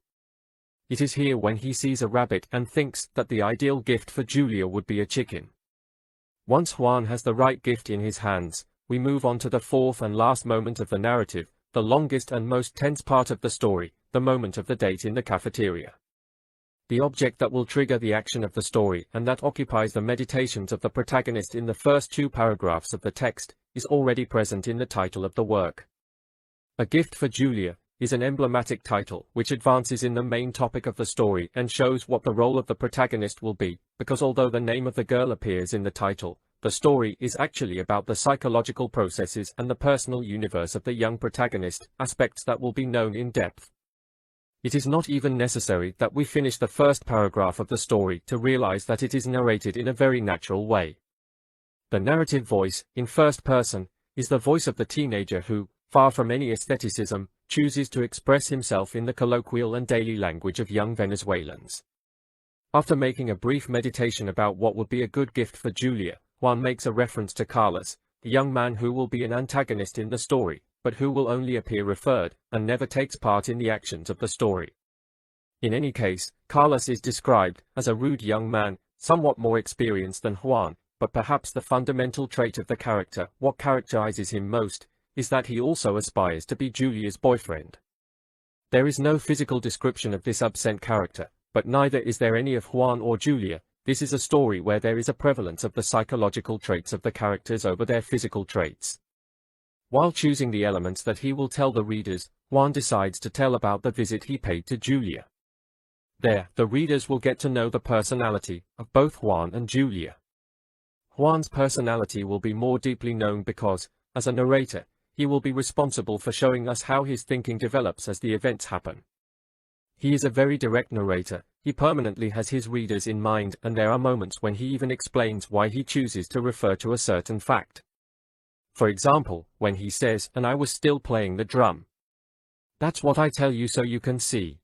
It is here when he sees a rabbit and thinks that the ideal gift for Julia would be a chicken. Once Juan has the right gift in his hands, we move on to the fourth and last moment of the narrative, the longest and most tense part of the story, the moment of the date in the cafeteria. The object that will trigger the action of the story and that occupies the meditations of the protagonist in the first two paragraphs of the text, is already present in the title of the work. A Gift for Julia is an emblematic title which advances in the main topic of the story and shows what the role of the protagonist will be, because although the name of the girl appears in the title, the story is actually about the psychological processes and the personal universe of the young protagonist, aspects that will be known in depth. It is not even necessary that we finish the first paragraph of the story to realize that it is narrated in a very natural way. The narrative voice, in first person, is the voice of the teenager who, far from any aestheticism, chooses to express himself in the colloquial and daily language of young Venezuelans. After making a brief meditation about what would be a good gift for Julia, Juan makes a reference to Carlos, the young man who will be an antagonist in the story, but who will only appear referred, and never takes part in the actions of the story. In any case, Carlos is described as a rude young man, somewhat more experienced than Juan, but perhaps the fundamental trait of the character, what characterizes him most, is that he also aspires to be Julia's boyfriend. There is no physical description of this absent character, but neither is there any of Juan or Julia. This is a story where there is a prevalence of the psychological traits of the characters over their physical traits. While choosing the elements that he will tell the readers, Juan decides to tell about the visit he paid to Julia. There, the readers will get to know the personality of both Juan and Julia. Juan's personality will be more deeply known because, as a narrator, he will be responsible for showing us how his thinking develops as the events happen. He is a very direct narrator, he permanently has his readers in mind, and there are moments when he even explains why he chooses to refer to a certain fact. For example, when he says, "And I was still playing the drum." That's what I tell you so you can see.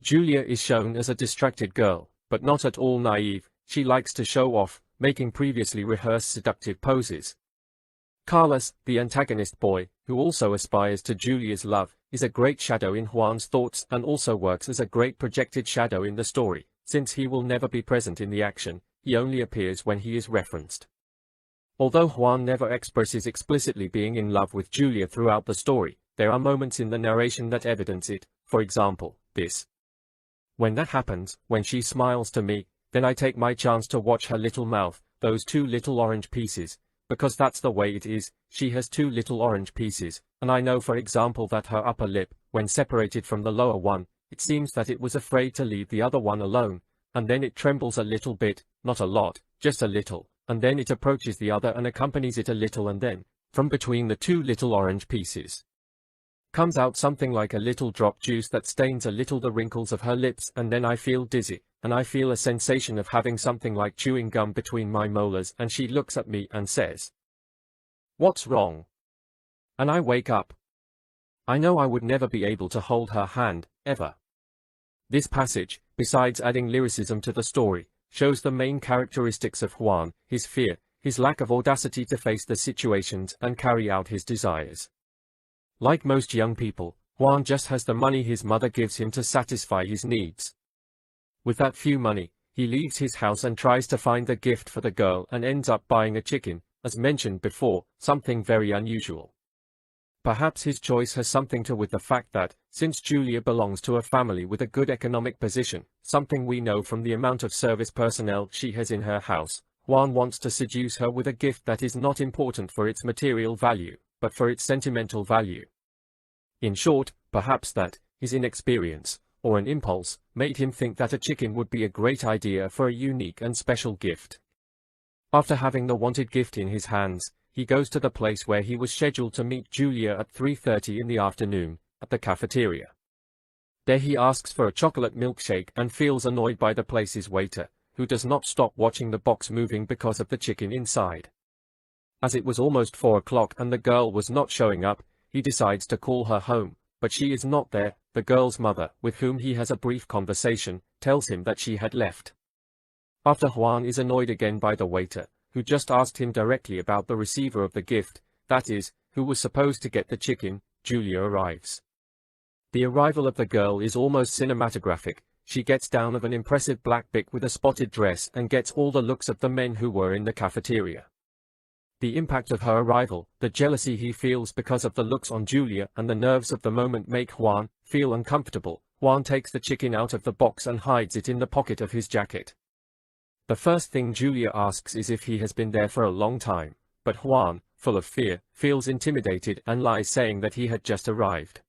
Julia is shown as a distracted girl, but not at all naive. She likes to show off, making previously rehearsed seductive poses. Carlos, the antagonist boy, who also aspires to Julia's love, is a great shadow in Juan's thoughts and also works as a great projected shadow in the story, since he will never be present in the action. he only appears when he is referenced. Although Juan never expresses explicitly being in love with Julia throughout the story, there are moments in the narration that evidence it, for example, this. When that happens, when she smiles to me, then I take my chance to watch her little mouth, those two little orange pieces, because that's the way it is, she has two little orange pieces, and I know for example that her upper lip, when separated from the lower one, it seems that it was afraid to leave the other one alone, and then it trembles a little bit, not a lot, just a little, and then it approaches the other and accompanies it a little, and then, from between the two little orange pieces, comes out something like a little drop juice that stains a little the wrinkles of her lips, and then I feel dizzy, and I feel a sensation of having something like chewing gum between my molars, and she looks at me and says, "What's wrong?" And I wake up. I know I would never be able to hold her hand, ever. This passage, besides adding lyricism to the story, shows the main characteristics of Juan, his fear, his lack of audacity to face the situations and carry out his desires. Like most young people, Juan just has the money his mother gives him to satisfy his needs. With that few money, he leaves his house and tries to find the gift for the girl and ends up buying a chicken, as mentioned before, something very unusual. Perhaps his choice has something to do with the fact that, since Julia belongs to a family with a good economic position, something we know from the amount of service personnel she has in her house, Juan wants to seduce her with a gift that is not important for its material value, but for its sentimental value. In short, perhaps that, his inexperience, or an impulse, made him think that a chicken would be a great idea for a unique and special gift. After having the wanted gift in his hands, he goes to the place where he was scheduled to meet Julia at 3:30 in the afternoon, at the cafeteria. There he asks for a chocolate milkshake and feels annoyed by the place's waiter, who does not stop watching the box moving because of the chicken inside. As it was almost 4 o'clock and the girl was not showing up, he decides to call her home, but she is not there. The girl's mother, with whom he has a brief conversation, tells him that she had left. After Juan is annoyed again by the waiter, who just asked him directly about the receiver of the gift, that is, who was supposed to get the chicken, Julia arrives. The arrival of the girl is almost cinematographic. She gets down of an impressive black bic with a spotted dress and gets all the looks of the men who were in the cafeteria. The impact of her arrival, the jealousy he feels because of the looks on Julia, and the nerves of the moment make Juan feel uncomfortable. Juan takes the chicken out of the box and hides it in the pocket of his jacket. The first thing Julia asks is if he has been there for a long time, but Juan, full of fear, feels intimidated and lies, saying that he had just arrived.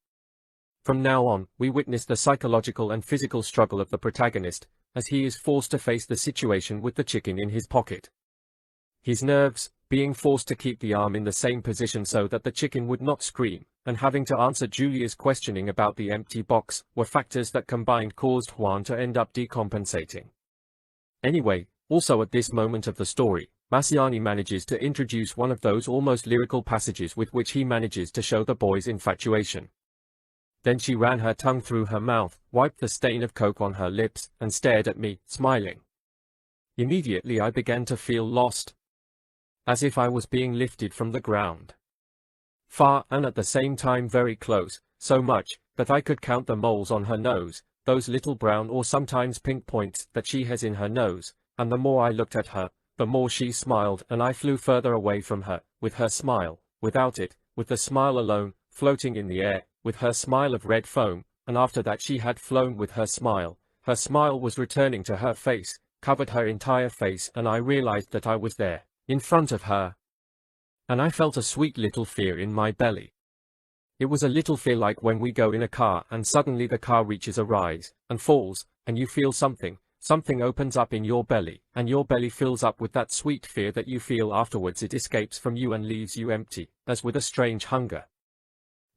From now on, we witness the psychological and physical struggle of the protagonist, as he is forced to face the situation with the chicken in his pocket. His nerves, being forced to keep the arm in the same position so that the chicken would not scream, and having to answer Julia's questioning about the empty box, were factors that combined caused Juan to end up decompensating. Anyway, also at this moment of the story, Massiani manages to introduce one of those almost lyrical passages with which he manages to show the boy's infatuation. Then she ran her tongue through her mouth, wiped the stain of coke on her lips, and stared at me, smiling. Immediately I began to feel lost, as if I was being lifted from the ground. Far and at the same time very close, so much that I could count the moles on her nose, those little brown or sometimes pink points that she has in her nose, and the more I looked at her, the more she smiled, and I flew further away from her, with her smile, without it, with the smile alone, floating in the air, with her smile of red foam, and after that she had flown with her smile was returning to her face, covered her entire face, and I realized that I was there, in front of her. And I felt a sweet little fear in my belly. It was a little fear like when we go in a car and suddenly the car reaches a rise, and falls, and you feel something opens up in your belly, and your belly fills up with that sweet fear that you feel afterwards. It escapes from you and leaves you empty, as with a strange hunger.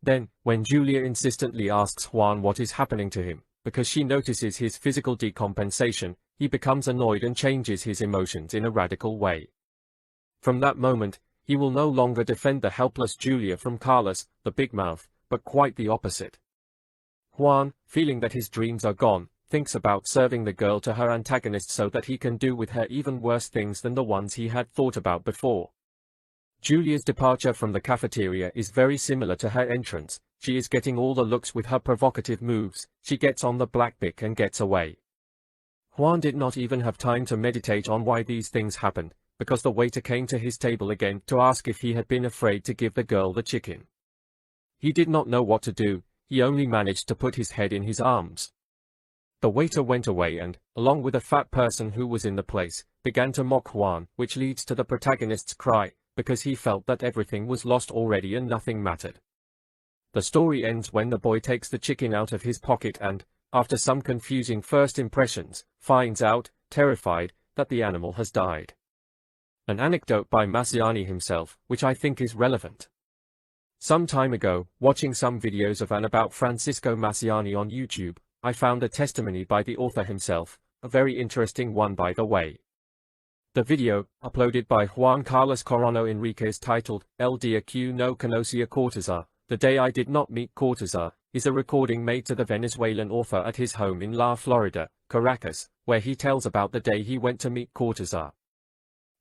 Then, when Julia insistently asks Juan what is happening to him, because she notices his physical decompensation, he becomes annoyed and changes his emotions in a radical way. From that moment, he will no longer defend the helpless Julia from Carlos, the big mouth, but quite the opposite. Juan, feeling that his dreams are gone, thinks about serving the girl to her antagonist so that he can do with her even worse things than the ones he had thought about before. Julia's departure from the cafeteria is very similar to her entrance. She is getting all the looks with her provocative moves. She gets on the black bic and gets away. Juan did not even have time to meditate on why these things happened, because the waiter came to his table again to ask if he had been afraid to give the girl the chicken. He did not know what to do, he only managed to put his head in his arms. The waiter went away and, along with a fat person who was in the place, began to mock Juan, which leads to the protagonist's cry, because he felt that everything was lost already and nothing mattered. The story ends when the boy takes the chicken out of his pocket and, after some confusing first impressions, finds out, terrified, that the animal has died. An anecdote by Massiani himself, which I think is relevant. Some time ago, watching some videos of and about Francisco Massiani on YouTube, I found a testimony by the author himself, a very interesting one by the way. The video, uploaded by Juan Carlos Corona Enriquez titled, El Dia Que No Conocí a Cortázar, The Day I Did Not Meet Cortázar, is a recording made to the Venezuelan author at his home in La Florida, Caracas, where he tells about the day he went to meet Cortázar.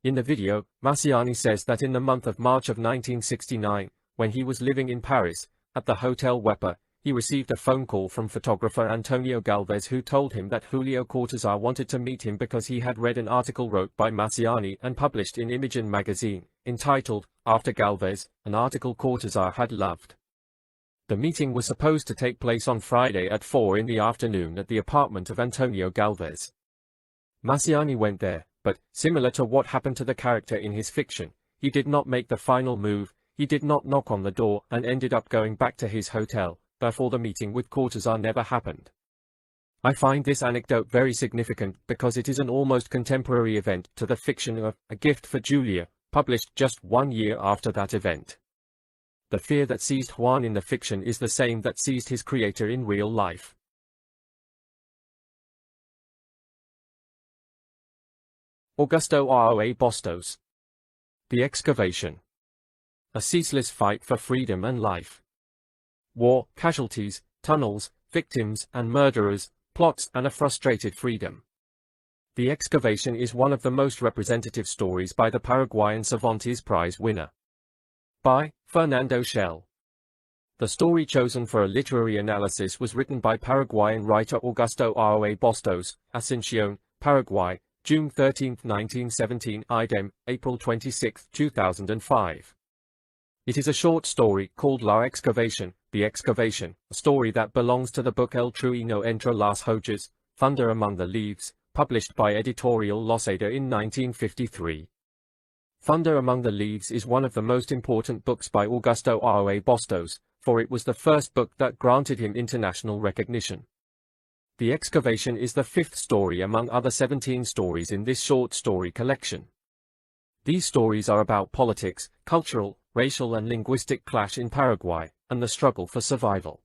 In the video, Massiani says that in the month of March of 1969, when he was living in Paris, at the Hotel Wepa, he received a phone call from photographer Antonio Galvez who told him that Julio Cortázar wanted to meet him because he had read an article wrote by Massiani and published in Imagen magazine, entitled, After Galvez, an article Cortázar had loved. The meeting was supposed to take place on Friday at 4 in the afternoon at the apartment of Antonio Galvez. Massiani went there, but, similar to what happened to the character in his fiction, he did not make the final move, he did not knock on the door and ended up going back to his hotel, therefore the meeting with Cortázar never happened. I find this anecdote very significant because it is an almost contemporary event to the fiction of A Gift for Julia, published just 1 year after that event. The fear that seized Juan in the fiction is the same that seized his creator in real life. Augusto Roa Bastos. The Excavation. A ceaseless fight for freedom and life. War, casualties, tunnels, victims and murderers, plots and a frustrated freedom. The Excavation is one of the most representative stories by the Paraguayan Cervantes Prize winner. By Fernando Chelle. The story chosen for a literary analysis was written by Paraguayan writer Augusto Roa Bastos, Asunción, Paraguay, June 13, 1917, idem, April 26, 2005. It is a short story called La Excavation, The Excavation, a story that belongs to the book El Trueno entre las Hojas, Thunder Among the Leaves, published by Editorial Losada in 1953. Thunder Among the Leaves is one of the most important books by Augusto Roa Bastos, for it was the first book that granted him international recognition. The Excavation is the 5th story among other 17 stories in this short story collection. These stories are about politics, cultural, racial and linguistic clash in Paraguay, and the struggle for survival.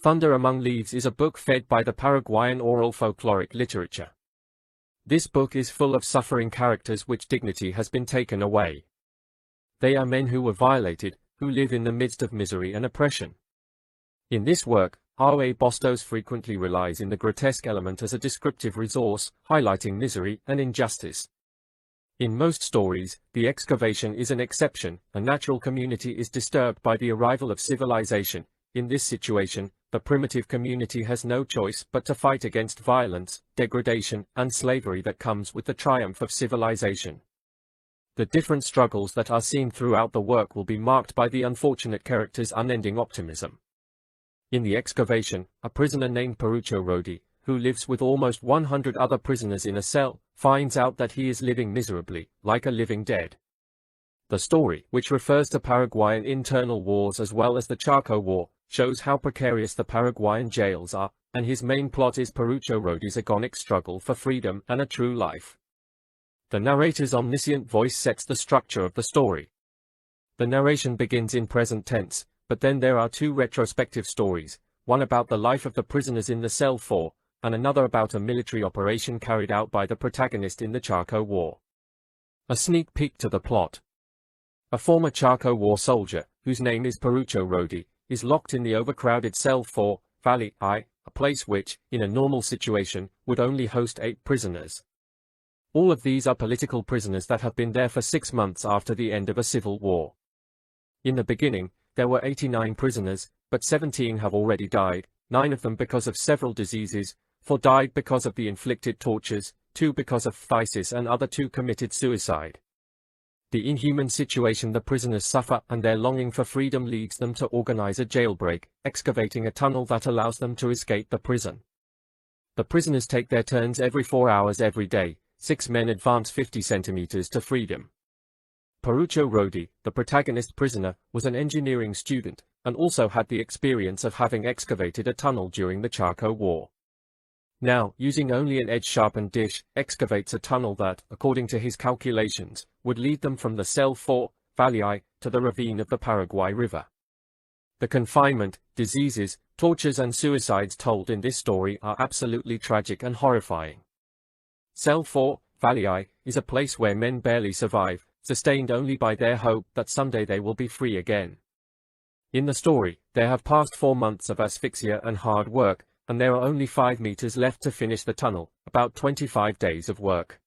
Thunder Among Leaves is a book fed by the Paraguayan oral folkloric literature. This book is full of suffering characters which dignity has been taken away. They are men who were violated, who live in the midst of misery and oppression. In this work, Roa Bastos frequently relies on the grotesque element as a descriptive resource, highlighting misery and injustice. In most stories, the excavation is an exception, a natural community is disturbed by the arrival of civilization. In this situation, the primitive community has no choice but to fight against violence, degradation, and slavery that comes with the triumph of civilization. The different struggles that are seen throughout the work will be marked by the unfortunate character's unending optimism. In the excavation, a prisoner named Perucho Rodi, who lives with almost 100 other prisoners in a cell, finds out that he is living miserably, like a living dead. The story, which refers to Paraguayan internal wars as well as the Chaco War, shows how precarious the Paraguayan jails are, and his main plot is Perucho Rodi's agonic struggle for freedom and a true life. The narrator's omniscient voice sets the structure of the story. The narration begins in present tense, but then there are 2 retrospective stories, one about the life of the prisoners in the cell 4, and another about a military operation carried out by the protagonist in the Chaco War. A sneak peek to the plot. A former Chaco War soldier, whose name is Perucho Rodi, is locked in the overcrowded cell 4, Valley I, a place which, in a normal situation, would only host 8 prisoners. All of these are political prisoners that have been there for 6 months after the end of a civil war. In the beginning, there were 89 prisoners, but 17 have already died, 9 of them because of several diseases, 4 died because of the inflicted tortures, 2 because of phthisis, and other 2 committed suicide. The inhuman situation the prisoners suffer and their longing for freedom leads them to organize a jailbreak, excavating a tunnel that allows them to escape the prison. The prisoners take their turns every 4 hours every day. 6 men advance 50 centimeters to freedom. Ferruccio Rodi, the protagonist prisoner, was an engineering student, and also had the experience of having excavated a tunnel during the Chaco War. Now, using only an edge-sharpened dish, excavates a tunnel that, according to his calculations, would lead them from the cell 4, Valley, to the ravine of the Paraguay River. The confinement, diseases, tortures and suicides told in this story are absolutely tragic and horrifying. Cell 4, Valley, is a place where men barely survive, sustained only by their hope that someday they will be free again. In the story, there have passed 4 months of asphyxia and hard work, and there are only 5 meters left to finish the tunnel, about 25 days of work.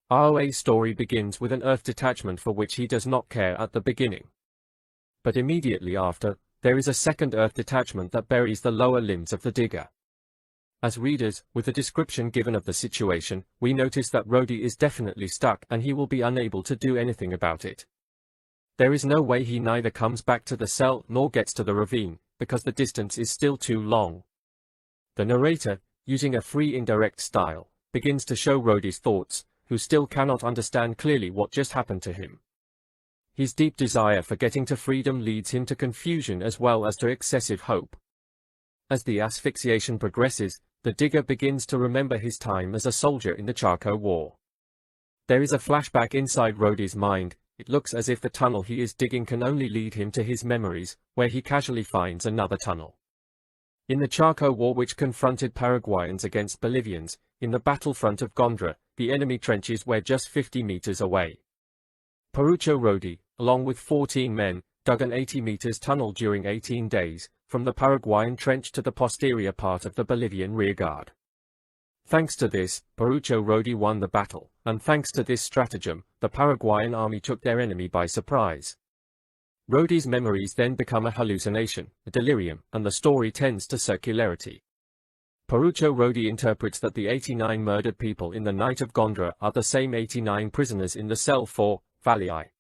ROA's story begins with an earth detachment for which he does not care at the beginning. But immediately after, there is a second earth detachment that buries the lower limbs of the digger. As readers, with the description given of the situation, we notice that Rodi is definitely stuck and he will be unable to do anything about it. There is no way he neither comes back to the cell nor gets to the ravine, because the distance is still too long. The narrator, using a free indirect style, begins to show Rodi's thoughts, who still cannot understand clearly what just happened to him. His deep desire for getting to freedom leads him to confusion as well as to excessive hope. As the asphyxiation progresses, the digger begins to remember his time as a soldier in the Chaco War. There is a flashback inside Rodi's mind. It looks as if the tunnel he is digging can only lead him to his memories, where he casually finds another tunnel. In the Chaco War, which confronted Paraguayans against Bolivians, in the battlefront of Gondra, the enemy trenches were just 50 meters away. Ferruccio Rodi, along with 14 men, dug an 80 meters tunnel during 18 days, from the Paraguayan trench to the posterior part of the Bolivian rearguard. Thanks to this, Ferruccio Rodi won the battle, and thanks to this stratagem, the Paraguayan army took their enemy by surprise. Rodi's memories then become a hallucination, a delirium, and the story tends to circularity. Ferruccio Rodi interprets that the 89 murdered people in the night of Gondra are the same 89 prisoners in the cell 4, Valley.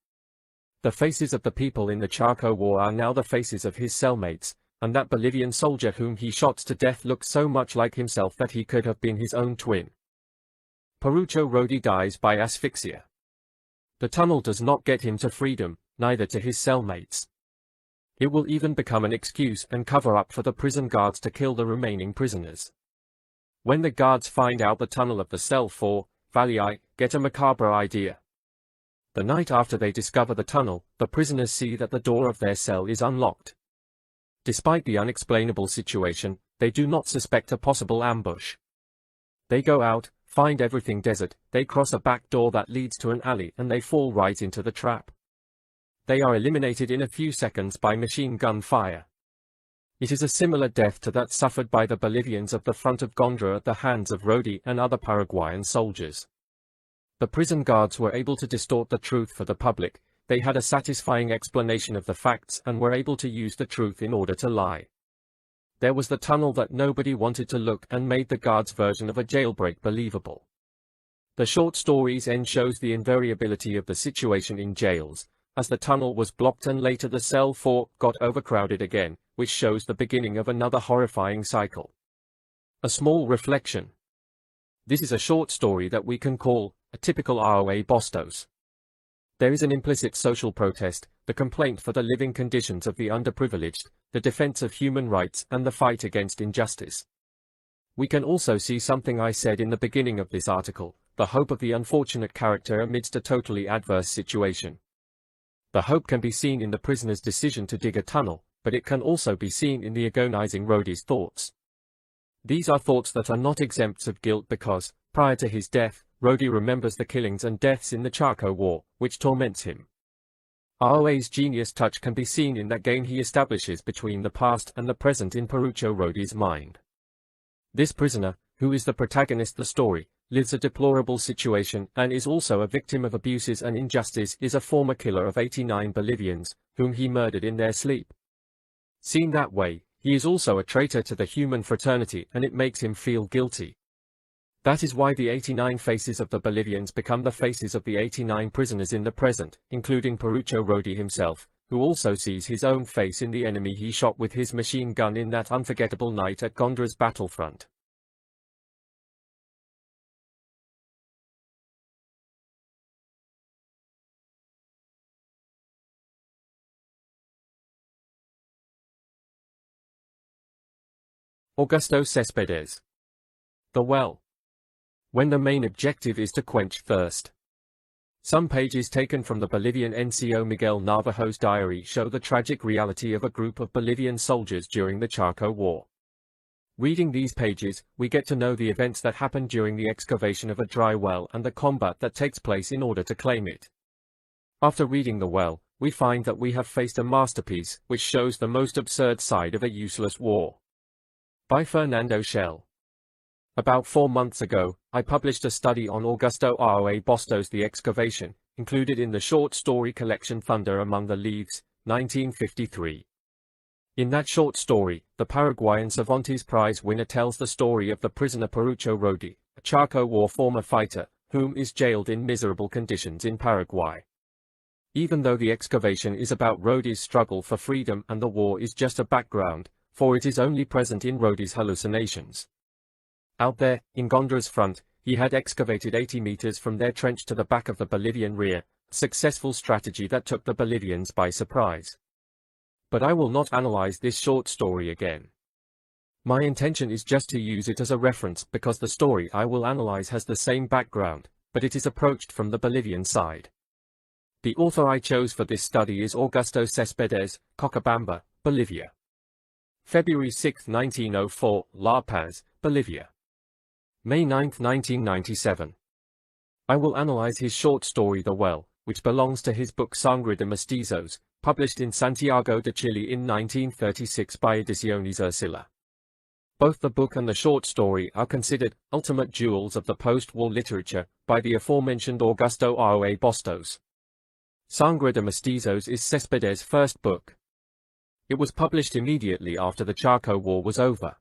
The faces of the people in the Chaco War are now the faces of his cellmates, and that Bolivian soldier whom he shot to death looks so much like himself that he could have been his own twin. Ferruccio Rodi dies by asphyxia. The tunnel does not get him to freedom, neither to his cellmates. It will even become an excuse and cover-up for the prison guards to kill the remaining prisoners. When the guards find out the tunnel of the cell 4, Valley, get a macabre idea. The night after they discover the tunnel, the prisoners see that the door of their cell is unlocked. Despite the unexplainable situation, they do not suspect a possible ambush. They go out, find everything desert, they cross a back door that leads to an alley and they fall right into the trap. They are eliminated in a few seconds by machine gun fire. It is a similar death to that suffered by the Bolivians of the front of Gondra at the hands of Rodi and other Paraguayan soldiers. The prison guards were able to distort the truth for the public. They had a satisfying explanation of the facts and were able to use the truth in order to lie. There was the tunnel that nobody wanted to look and made the guards' version of a jailbreak believable. The short story's end shows the invariability of the situation in jails, as the tunnel was blocked and later the cell 4 got overcrowded again, which shows the beginning of another horrifying cycle. A small reflection. This is a short story that we can call a typical ROA Bustos. There is an implicit social protest, the complaint for the living conditions of the underprivileged, the defense of human rights and the fight against injustice. We can also see something I said in the beginning of this article, the hope of the unfortunate character amidst a totally adverse situation. The hope can be seen in the prisoner's decision to dig a tunnel, but it can also be seen in the agonizing Rodi's thoughts. These are thoughts that are not exempt of guilt because, prior to his death, Rodi remembers the killings and deaths in the Chaco War, which torments him. ROA's genius touch can be seen in that game he establishes between the past and the present in Ferruccio Rodi's mind. This prisoner, who is the protagonist of the story, lives a deplorable situation and is also a victim of abuses and injustice, is a former killer of 89 Bolivians, whom he murdered in their sleep. Seen that way, He is also a traitor to the human fraternity, and it makes him feel guilty. That is why the 89 faces of the Bolivians become the faces of the 89 prisoners in the present, including Parucho Rodi himself, who also sees his own face in the enemy he shot with his machine gun in that unforgettable night at Gondra's battlefront. Augusto Céspedes. The well. When the main objective is to quench thirst. Some pages taken from the Bolivian NCO Miguel Navajo's diary show the tragic reality of a group of Bolivian soldiers during the Chaco War. Reading these pages, we get to know the events that happened during the excavation of a dry well and the combat that takes place in order to claim it. After reading the well, we find that we have faced a masterpiece which shows the most absurd side of a useless war. By Fernando Chelle. About 4 months ago, I published a study on Augusto Roa Bostos' The Excavation, included in the short story collection Thunder Among the Leaves, 1953. In that short story, the Paraguayan Cervantes Prize winner tells the story of the prisoner Parucho Rodi, a Chaco War former fighter, whom is jailed in miserable conditions in Paraguay. Even though the excavation is about Rodi's struggle for freedom and the war is just a background, for it is only present in Rodi's hallucinations. Out there, in Gondra's front, he had excavated 80 meters from their trench to the back of the Bolivian rear, a successful strategy that took the Bolivians by surprise. But I will not analyze this short story again. My intention is just to use it as a reference because the story I will analyze has the same background, but it is approached from the Bolivian side. The author I chose for this study is Augusto Céspedes, Cochabamba, Bolivia. February 6, 1904, La Paz, Bolivia. May 9, 1997. I will analyze his short story The Well, which belongs to his book Sangre de Mestizos, published in Santiago de Chile in 1936 by Ediciones Ursula. Both the book and the short story are considered ultimate jewels of the post-war literature by the aforementioned Augusto Roa Bostos. Sangre de Mestizos is Céspedes' first book. It was published immediately after the Chaco War was over.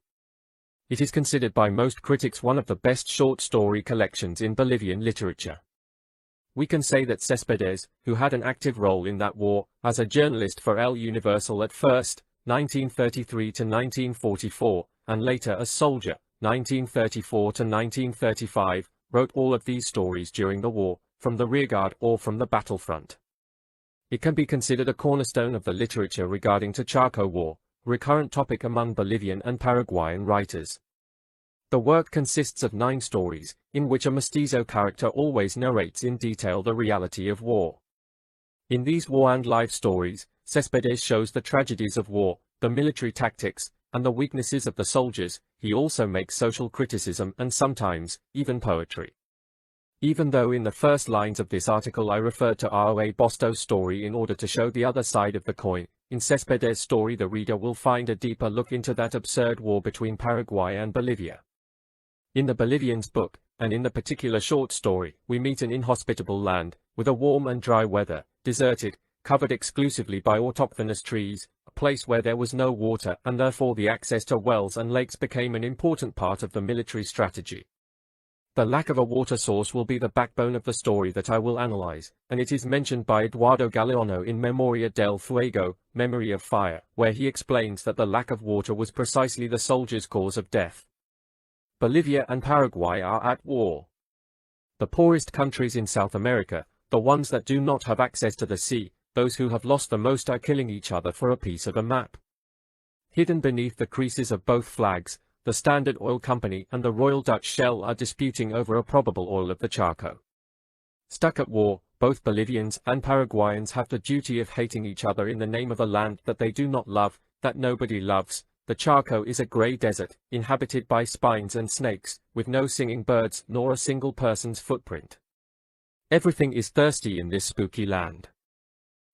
It is considered by most critics one of the best short story collections in Bolivian literature. We can say that Céspedes, who had an active role in that war, as a journalist for El Universal at first, 1933 to 1944, and later as soldier, 1934 to 1935, wrote all of these stories during the war, from the rearguard or from the battlefront. It can be considered a cornerstone of the literature regarding to Chaco War, a recurrent topic among Bolivian and Paraguayan writers. The work consists of 9 stories, in which a mestizo character always narrates in detail the reality of war. In these war and life stories, Céspedes shows the tragedies of war, the military tactics, and the weaknesses of the soldiers. He also makes social criticism and sometimes, even poetry. Even though in the first lines of this article I referred to Roa Bostos' story in order to show the other side of the coin, in Céspedes' story the reader will find a deeper look into that absurd war between Paraguay and Bolivia. In the Bolivian's book, and in the particular short story, we meet an inhospitable land, with a warm and dry weather, deserted, covered exclusively by autochthonous trees, a place where there was no water and therefore the access to wells and lakes became an important part of the military strategy. The lack of a water source will be the backbone of the story that I will analyze, and it is mentioned by Eduardo Galeano in Memoria del Fuego, Memory of Fire, where he explains that the lack of water was precisely the soldiers' cause of death. Bolivia and Paraguay are at war. The poorest countries in South America, the ones that do not have access to the sea, those who have lost the most are killing each other for a piece of a map. Hidden beneath the creases of both flags, the Standard Oil Company and the Royal Dutch Shell are disputing over a probable oil of the Chaco. Stuck at war, both Bolivians and Paraguayans have the duty of hating each other in the name of a land that they do not love, that nobody loves. The Chaco is a grey desert, inhabited by spines and snakes, with no singing birds nor a single person's footprint. Everything is thirsty in this spooky land.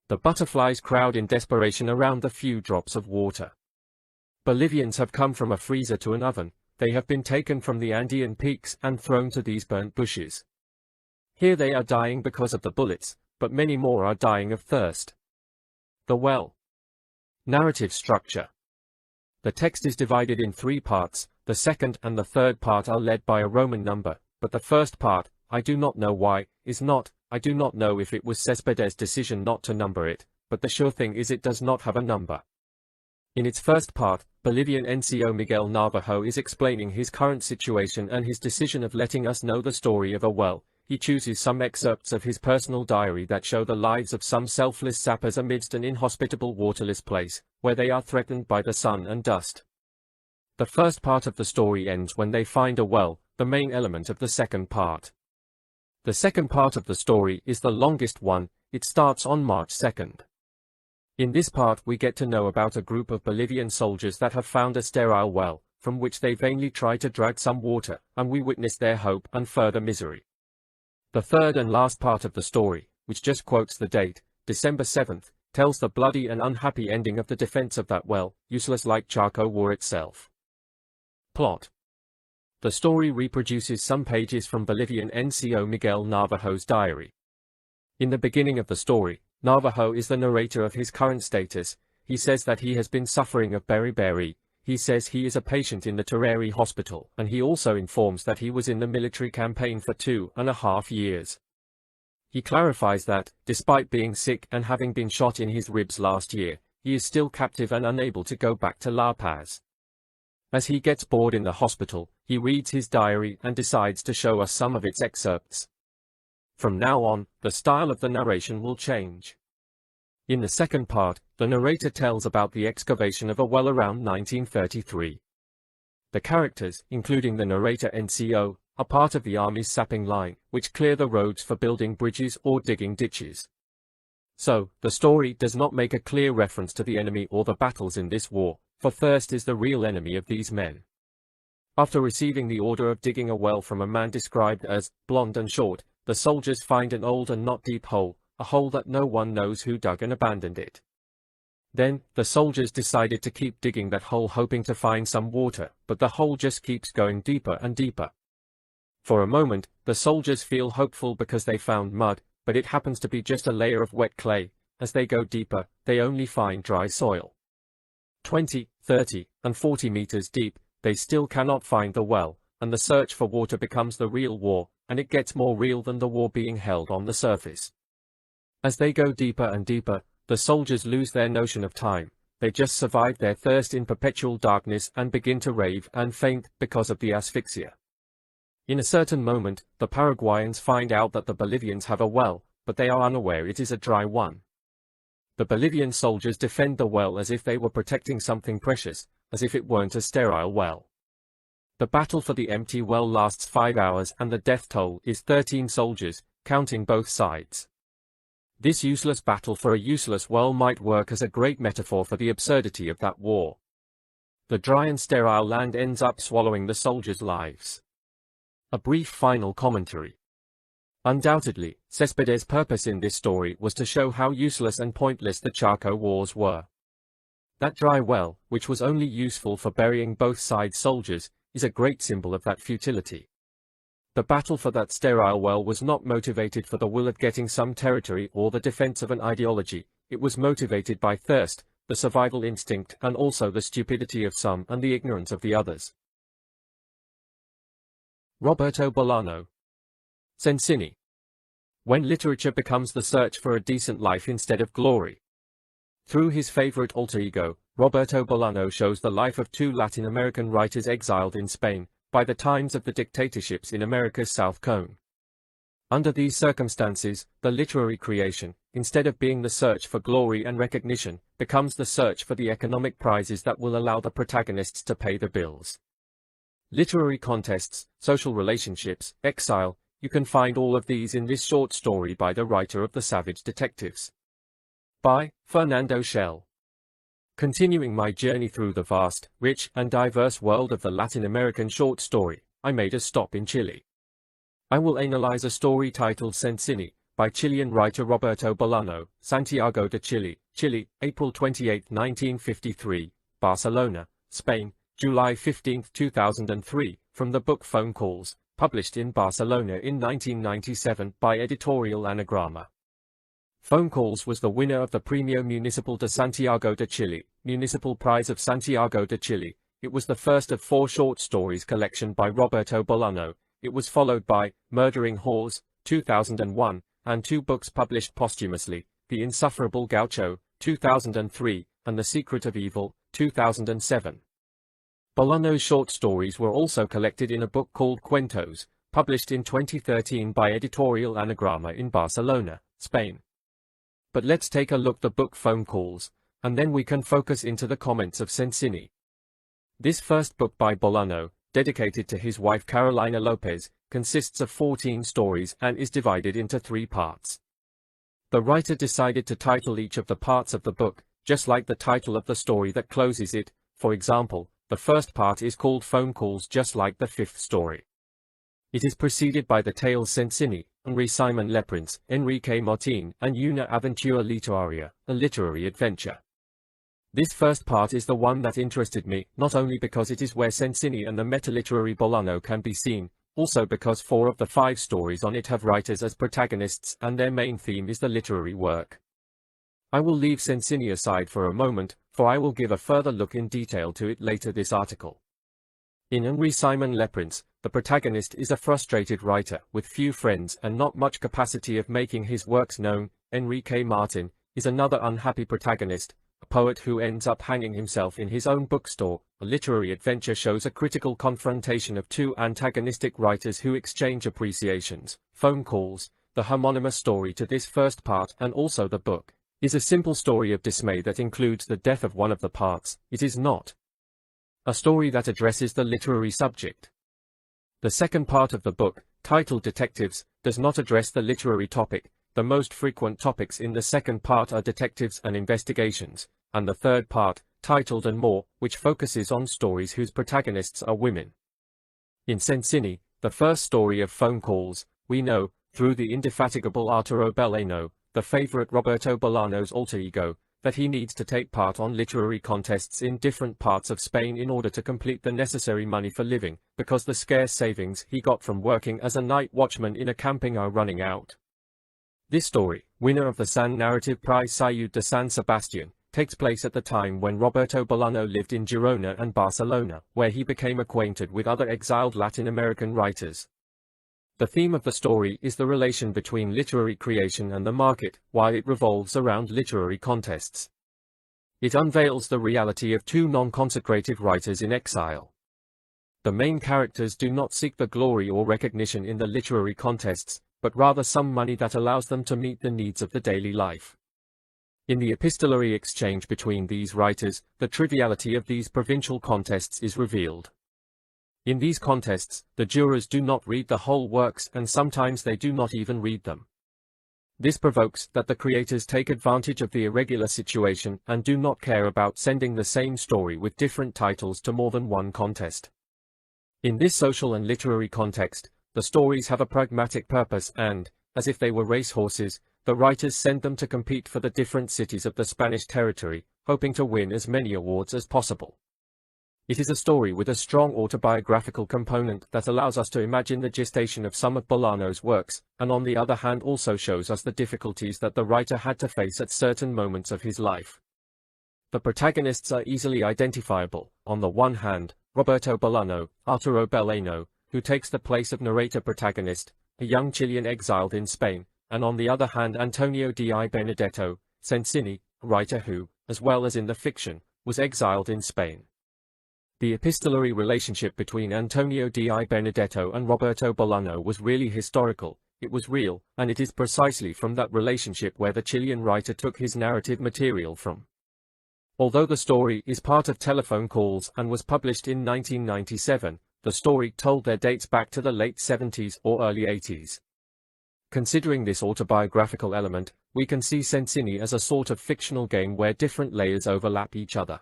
The butterflies crowd in desperation around the few drops of water. Bolivians have come from a freezer to an oven, they have been taken from the Andean peaks and thrown to these burnt bushes. Here they are dying because of the bullets, but many more are dying of thirst. The well. Narrative structure. The text is divided in 3 parts. The second and the third part are led by a Roman number, but the first part, I do not know why, is not. I do not know if it was Céspedes' decision not to number it, but the sure thing is it does not have a number. In its first part, Bolivian NCO Miguel Navajo is explaining his current situation and his decision of letting us know the story of a well. He chooses some excerpts of his personal diary that show the lives of some selfless sappers amidst an inhospitable waterless place, where they are threatened by the sun and dust. The first part of the story ends when they find a well, the main element of the second part. The second part of the story is the longest one. It starts on March 2nd. In this part we get to know about a group of Bolivian soldiers that have found a sterile well, from which they vainly try to drag some water, and we witness their hope and further misery. The third and last part of the story, which just quotes the date, December 7th, tells the bloody and unhappy ending of the defense of that well, useless like Chaco war itself. Plot. The story reproduces some pages from Bolivian NCO Miguel Navajo's diary. In the beginning of the story, Navajo is the narrator of his current status. He says that he has been suffering of beriberi. He says he is a patient in the Tereri hospital, and he also informs that he was in the military campaign for 2.5 years. He clarifies that, despite being sick and having been shot in his ribs last year, he is still captive and unable to go back to La Paz. As he gets bored in the hospital, he reads his diary and decides to show us some of its excerpts. From now on, the style of the narration will change. In the second part, the narrator tells about the excavation of a well around 1933. The characters, including the narrator NCO, are part of the Army's sapping line, which clear the roads for building bridges or digging ditches. So, the story does not make a clear reference to the enemy or the battles in this war, for thirst is the real enemy of these men. After receiving the order of digging a well from a man described as blonde and short, the soldiers find an old and not deep hole, a hole that no one knows who dug and abandoned it. Then, the soldiers decided to keep digging that hole hoping to find some water, but the hole just keeps going deeper and deeper. For a moment, the soldiers feel hopeful because they found mud, but it happens to be just a layer of wet clay. As they go deeper, they only find dry soil. 20, 30, and 40 meters deep, they still cannot find the well, and the search for water becomes the real war, and it gets more real than the war being held on the surface. As they go deeper and deeper, the soldiers lose their notion of time. They just survive their thirst in perpetual darkness and begin to rave and faint because of the asphyxia. In a certain moment, the Paraguayans find out that the Bolivians have a well, but they are unaware it is a dry one. The Bolivian soldiers defend the well as if they were protecting something precious, as if it weren't a sterile well. The battle for the empty well lasts 5 hours and the death toll is 13 soldiers, counting both sides. This useless battle for a useless well might work as a great metaphor for the absurdity of that war. The dry and sterile land ends up swallowing the soldiers' lives. A brief final commentary. Undoubtedly, Céspedes' purpose in this story was to show how useless and pointless the Chaco wars were. That dry well, which was only useful for burying both sides' soldiers, is a great symbol of that futility. The battle for that sterile well was not motivated for the will of getting some territory or the defense of an ideology. It was motivated by thirst, the survival instinct, and also the stupidity of some and the ignorance of the others. Roberto Bolaño. Sensini. When literature becomes the search for a decent life instead of glory. Through his favorite alter ego, Roberto Bolaño shows the life of 2 Latin American writers exiled in Spain, by the times of the dictatorships in America's South Cone. Under these circumstances, the literary creation, instead of being the search for glory and recognition, becomes the search for the economic prizes that will allow the protagonists to pay the bills. Literary contests, social relationships, exile, you can find all of these in this short story by the writer of The Savage Detectives. By Fernando Chelle. Continuing my journey through the vast, rich, and diverse world of the Latin American short story, I made a stop in Chile. I will analyze a story titled Sensini, by Chilean writer Roberto Bolaño, Santiago de Chile, Chile, April 28, 1953, Barcelona, Spain, July 15, 2003, from the book Phone Calls, published in Barcelona in 1997 by Editorial Anagrama. Phone Calls was the winner of the Premio Municipal de Santiago de Chile, Municipal Prize of Santiago de Chile. It was the first of 4 short stories collection by Roberto Bolaño. It was followed by Murdering Whores, 2001, and 2 books published posthumously, The Insufferable Gaucho, 2003, and The Secret of Evil, 2007. Bolaño's short stories were also collected in a book called Cuentos, published in 2013 by Editorial Anagrama in Barcelona, Spain. But let's take a look at the book Phone Calls, and then we can focus into the comments of Sensini. This first book by Bolaño, dedicated to his wife Carolina Lopez, consists of 14 stories and is divided into 3 parts. The writer decided to title each of the parts of the book, just like the title of the story that closes it. For example, the first part is called Phone Calls, just like the 5th story. It is preceded by the tales Sensini, Henri Simon Leprince, Enrique Martin, and Una Aventura Literaria, a literary adventure. This first part is the one that interested me, not only because it is where Sensini and the meta-literary Bolaño can be seen, also because 4 of the 5 stories on it have writers as protagonists and their main theme is the literary work. I will leave Sensini aside for a moment, for I will give a further look in detail to it later this article. In Henri Simon Leprince, the protagonist is a frustrated writer with few friends and not much capacity of making his works known. Enrique Martin is another unhappy protagonist, a poet who ends up hanging himself in his own bookstore. A literary adventure shows a critical confrontation of 2 antagonistic writers who exchange appreciations. Phone Calls, the homonymous story to this first part and also the book, is a simple story of dismay that includes the death of one of the parts. It is not a story that addresses the literary subject. The second part of the book, titled Detectives, does not address the literary topic. The most frequent topics in the second part are detectives and investigations, and the third part, titled And More, which focuses on stories whose protagonists are women. In Sensini, the first story of Phone Calls, we know, through the indefatigable Arturo Bolaño, the favorite Roberto Bolaño's alter ego, that he needs to take part on literary contests in different parts of Spain in order to complete the necessary money for living, because the scarce savings he got from working as a night watchman in a camping are running out. This story, winner of the San Narrative Prize Ciudad de San Sebastian, takes place at the time when Roberto Bolaño lived in Girona and Barcelona, where he became acquainted with other exiled Latin American writers. The theme of the story is the relation between literary creation and the market, while it revolves around literary contests. It unveils the reality of 2 non-consecrated writers in exile. The main characters do not seek the glory or recognition in the literary contests, but rather some money that allows them to meet the needs of the daily life. In the epistolary exchange between these writers, the triviality of these provincial contests is revealed. In these contests, the jurors do not read the whole works and sometimes they do not even read them. This provokes that the creators take advantage of the irregular situation and do not care about sending the same story with different titles to more than one contest. In this social and literary context, the stories have a pragmatic purpose and, as if they were racehorses, the writers send them to compete for the different cities of the Spanish territory, hoping to win as many awards as possible. It is a story with a strong autobiographical component that allows us to imagine the gestation of some of Bolaño's works, and on the other hand also shows us the difficulties that the writer had to face at certain moments of his life. The protagonists are easily identifiable. On the one hand, Roberto Bolaño, Arturo Bolaño, who takes the place of narrator protagonist, a young Chilean exiled in Spain, and on the other hand Antonio di Benedetto, Sensini, a writer who, as well as in the fiction, was exiled in Spain. The epistolary relationship between Antonio di Benedetto and Roberto Bolaño was really historical, it was real, and it is precisely from that relationship where the Chilean writer took his narrative material from. Although the story is part of Telephone Calls and was published in 1997, the story told there dates back to the late 70s or early 80s. Considering this autobiographical element, we can see Sensini as a sort of fictional game where different layers overlap each other.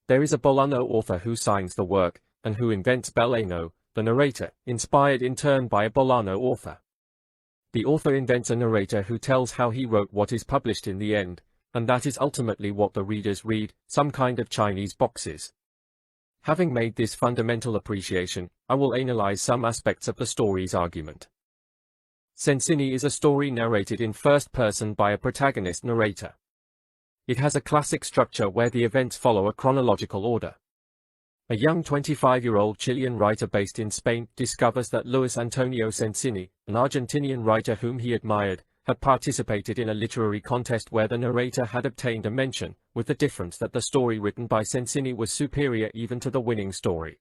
There is a Bolaño author who signs the work, and who invents Bolaño, the narrator, inspired in turn by a Bolaño author. The author invents a narrator who tells how he wrote what is published in the end, and that is ultimately what the readers read, some kind of Chinese boxes. Having made this fundamental appreciation, I will analyze some aspects of the story's argument. Sensini is a story narrated in first person by a protagonist narrator. It has a classic structure where the events follow a chronological order. A young 25-year-old Chilean writer based in Spain discovers that Luis Antonio Cencini, an Argentinian writer whom he admired, had participated in a literary contest where the narrator had obtained a mention, with the difference that the story written by Cencini was superior even to the winning story.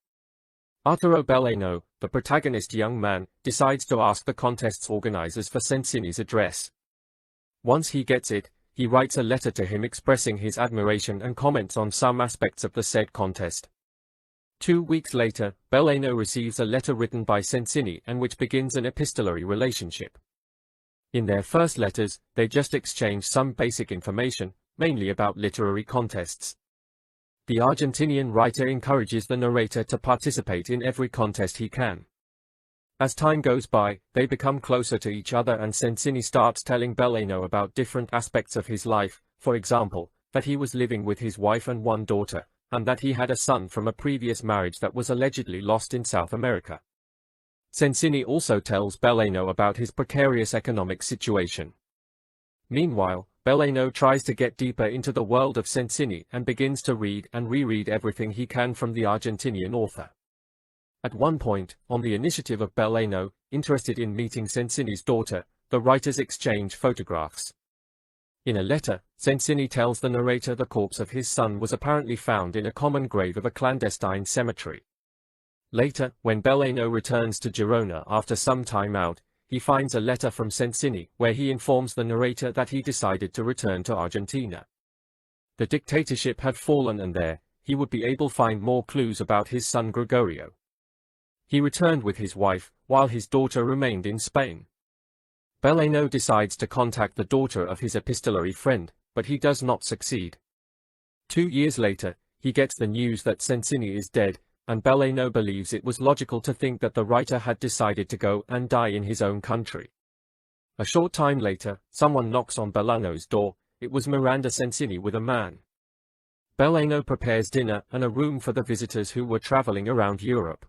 Arturo Beleno, the protagonist young man, decides to ask the contest's organizers for Cencini's address. Once he gets it, he writes a letter to him expressing his admiration and comments on some aspects of the said contest. 2 weeks later, Beleno receives a letter written by Cencini and which begins an epistolary relationship. In their first letters, they just exchange some basic information, mainly about literary contests. The Argentinian writer encourages the narrator to participate in every contest he can. As time goes by, they become closer to each other and Cencini starts telling Beleno about different aspects of his life, for example, that he was living with his wife and one daughter, and that he had a son from a previous marriage that was allegedly lost in South America. Cencini also tells Beleno about his precarious economic situation. Meanwhile, Beleno tries to get deeper into the world of Cencini and begins to read and reread everything he can from the Argentinian author. At one point, on the initiative of Beleno, interested in meeting Cencini's daughter, the writers exchange photographs. In a letter, Cencini tells the narrator the corpse of his son was apparently found in a common grave of a clandestine cemetery. Later, when Beleno returns to Girona after some time out, he finds a letter from Cencini where he informs the narrator that he decided to return to Argentina. The dictatorship had fallen and there, he would be able to find more clues about his son Gregorio. He returned with his wife, while his daughter remained in Spain. Beleno decides to contact the daughter of his epistolary friend, but he does not succeed. 2 years later, he gets the news that Cencini is dead, and Beleno believes it was logical to think that the writer had decided to go and die in his own country. A short time later, someone knocks on Beleno's door. It was Miranda Cencini with a man. Beleno prepares dinner and a room for the visitors who were traveling around Europe.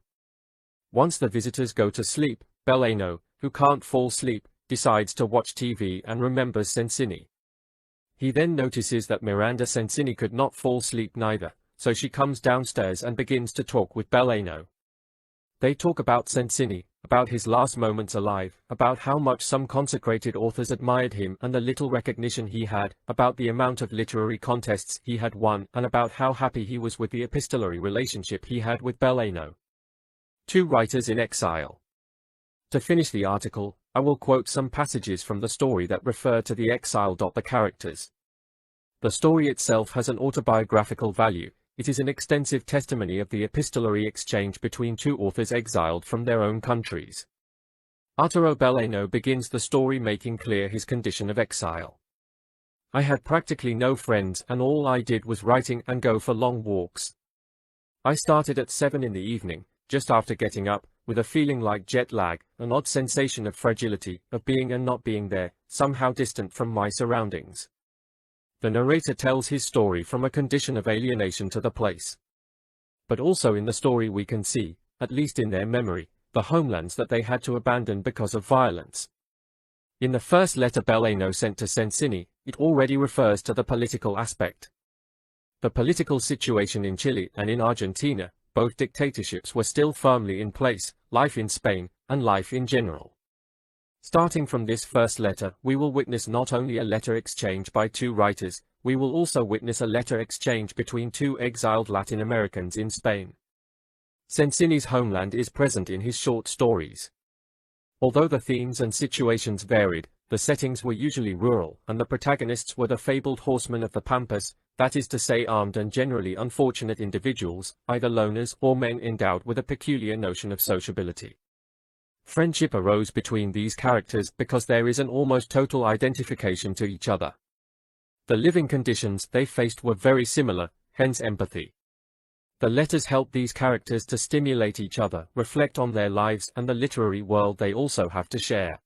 Once the visitors go to sleep, Beleno, who can't fall asleep, decides to watch TV and remembers Cencini. He then notices that Miranda Cencini could not fall asleep neither, so she comes downstairs and begins to talk with Beleno. They talk about Cencini, about his last moments alive, about how much some consecrated authors admired him and the little recognition he had, about the amount of literary contests he had won, and about how happy he was with the epistolary relationship he had with Beleno. 2 writers in exile. To finish the article, I will quote some passages from the story that refer to the exile. The characters. The story itself has an autobiographical value. It is an extensive testimony of the epistolary exchange between 2 authors exiled from their own countries. Arturo Beleno begins the story making clear his condition of exile. I had practically no friends and all I did was writing and go for long walks. I started at 7 in the evening, just after getting up, with a feeling like jet lag, an odd sensation of fragility, of being and not being there, somehow distant from my surroundings. The narrator tells his story from a condition of alienation to the place. But also in the story we can see, at least in their memory, the homelands that they had to abandon because of violence. In the first letter Beleno sent to Cencini, it already refers to the political aspect. The political situation in Chile and in Argentina, both dictatorships were still firmly in place, life in Spain, and life in general. Starting from this first letter, we will witness not only a letter exchange by 2 writers, we will also witness a letter exchange between 2 exiled Latin Americans in Spain. Cencini's homeland is present in his short stories. Although the themes and situations varied, the settings were usually rural, and the protagonists were the fabled horsemen of the Pampas, that is to say armed and generally unfortunate individuals, either loners or men endowed with a peculiar notion of sociability. Friendship arose between these characters because there is an almost total identification to each other. The living conditions they faced were very similar, hence empathy. The letters help these characters to stimulate each other, reflect on their lives and the literary world they also have to share.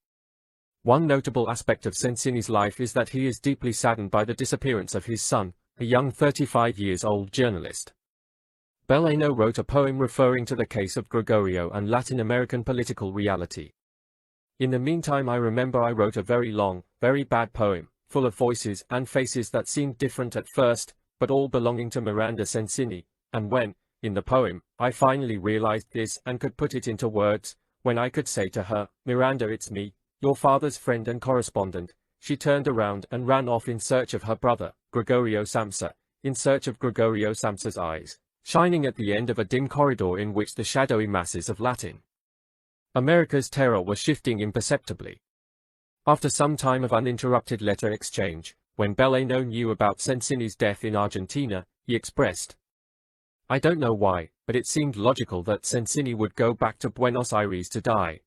One notable aspect of Cencini's life is that he is deeply saddened by the disappearance of his son, a young 35-year-old journalist. Beleno wrote a poem referring to the case of Gregorio and Latin American political reality. In the meantime I remember I wrote a very long, very bad poem, full of voices and faces that seemed different at first, but all belonging to Miranda Sensini, and when, in the poem, I finally realized this and could put it into words, when I could say to her, "Miranda, it's me, your father's friend and correspondent," she turned around and ran off in search of her brother, Gregorio Samsa, in search of Gregorio Samsa's eyes, shining at the end of a dim corridor in which the shadowy masses of Latin America's terror were shifting imperceptibly. After some time of uninterrupted letter exchange, when Belleno knew about Sensini's death in Argentina, he expressed, "I don't know why, but it seemed logical that Sensini would go back to Buenos Aires to die.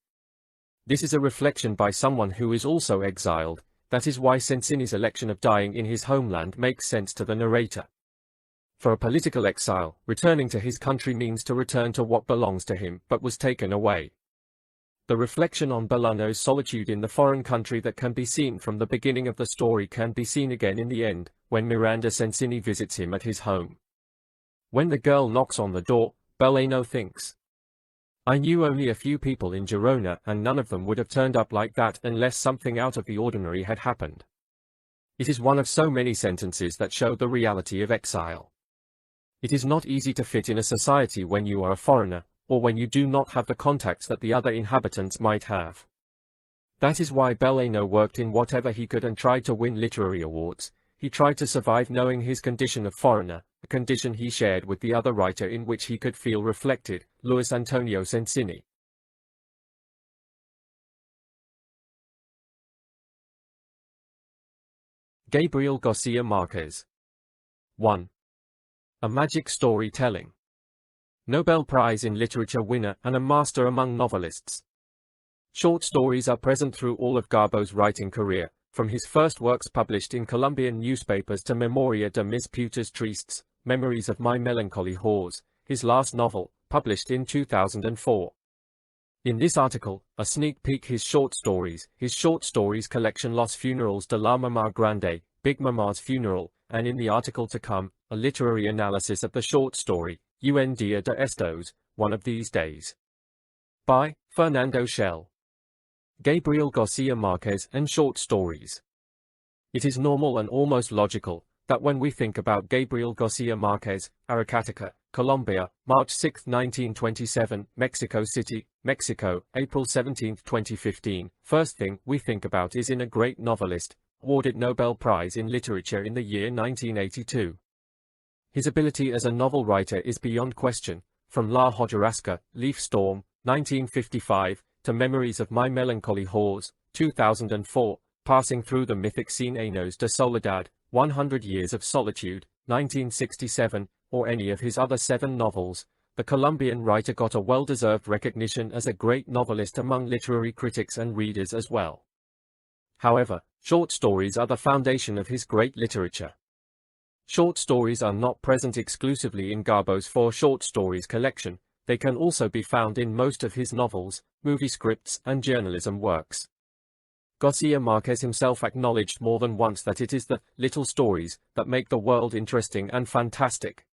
This is a reflection by someone who is also exiled. That is why Sensini's election of dying in his homeland makes sense to the narrator. For a political exile, returning to his country means to return to what belongs to him but was taken away." The reflection on Belleno's solitude in the foreign country that can be seen from the beginning of the story can be seen again in the end, when Miranda Sensini visits him at his home. When the girl knocks on the door, Belleno thinks, "I knew only a few people in Girona and none of them would have turned up like that unless something out of the ordinary had happened." It is one of so many sentences that show the reality of exile. It is not easy to fit in a society when you are a foreigner, or when you do not have the contacts that the other inhabitants might have. That is why Belleno worked in whatever he could and tried to win literary awards. He tried to survive knowing his condition of foreigner, a condition he shared with the other writer in which he could feel reflected, Luis Antonio Sensini. Gabriel Garcia Marquez. 1. A magic storytelling. Nobel Prize in Literature winner and a master among novelists. Short stories are present through all of Garbo's writing career, from his first works published in Colombian newspapers to Memoria de mis Putas Tristes, Memories of My Melancholy Whores, his last novel, published in 2004. In this article, a sneak peek his short stories collection Los Funerals de la Mamá Grande, Big Mama's Funeral, and in the article to come, a literary analysis of the short story, Un Dia de Estos, One of These Days. By Fernando Chelle. Gabriel Garcia Marquez and Short Stories. It is normal and almost logical that when we think about Gabriel Garcia Marquez, Arequipa, Colombia, March 6, 1927, Mexico City, Mexico, April 17, 2015, first thing we think about is in a great novelist, awarded Nobel Prize in Literature in the year 1982. His ability as a novel writer is beyond question, from La Hojarasca, Leaf Storm, 1955, to Memories of My Melancholy Whores, 2004, passing through the mythic Cien Años de Soledad, 100 Years of Solitude, 1967, or any of his other 7 novels, the Colombian writer got a well-deserved recognition as a great novelist among literary critics and readers as well. However, short stories are the foundation of his great literature. Short stories are not present exclusively in Garbo's 4 short stories collection. They can also be found in most of his novels, movie scripts, and journalism works. Garcia Marquez himself acknowledged more than once that it is the little stories that make the world interesting and fantastic.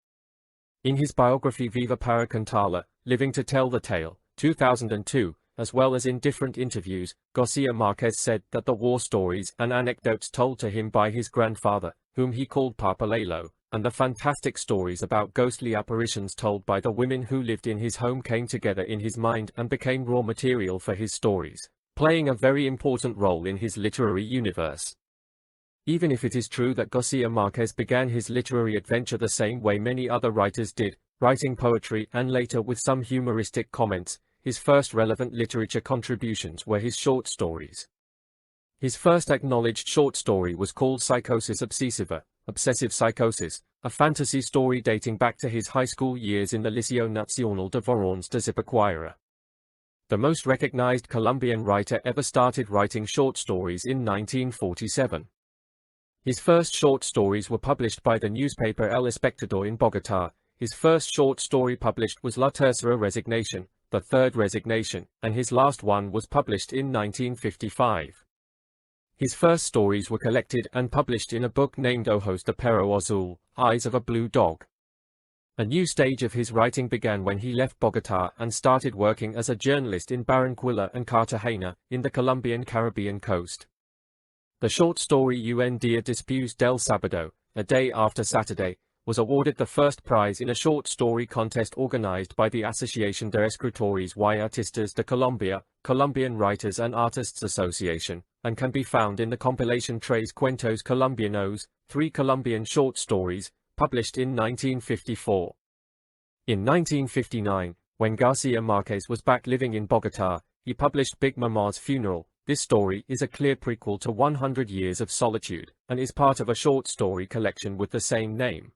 In his biography Viva para Contarla, Living to Tell the Tale, 2002, as well as in different interviews, Garcia Marquez said that the war stories and anecdotes told to him by his grandfather, whom he called Papa Lalo, and the fantastic stories about ghostly apparitions told by the women who lived in his home came together in his mind and became raw material for his stories, playing a very important role in his literary universe. Even if it is true that Garcia Marquez began his literary adventure the same way many other writers did, writing poetry and later with some humoristic comments, his first relevant literature contributions were his short stories. His first acknowledged short story was called Psychosis Obsessiva, Obsessive Psychosis, a fantasy story dating back to his high school years in the Liceo Nacional de Varones de Zipaquira. The most recognized Colombian writer ever started writing short stories in 1947. His first short stories were published by the newspaper El Espectador in Bogotá. His first short story published was La Tercera Resignación, The Third Resignation, and his last one was published in 1955. His first stories were collected and published in a book named Ojos de Perro Azul, Eyes of a Blue Dog. A new stage of his writing began when he left Bogotá and started working as a journalist in Barranquilla and Cartagena, in the Colombian Caribbean coast. The short story Un Día Después del Sábado, a day after Saturday, was awarded the first prize in a short story contest organized by the Asociación de Escritores y Artistas de Colombia, Colombian Writers and Artists Association, and can be found in the compilation Tres Cuentos Colombianos, 3 Colombian short stories, published in 1954. In 1959, when Garcia Marquez was back living in Bogotá, he published Big Mama's Funeral. This story is a clear prequel to 100 Years of Solitude, and is part of a short story collection with the same name.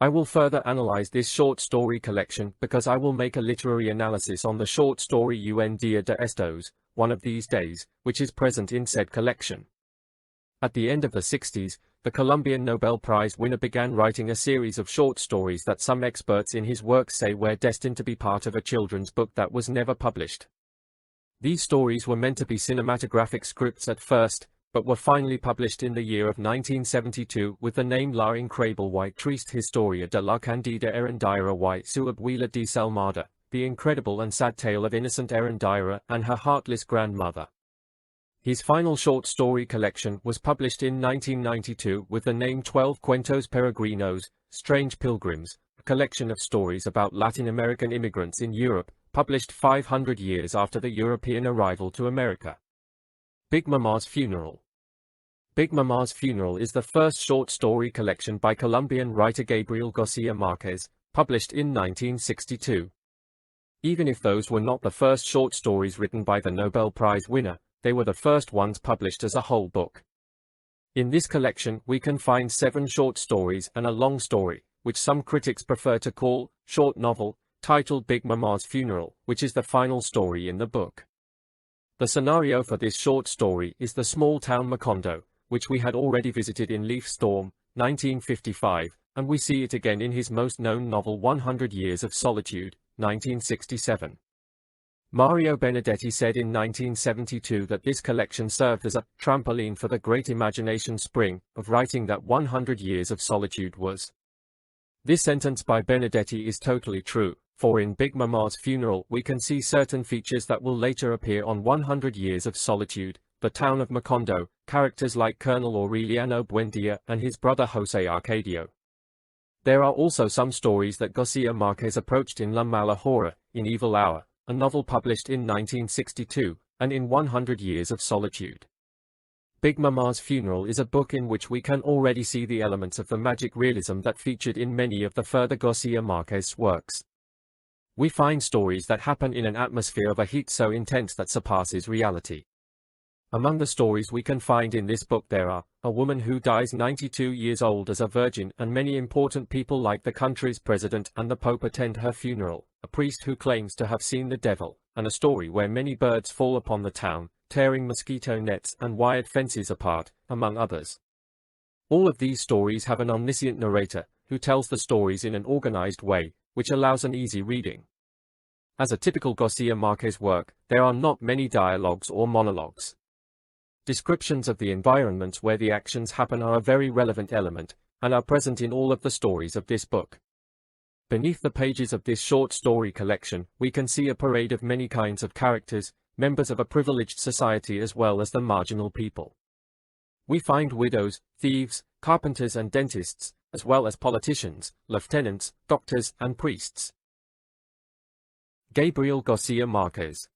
I will further analyze this short story collection because I will make a literary analysis on the short story Un Día de Estos, One of These Days, which is present in said collection. At the end of the 60s, the Colombian Nobel Prize winner began writing a series of short stories that some experts in his work say were destined to be part of a children's book that was never published. These stories were meant to be cinematographic scripts at first, but were finally published in the year of 1972 with the name La Increíble y Triste Historia de la Candida Erendira y su abuela desalmada, The Incredible and Sad Tale of Innocent Erendira and Her Heartless Grandmother. His final short story collection was published in 1992 with the name 12 Cuentos Peregrinos, Strange Pilgrims, a collection of stories about Latin American immigrants in Europe, published 500 years after the European arrival to America. Big Mama's Funeral. Big Mama's Funeral is the first short story collection by Colombian writer Gabriel Garcia Marquez, published in 1962. Even if those were not the first short stories written by the Nobel Prize winner, they were the first ones published as a whole book. In this collection we can find 7 short stories and a long story, which some critics prefer to call short novel, titled Big Mama's Funeral, which is the final story in the book. The scenario for this short story is the small town Macondo, which we had already visited in Leaf Storm, 1955, and we see it again in his most known novel 100 Years of Solitude, 1967. Mario Benedetti said in 1972 that this collection served as a trampoline for the great imagination spring of writing that 100 Years of Solitude was. This sentence by Benedetti is totally true, for in Big Mama's Funeral we can see certain features that will later appear on 100 Years of Solitude, the town of Macondo, characters like Colonel Aureliano Buendia and his brother Jose Arcadio. There are also some stories that Garcia Marquez approached in La Mala Hora, in Evil Hour, a novel published in 1962, and in 100 Years of Solitude. Big Mama's Funeral is a book in which we can already see the elements of the magic realism that featured in many of the further Garcia Marquez works. We find stories that happen in an atmosphere of a heat so intense that surpasses reality. Among the stories we can find in this book there are a woman who dies 92 years old as a virgin, and many important people like the country's president and the Pope attend her funeral, a priest who claims to have seen the devil, and a story where many birds fall upon the town, tearing mosquito nets and wired fences apart, among others. All of these stories have an omniscient narrator, who tells the stories in an organized way, which allows an easy reading. As a typical Garcia Marquez work, there are not many dialogues or monologues. Descriptions of the environments where the actions happen are a very relevant element, and are present in all of the stories of this book. Beneath the pages of this short story collection, we can see a parade of many kinds of characters, members of a privileged society as well as the marginal people. We find widows, thieves, carpenters and dentists, as well as politicians, lieutenants, doctors and priests. Gabriel Garcia Marquez.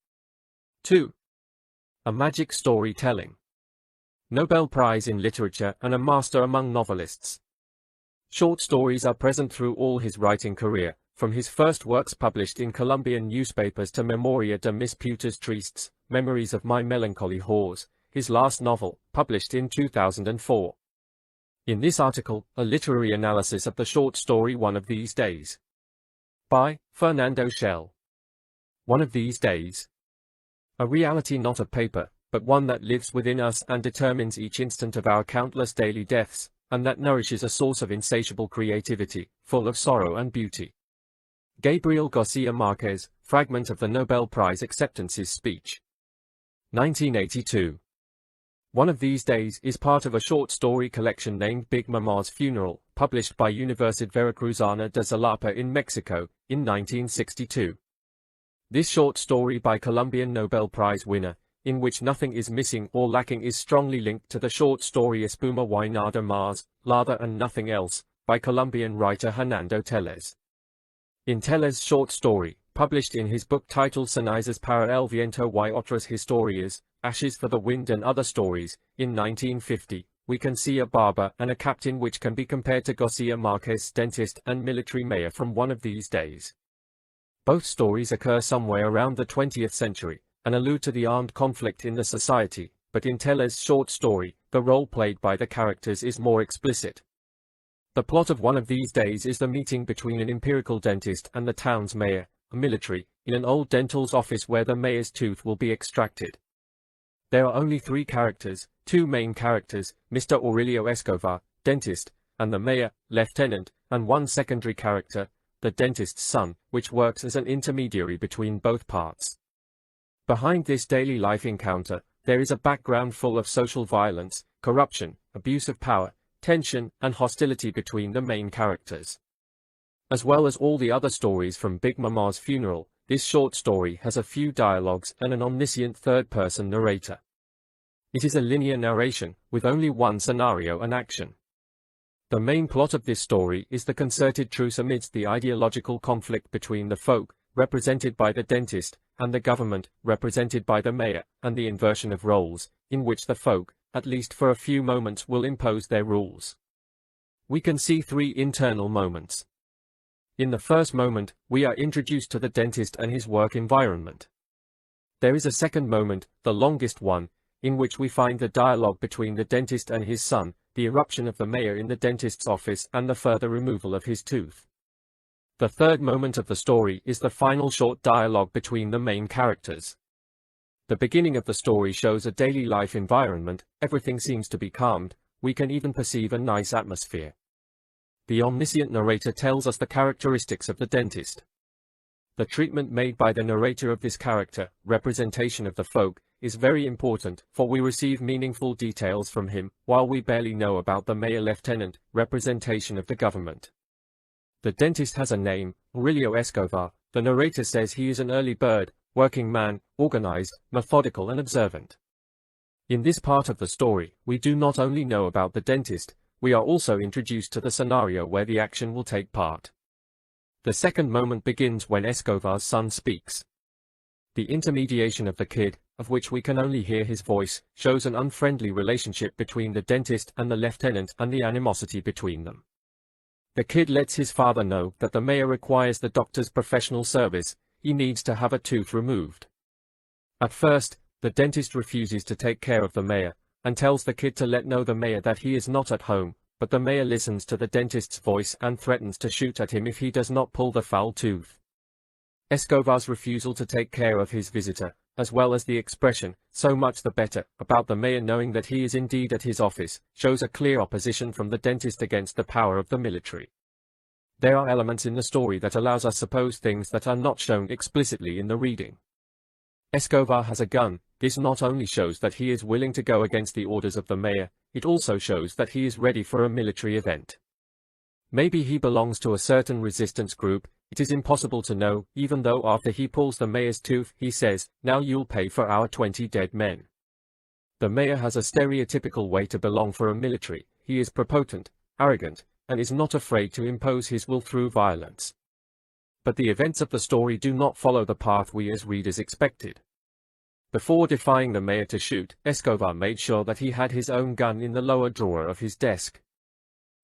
2. A magic storytelling. Nobel Prize in Literature and a master among novelists. Short stories are present through all his writing career, from his first works published in Colombian newspapers to Memoria de mis putas tristes, Memories of My Melancholy Whores, his last novel, published in 2004. In this article, a literary analysis of the short story One of These Days. By Fernando Chelle. One of These Days. A reality not of paper, but one that lives within us and determines each instant of our countless daily deaths, and that nourishes a source of insatiable creativity, full of sorrow and beauty. Gabriel Garcia Marquez, fragment of the Nobel Prize acceptance's speech. 1982. One of These Days is part of a short story collection named Big Mama's Funeral, published by Universidad Veracruzana de Xalapa in Mexico, in 1962. This short story by Colombian Nobel Prize winner in which nothing is missing or lacking, is strongly linked to the short story Espuma y Nada Más, Lather and Nothing Else, by Colombian writer Fernando Tellez. In Tellez's short story, published in his book titled Cenizas para el Viento y otras historias, Ashes for the Wind and Other Stories, in 1950, we can see a barber and a captain, which can be compared to Garcia Marquez, dentist and military mayor from one of these days. Both stories occur somewhere around the 20th century, and allude to the armed conflict in the society, but in Tellez's short story, the role played by the characters is more explicit. The plot of one of these days is the meeting between an empirical dentist and the town's mayor, a military, in an old dental's office where the mayor's tooth will be extracted. There are only three characters, two main characters, Mr. Aurelio Escobar, dentist, and the mayor, lieutenant, and one secondary character, the dentist's son, which works as an intermediary between both parts. Behind this daily life encounter, there is a background full of social violence, corruption, abuse of power, tension, and hostility between the main characters. As well as all the other stories from Big Mama's funeral, this short story has a few dialogues and an omniscient third-person narrator. It is a linear narration, with only one scenario and action. The main plot of this story is the concerted truce amidst the ideological conflict between the folk, represented by the dentist, and the government, represented by the mayor, and the inversion of roles, in which the folk, at least for a few moments, will impose their rules. We can see three internal moments. In the first moment, we are introduced to the dentist and his work environment. There is a second moment, the longest one, in which we find the dialogue between the dentist and his son, the eruption of the mayor in the dentist's office, and the further removal of his tooth. The third moment of the story is the final short dialogue between the main characters. The beginning of the story shows a daily life environment, everything seems to be calmed, we can even perceive a nice atmosphere. The omniscient narrator tells us the characteristics of the dentist. The treatment made by the narrator of this character, representation of the folk, is very important, for we receive meaningful details from him, while we barely know about the mayor-lieutenant, representation of the government. The dentist has a name, Aurelio Escobar. The narrator says he is an early bird, working man, organized, methodical and observant. In this part of the story, we do not only know about the dentist, we are also introduced to the scenario where the action will take part. The second moment begins when Escobar's son speaks. The intermediation of the kid, of which we can only hear his voice, shows an unfriendly relationship between the dentist and the lieutenant and the animosity between them. The kid lets his father know that the mayor requires the doctor's professional service, he needs to have a tooth removed. At first, the dentist refuses to take care of the mayor, and tells the kid to let know the mayor that he is not at home, but the mayor listens to the dentist's voice and threatens to shoot at him if he does not pull the foul tooth. Escobar's refusal to take care of his visitor, as well as the expression, "so much the better," about the mayor knowing that he is indeed at his office, shows a clear opposition from the dentist against the power of the military. There are elements in the story that allows us suppose things that are not shown explicitly in the reading. Escobar has a gun. This not only shows that he is willing to go against the orders of the mayor, it also shows that he is ready for a military event. Maybe he belongs to a certain resistance group, it is impossible to know, even though after he pulls the mayor's tooth, he says, "Now you'll pay for our 20 dead men." The mayor has a stereotypical way to belong for a military, he is prepotent, arrogant, and is not afraid to impose his will through violence. But the events of the story do not follow the path we as readers expected. Before defying the mayor to shoot, Escobar made sure that he had his own gun in the lower drawer of his desk.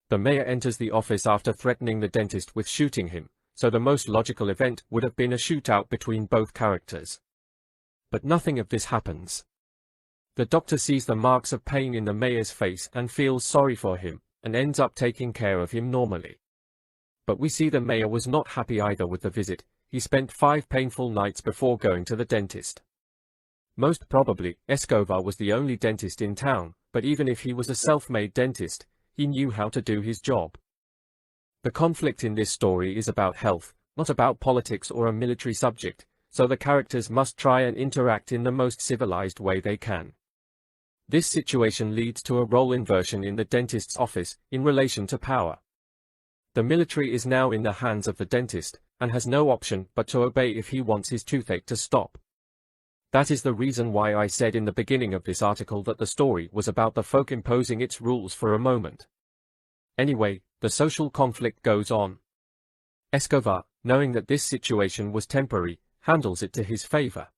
The mayor enters the office after threatening the dentist with shooting him, so the most logical event would have been a shootout between both characters. But nothing of this happens. The doctor sees the marks of pain in the mayor's face and feels sorry for him, and ends up taking care of him normally. But we see the mayor was not happy either with the visit, he spent 5 painful nights before going to the dentist. Most probably, Escobar was the only dentist in town, but even if he was a self-made dentist, he knew how to do his job. The conflict in this story is about health, not about politics or a military subject, so the characters must try and interact in the most civilized way they can. This situation leads to a role inversion in the dentist's office, in relation to power. The military is now in the hands of the dentist, and has no option but to obey if he wants his toothache to stop. That is the reason why I said in the beginning of this article that the story was about the folk imposing its rules for a moment. Anyway, the social conflict goes on. Escobar, knowing that this situation was temporary, handles it to his favor.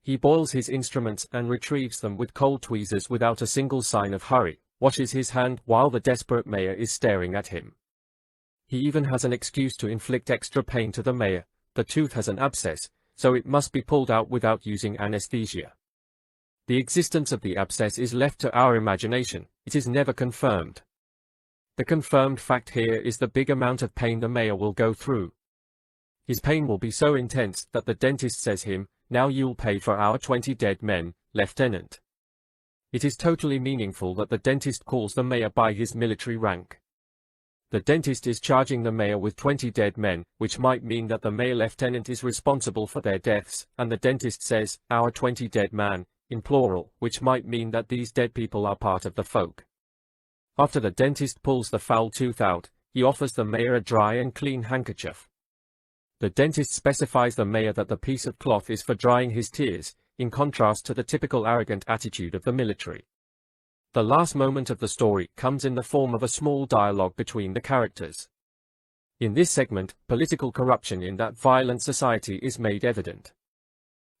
He boils his instruments and retrieves them with cold tweezers without a single sign of hurry, washes his hand while the desperate mayor is staring at him. He even has an excuse to inflict extra pain to the mayor. The tooth has an abscess, so it must be pulled out without using anesthesia. The existence of the abscess is left to our imagination, it is never confirmed. The confirmed fact here is the big amount of pain the mayor will go through. His pain will be so intense that the dentist says him, "Now you'll pay for our 20 dead men, Lieutenant." It is totally meaningful that the dentist calls the mayor by his military rank. The dentist is charging the mayor with 20 dead men, which might mean that the mayor lieutenant is responsible for their deaths, and the dentist says, "Our 20 dead man," in plural, which might mean that these dead people are part of the folk. After the dentist pulls the foul tooth out, he offers the mayor a dry and clean handkerchief. The dentist specifies the mayor that the piece of cloth is for drying his tears, in contrast to the typical arrogant attitude of the military. The last moment of the story comes in the form of a small dialogue between the characters. In this segment, political corruption in that violent society is made evident.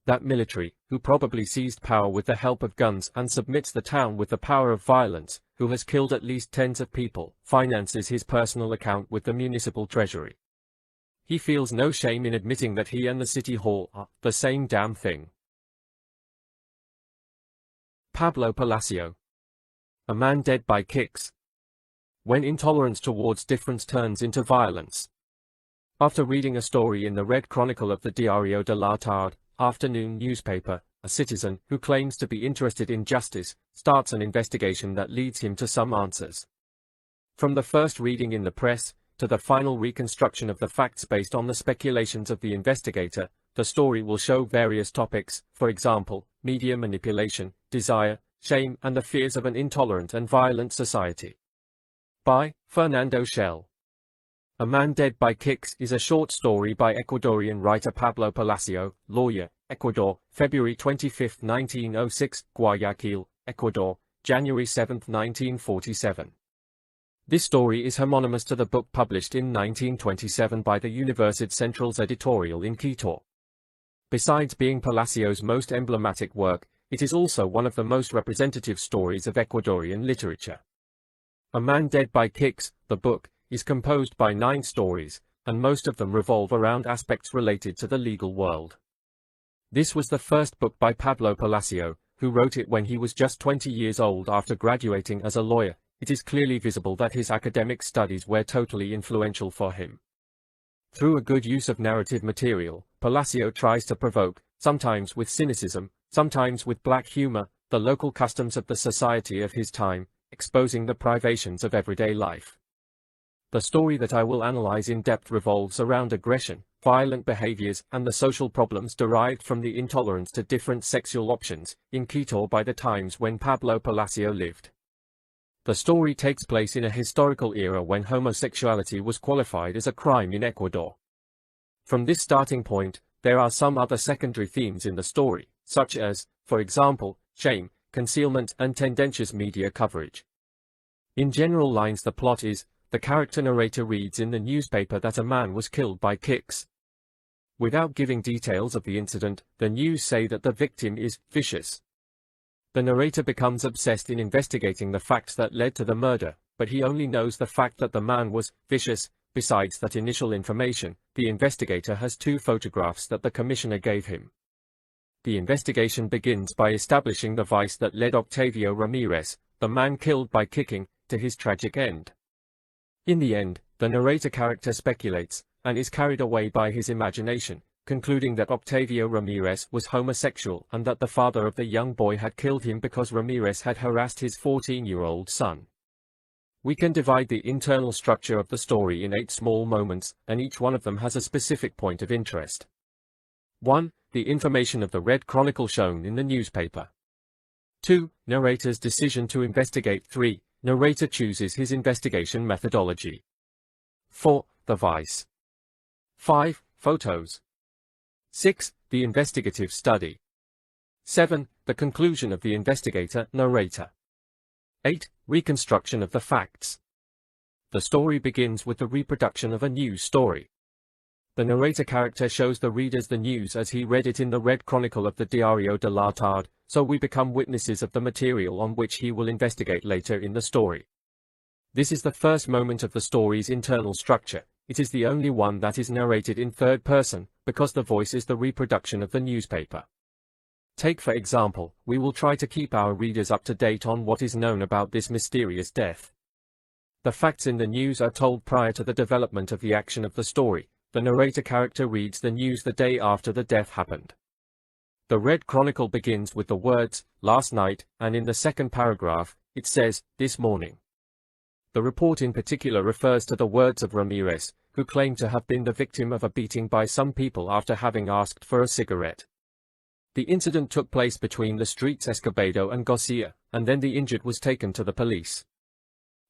That military, who probably seized power with the help of guns and submits the town with the power of violence, who has killed at least tens of people, finances his personal account with the municipal treasury. He feels no shame in admitting that he and the city hall are the same damn thing. Pablo Palacio. A man dead by kicks. When intolerance towards difference turns into violence. After reading a story in the Red Chronicle of the Diario de la Tarde, afternoon newspaper, a citizen, who claims to be interested in justice, starts an investigation that leads him to some answers. From the first reading in the press, to the final reconstruction of the facts based on the speculations of the investigator, the story will show various topics, for example, media manipulation, desire, shame and the fears of an intolerant and violent society. By Fernando Chelle. A Man Dead by Kicks is a short story by Ecuadorian writer Pablo Palacio, lawyer, Ecuador, February 25, 1906, Guayaquil, Ecuador, January 7, 1947. This story is homonymous to the book published in 1927 by the Universidad Central's editorial in Quito. Besides being Palacio's most emblematic work, it is also one of the most representative stories of Ecuadorian literature. A Man Dead by Kicks, the book, is composed by 9 stories, and most of them revolve around aspects related to the legal world. This was the first book by Pablo Palacio, who wrote it when he was just 20 years old after graduating as a lawyer. It is clearly visible that his academic studies were totally influential for him. Through a good use of narrative material, Palacio tries to provoke, sometimes with cynicism, sometimes with black humor, the local customs of the society of his time, exposing the privations of everyday life. The story that I will analyze in depth revolves around aggression, violent behaviors and the social problems derived from the intolerance to different sexual options in Quito by the times when Pablo Palacio lived. The story takes place in a historical era when homosexuality was qualified as a crime in Ecuador. From this starting point, there are some other secondary themes in the story, such as, for example, shame, concealment and tendentious media coverage. In general lines, the plot is, the character narrator reads in the newspaper that a man was killed by kicks. Without giving details of the incident, the news say that the victim is vicious. The narrator becomes obsessed in investigating the facts that led to the murder, but he only knows the fact that the man was vicious. Besides that initial information, the investigator has 2 photographs that the commissioner gave him. The investigation begins by establishing the vice that led Octavio Ramirez, the man killed by kicking, to his tragic end. In the end, the narrator character speculates, and is carried away by his imagination, concluding that Octavio Ramirez was homosexual and that the father of the young boy had killed him because Ramirez had harassed his 14-year-old son. We can divide the internal structure of the story in 8 small moments, and each one of them has a specific point of interest. 1. The information of the Red Chronicle shown in the newspaper. 2. Narrator's decision to investigate. 3. Narrator chooses his investigation methodology. 4. The vice. 5. Photos. 6. The investigative study. 7. The conclusion of the investigator, narrator. 8. Reconstruction of the facts. The story begins with the reproduction of a news story. The narrator character shows the readers the news as he read it in the Red Chronicle of the Diario de la Tarde, so we become witnesses of the material on which he will investigate later in the story. This is the first moment of the story's internal structure. It is the only one that is narrated in third person, because the voice is the reproduction of the newspaper. Take for example, we will try to keep our readers up to date on what is known about this mysterious death. The facts in the news are told prior to the development of the action of the story. The narrator character reads the news the day after the death happened. The Red Chronicle begins with the words, "last night," and in the second paragraph, it says, "this morning." The report in particular refers to the words of Ramirez, who claimed to have been the victim of a beating by some people after having asked for a cigarette. The incident took place between the streets Escobedo and Garcia, and then the injured was taken to the police.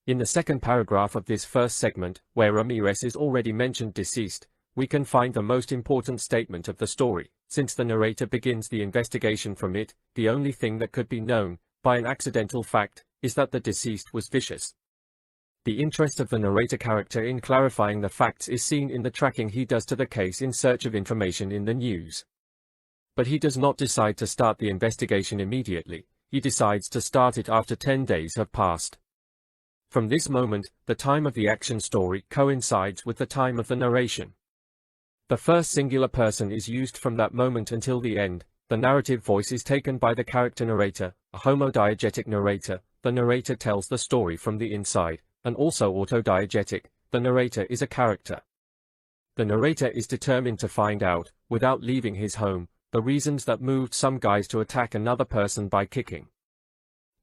In the second paragraph of this first segment, where Ramirez is already mentioned deceased, we can find the most important statement of the story. Since the narrator begins the investigation from it, the only thing that could be known, by an accidental fact, is that the deceased was vicious. The interest of the narrator character in clarifying the facts is seen in the tracking he does to the case in search of information in the news. But he does not decide to start the investigation immediately. He decides to start it after 10 days have passed. From this moment, the time of the action story coincides with the time of the narration. The first singular person is used from that moment until the end. The narrative voice is taken by the character narrator, a homodiegetic narrator. The narrator tells the story from the inside, and also autodiegetic. The narrator is a character. The narrator is determined to find out, without leaving his home, the reasons that moved some guys to attack another person by kicking.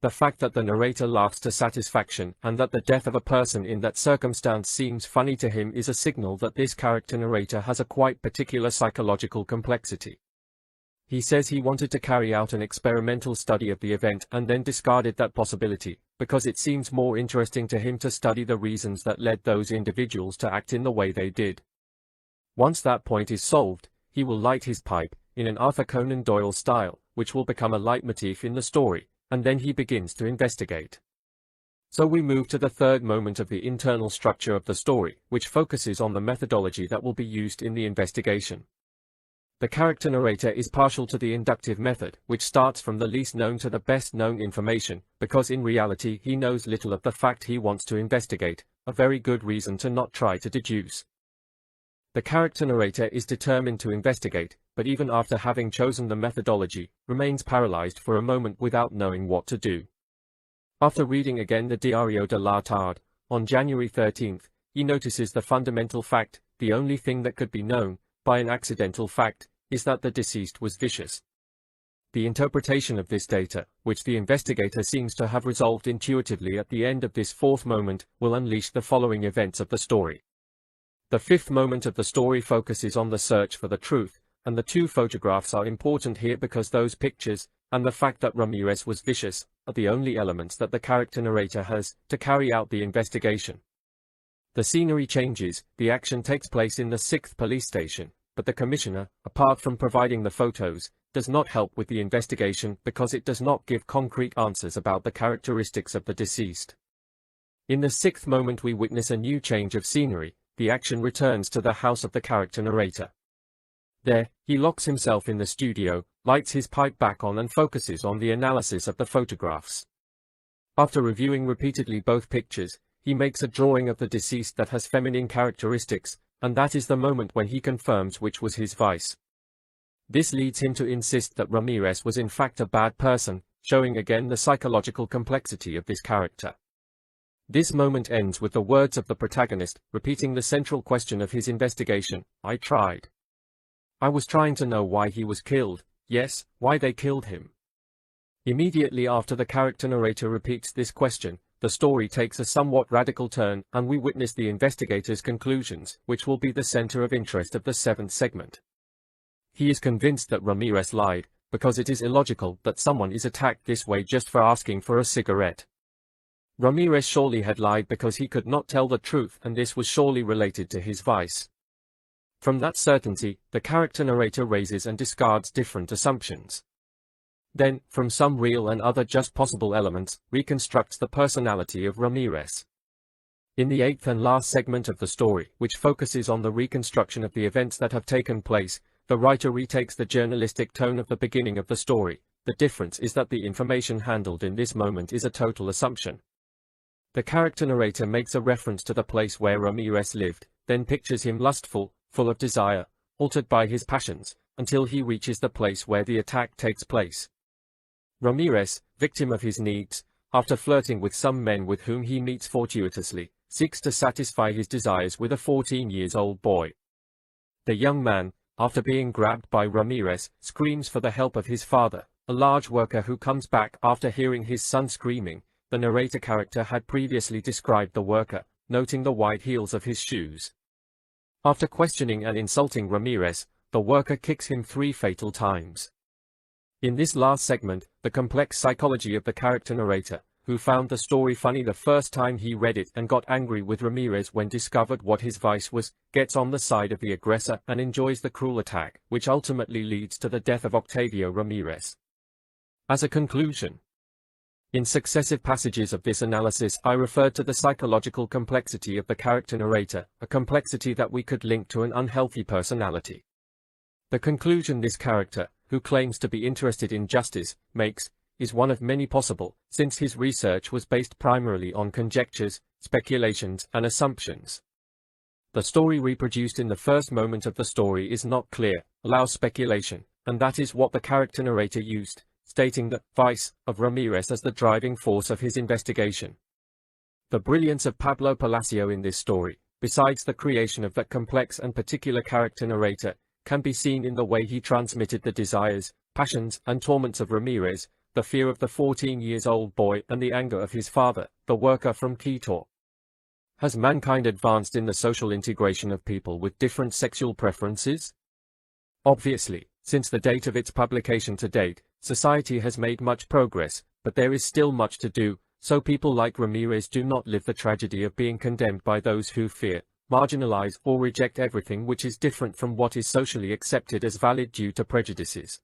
The fact that the narrator laughs to satisfaction and that the death of a person in that circumstance seems funny to him is a signal that this character narrator has a quite particular psychological complexity. He says he wanted to carry out an experimental study of the event and then discarded that possibility, because it seems more interesting to him to study the reasons that led those individuals to act in the way they did. Once that point is solved, he will light his pipe, in an Arthur Conan Doyle style, which will become a leitmotif in the story, and then he begins to investigate. So we move to the third moment of the internal structure of the story, which focuses on the methodology that will be used in the investigation. The character narrator is partial to the inductive method, which starts from the least known to the best known information, because in reality he knows little of the fact he wants to investigate, a very good reason to not try to deduce. The character narrator is determined to investigate, but even after having chosen the methodology, remains paralyzed for a moment without knowing what to do. After reading again the Diario de la Tarde, on January 13th, he notices the fundamental fact, the only thing that could be known, by an accidental fact, is that the deceased was vicious. The interpretation of this data, which the investigator seems to have resolved intuitively at the end of this fourth moment, will unleash the following events of the story. The fifth moment of the story focuses on the search for the truth, and the two photographs are important here because those pictures, and the fact that Ramirez was vicious, are the only elements that the character narrator has to carry out the investigation. The scenery changes, the action takes place in the 6th police station, but the commissioner, apart from providing the photos, does not help with the investigation because it does not give concrete answers about the characteristics of the deceased. In the 6th moment we witness a new change of scenery. The action returns to the house of the character narrator. There, he locks himself in the studio, lights his pipe back on and focuses on the analysis of the photographs. After reviewing repeatedly both pictures, he makes a drawing of the deceased that has feminine characteristics, and that is the moment when he confirms which was his vice. This leads him to insist that Ramirez was in fact a bad person, showing again the psychological complexity of this character. This moment ends with the words of the protagonist, repeating the central question of his investigation, "I tried. I was trying to know why he was killed, yes, why they killed him." Immediately after the character narrator repeats this question, the story takes a somewhat radical turn, and we witness the investigator's conclusions, which will be the center of interest of the 7th segment. He is convinced that Ramirez lied, because it is illogical that someone is attacked this way just for asking for a cigarette. Ramirez surely had lied because he could not tell the truth, and this was surely related to his vice. From that certainty, the character narrator raises and discards different assumptions. Then, from some real and other just possible elements, reconstructs the personality of Ramirez. In the eighth and last segment of the story, which focuses on the reconstruction of the events that have taken place, the writer retakes the journalistic tone of the beginning of the story. The difference is that the information handled in this moment is a total assumption. The character narrator makes a reference to the place where Ramirez lived, then pictures him lustful, full of desire, altered by his passions, until he reaches the place where the attack takes place. Ramirez, victim of his needs, after flirting with some men with whom he meets fortuitously, seeks to satisfy his desires with a 14-year-old boy. The young man, after being grabbed by Ramirez, screams for the help of his father, a large worker who comes back after hearing his son screaming. The narrator character had previously described the worker, noting the wide heels of his shoes. After questioning and insulting Ramirez, the worker kicks him 3 fatal times. In this last segment, the complex psychology of the character narrator, who found the story funny the first time he read it and got angry with Ramirez when discovered what his vice was, gets on the side of the aggressor and enjoys the cruel attack, which ultimately leads to the death of Octavio Ramirez. As a conclusion, in successive passages of this analysis I referred to the psychological complexity of the character narrator, a complexity that we could link to an unhealthy personality. The conclusion this character, who claims to be interested in justice, makes, is one of many possible, since his research was based primarily on conjectures, speculations, and assumptions. The story reproduced in the first moment of the story is not clear, allows speculation, and that is what the character narrator used, stating the vice of Ramirez as the driving force of his investigation. The brilliance of Pablo Palacio in this story, besides the creation of that complex and particular character narrator, can be seen in the way he transmitted the desires, passions, and torments of Ramirez, the fear of the 14-year-old boy, and the anger of his father, the worker from Quito. Has mankind advanced in the social integration of people with different sexual preferences? Obviously, since the date of its publication to date, society has made much progress, but there is still much to do, so people like Ramirez do not live the tragedy of being condemned by those who fear, marginalize, or reject everything which is different from what is socially accepted as valid due to prejudices.